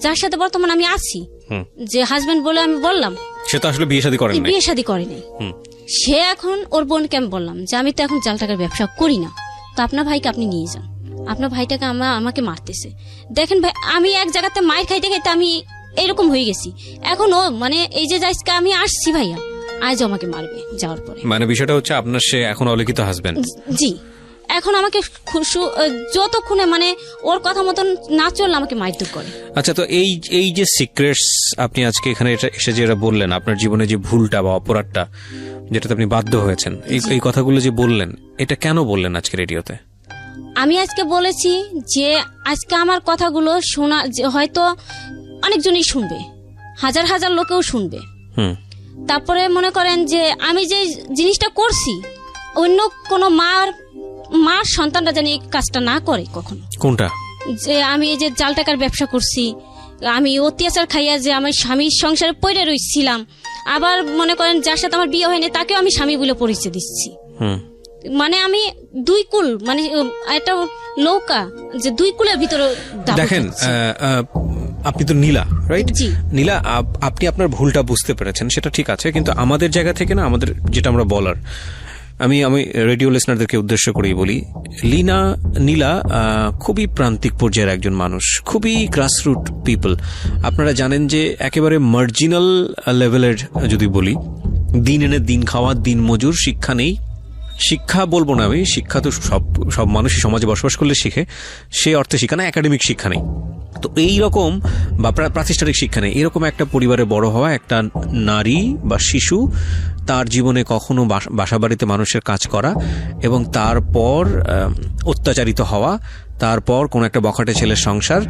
যার সাথে বর্তমানে আমি আছি, যে হাজবেন্ড বলে আমি বললাম, সে তো আসলে বিয়ে শাদী করেনি। সে এখন ওর বোনকে আমি বললাম যে আমি তো এখন জাল টাকার ব্যবসা করি না, তো আপনার ভাইকে আপনি নিয়ে যান, আপনার ভাইটাকে আমাকে মারতেছে। দেখেন ভাই, আমি এক জায়গাতে মায়ের খাইতে খাইতে আমি এরকম হয়ে গেছি। এখন ও মানে এই যে আজকে আমি আসছি ভাইয়া, আজ আমাকে মারবে যাওয়ার পরে। মানে বিষয়টা হচ্ছে আপনার সে এখন অলিখিত হাজবেন্ড। জি, এখন আমাকে যতক্ষণে মানে ওর কথা মতন না চললে আমাকে মারধর করে। আচ্ছা, তো এই যে সিক্রেটস আপনি আজকে এখানে এসে যেটা বললেন, আপনার জীবনে যে ভুলটা বা অপরাধটা যেটাতে আপনি বাধ্য হয়েছেন, এই কথাগুলো যে বললেন, এটা কেন বললেন আজকে রেডিওতে? আমি আজকে বলেছি যে আজকে আমার কথাগুলো শোনা হয়তো অনেকজনই শুনবে, হাজার হাজার লোকেও শুনবে। তারপরে মনে করেন যে আমি যে জিনিসটা করছি, অন্য কোনো মার সন্তানরা জানি এই কাজটা না করে কখনো। কোনটা? যে আমি এই যে জাল টাকার ব্যবসা করছি, আমি অত্যাচার খাইয়া যে আমার স্বামীর সংসারে পড়ে রয়েছিলাম, আবার মনে করেন যার সাথে আমার বিয়ে হয়নি তাকেও আমি স্বামী বলে পরিচয় দিচ্ছি। মানে আমি 2 কুল, মানে একটা নৌকা যে 2 কুলের ভিতরে। দেখেন, আপনি তো নীলা, রাইট? নীলা, আপনি আপনার ভুলটা বুঝতে পেরেছেন, সেটা ঠিক আছে, কিন্তু আমাদের জায়গা থেকে না, আমাদের যেটা আমরা বলার, আমি রেডিও লিসনারদেরকে উদ্দেশ্য করেই বলি, নীলা খুবই প্রান্তিক পর্যায়ের একজন মানুষ, খুবই গ্রাসরুট পিপল। আপনারা জানেন যে একেবারে মার্জিনাল লেভেলের, যদি বলি, দিন এনে দিন খাওয়া, দিন মজুর, শিক্ষা নেই। শিক্ষা বলবো না আমি, শিক্ষা তো সব মানুষই সমাজে বসবাস করলে শিখে, সে অর্থে শিক্ষা না, একাডেমিক শিক্ষা নেই। তো এইরকম বা প্রাতিষ্ঠানিক শিক্ষা নেই, এরকম একটা পরিবারে বড় হওয়া একটা নারী বা শিশু, তার জীবনে কখনো বাসাবাড়িতে মানুষের কাজ করা এবং তারপর অত্যাচারিত হওয়া, তারপর কোন একটা বখাটে ছেলের সংসার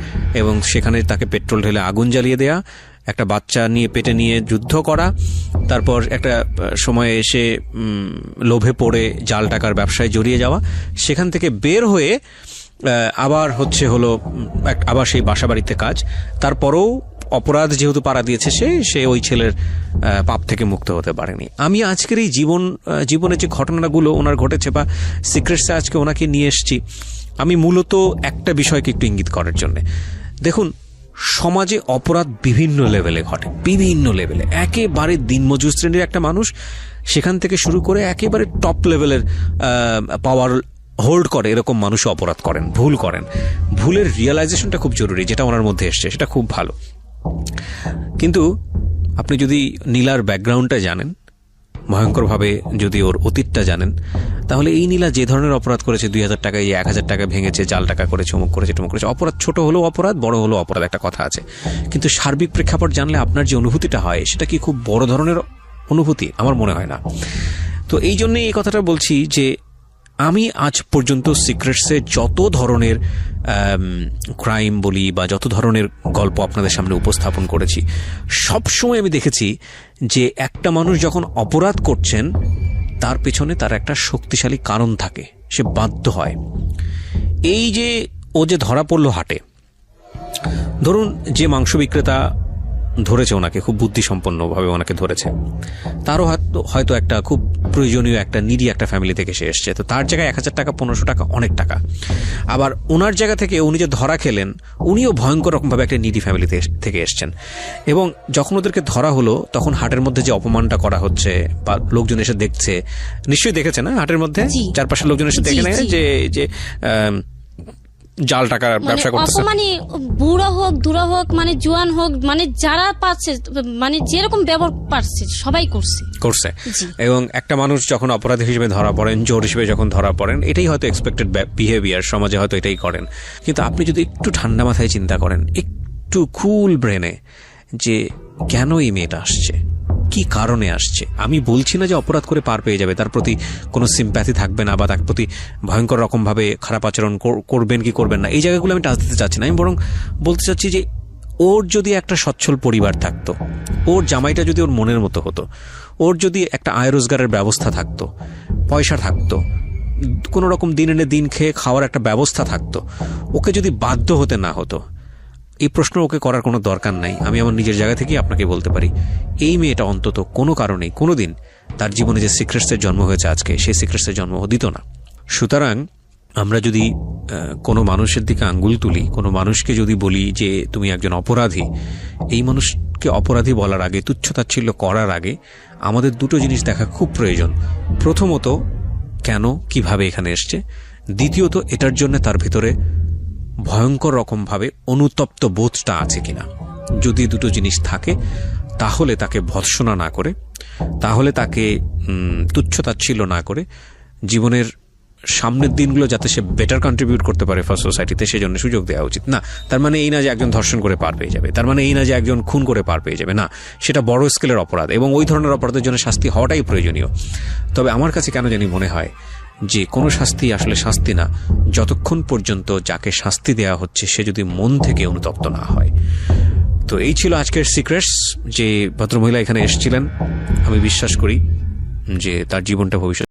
এবং সেখানে তাকে পেট্রোল ঢেলে আগুন জ্বালিয়ে দেয়া, একটা বাচ্চা নিয়ে পেটে নিয়ে যুদ্ধ করা, তারপর একটা সময়ে এসে লোভে পড়ে জাল টাকার ব্যবসায় জড়িয়ে যাওয়া, সেখান থেকে বের হয়ে আবার আবার সেই বাসাবাড়িতে কাজ, তারপরেও অপরাধ যেহেতু পাড়া দিয়েছে সে ওই ছেলের পাপ থেকে মুক্ত হতে পারেনি। আমি আজকের এই জীবনে যে ঘটনাগুলো ওনার ঘটেছে বা সিক্রেটসে আজকে ওনাকে নিয়ে এসেছি, আমি মূলত একটা বিষয়কে একটু ইঙ্গিত করার জন্য। দেখুন, সমাজে অপরাধ বিভিন্ন লেভেলে ঘটে, বিভিন্ন লেভেলে। একেবারে দিনমজুর শ্রেণীর একটা মানুষ, সেখান থেকে শুরু করে একেবারে টপ লেভেলের পাওয়ার হোল্ড করে এরকম মানুষ অপরাধ করেন, ভুল করেন। ভুলের রিয়েলাইজেশনটা খুব জরুরি, যেটা ওনার মধ্যে এসছে, সেটা খুব ভালো। কিন্তু আপনি যদি নীলার ব্যাকগ্রাউন্ডটা জানেন, ভয়ঙ্করভাবে যদি ওর অতীতটা জানেন, তাহলে এই নীলা যে ধরনের অপরাধ করেছে, 2,000 টাকায় 1,000 টাকা ভেঙেছে, জাল টাকা করেছে, অমুক করেছে, টমুক করেছে, অপরাধ ছোট হলেও অপরাধ, বড় হলেও অপরাধ, একটা কথা আছে। কিন্তু সার্বিক প্রেক্ষাপট জানলে আপনার যে অনুভূতিটা হয়, সেটা কি খুব বড় ধরনের অনুভূতি? আমার মনে হয় না। তো এই জন্যই এই কথাটা বলছি যে আমি আজ পর্যন্ত সিক্রেটসে যত ধরনের ক্রাইম বলি বা যত ধরনের গল্প আপনাদের সামনে উপস্থাপন করেছি, সবসময় আমি দেখেছি যে একটা মানুষ যখন অপরাধ করছেন, তার পেছনে তার একটা শক্তিশালী কারণ থাকে, সে বাধ্য হয়। এই যে ও যে ধরা পড়লো হাটে, ধরুন যে মাংস বিক্রেতা ধরেছে ওনাকে, খুব বুদ্ধিসম্পন্নভাবে ওনাকে ধরেছে, তারও হয়তো একটা খুব প্রয়োজনীয় একটা নিডি একটা ফ্যামিলি থেকে সে এসছে, তো তার জায়গায় 1,000 টাকা 1,500 টাকা অনেক টাকা। আবার ওনার জায়গা থেকে উনি যে ধরা খেলেন, উনিও ভয়ঙ্কর রকমভাবে একটা নিডি ফ্যামিলি থেকে এসছেন। এবং যখন ওদেরকে ধরা হলো, তখন হাটের মধ্যে যে অপমানটা করা হচ্ছে বা লোকজন এসে দেখছে, নিশ্চয়ই দেখেছে না, হাটের মধ্যে চারপাশের লোকজন এসে দেখে নেয় যে জাল টাকার ব্যবসা করতেছে। মানে বুড়ো হোক, দুরা হোক, মানে জোয়ান হোক, মানে যারা পাচ্ছে, মানে যেরকম ব্যবহার পাচ্ছে সবাই করছে। এবং একটা মানুষ যখন অপরাধী হিসেবে ধরা পড়েন, জোর হিসেবে যখন ধরা পড়েন, এটাই হয়তো এক্সপেক্টেড বিহেভিয়ার, সমাজে হয়তো এটাই করেন। কিন্তু আপনি যদি একটু ঠান্ডা মাথায় চিন্তা করেন, একটু কুল ব্রেনে, যে কেন এই মেয়েটা আসছে, কি কারণে আসছে। আমি বলছি না যে অপরাধ করে পার পেয়ে যাবে, তার প্রতি কোনো সিম্প্যাথি থাকবে না বা তার প্রতি ভয়ঙ্কর রকম ভাবে খারাপ আচরণ করবেন কি করবেন না, এই জায়গাগুলো আমি টাচ দিতে চাচ্ছি না। আমি বরং বলতে চাচ্ছি যে ওর যদি একটা সচ্ছল পরিবার থাকতো, ওর জামাইটা যদি ওর মনের মতো হতো, ওর যদি একটা আয় রোজগারের ব্যবস্থা থাকতো, পয়সা থাকতো, কোনো রকম দিন এনে দিন খেয়ে খাওয়ার একটা ব্যবস্থা থাকতো, ওকে যদি বাধ্য হতে না হতো, এই প্রশ্ন ওকে করার কোনো দরকার নাই। আমি আমার নিজের জায়গা থেকেই আপনাকে বলতে পারি, এই মেয়েটা অন্তত কোনো কারণেই কোনোদিন তার জীবনে যে সিক্রেটসের জন্ম হয়েছে আজকে, সেই সিক্রেটসের জন্ম দিত না। সুতরাং আমরা যদি কোনো মানুষের দিকে আঙ্গুল তুলি, কোনো মানুষকে যদি বলি যে তুমি একজন অপরাধী, এই মানুষকে অপরাধী বলার আগে, তুচ্ছতাচ্ছিল্য করার আগে আমাদের দুটো জিনিস দেখা খুব প্রয়োজন। প্রথমত, কেন কিভাবে এখানে এসছে, দ্বিতীয়ত এটার জন্য তার ভিতরে ভয়ঙ্কর রকমভাবে অনুতপ্ত বোধটা আছে কিনা। যদি দুটো জিনিস থাকে তাহলে তাকে ভৎসনা না করে, তাহলে তাকে তুচ্ছতাচ্ছিল্য না করে জীবনের সামনের দিনগুলো যাতে সে বেটার কন্ট্রিবিউট করতে পারে ফর সোসাইটিতে, সেজন্য সুযোগ দেওয়া উচিত। না, তার মানে এই না যে একজন ধর্ষণ করে পার পেয়ে যাবে, তার মানে এই না যে একজন খুন করে পার পেয়ে যাবে, না, সেটা বড় স্কেলের অপরাধ এবং ওই ধরনের অপরাধের জন্য শাস্তি হওয়াটাই প্রয়োজনীয়। তবে আমার কাছে কেন জানি মনে হয় যে কোনো শাস্তি আসলে শাস্তি না যতক্ষণ পর্যন্ত যাকে শাস্তি দেওয়া হচ্ছে সে যদি মন থেকে অনুতপ্ত না হয়। তো এই ছিল আজকের সিক্রেটস। যে ভদ্রমহিলা এখানে এসেছিলেন, আমি বিশ্বাস করি যে তার জীবনটা ভবিষ্যৎ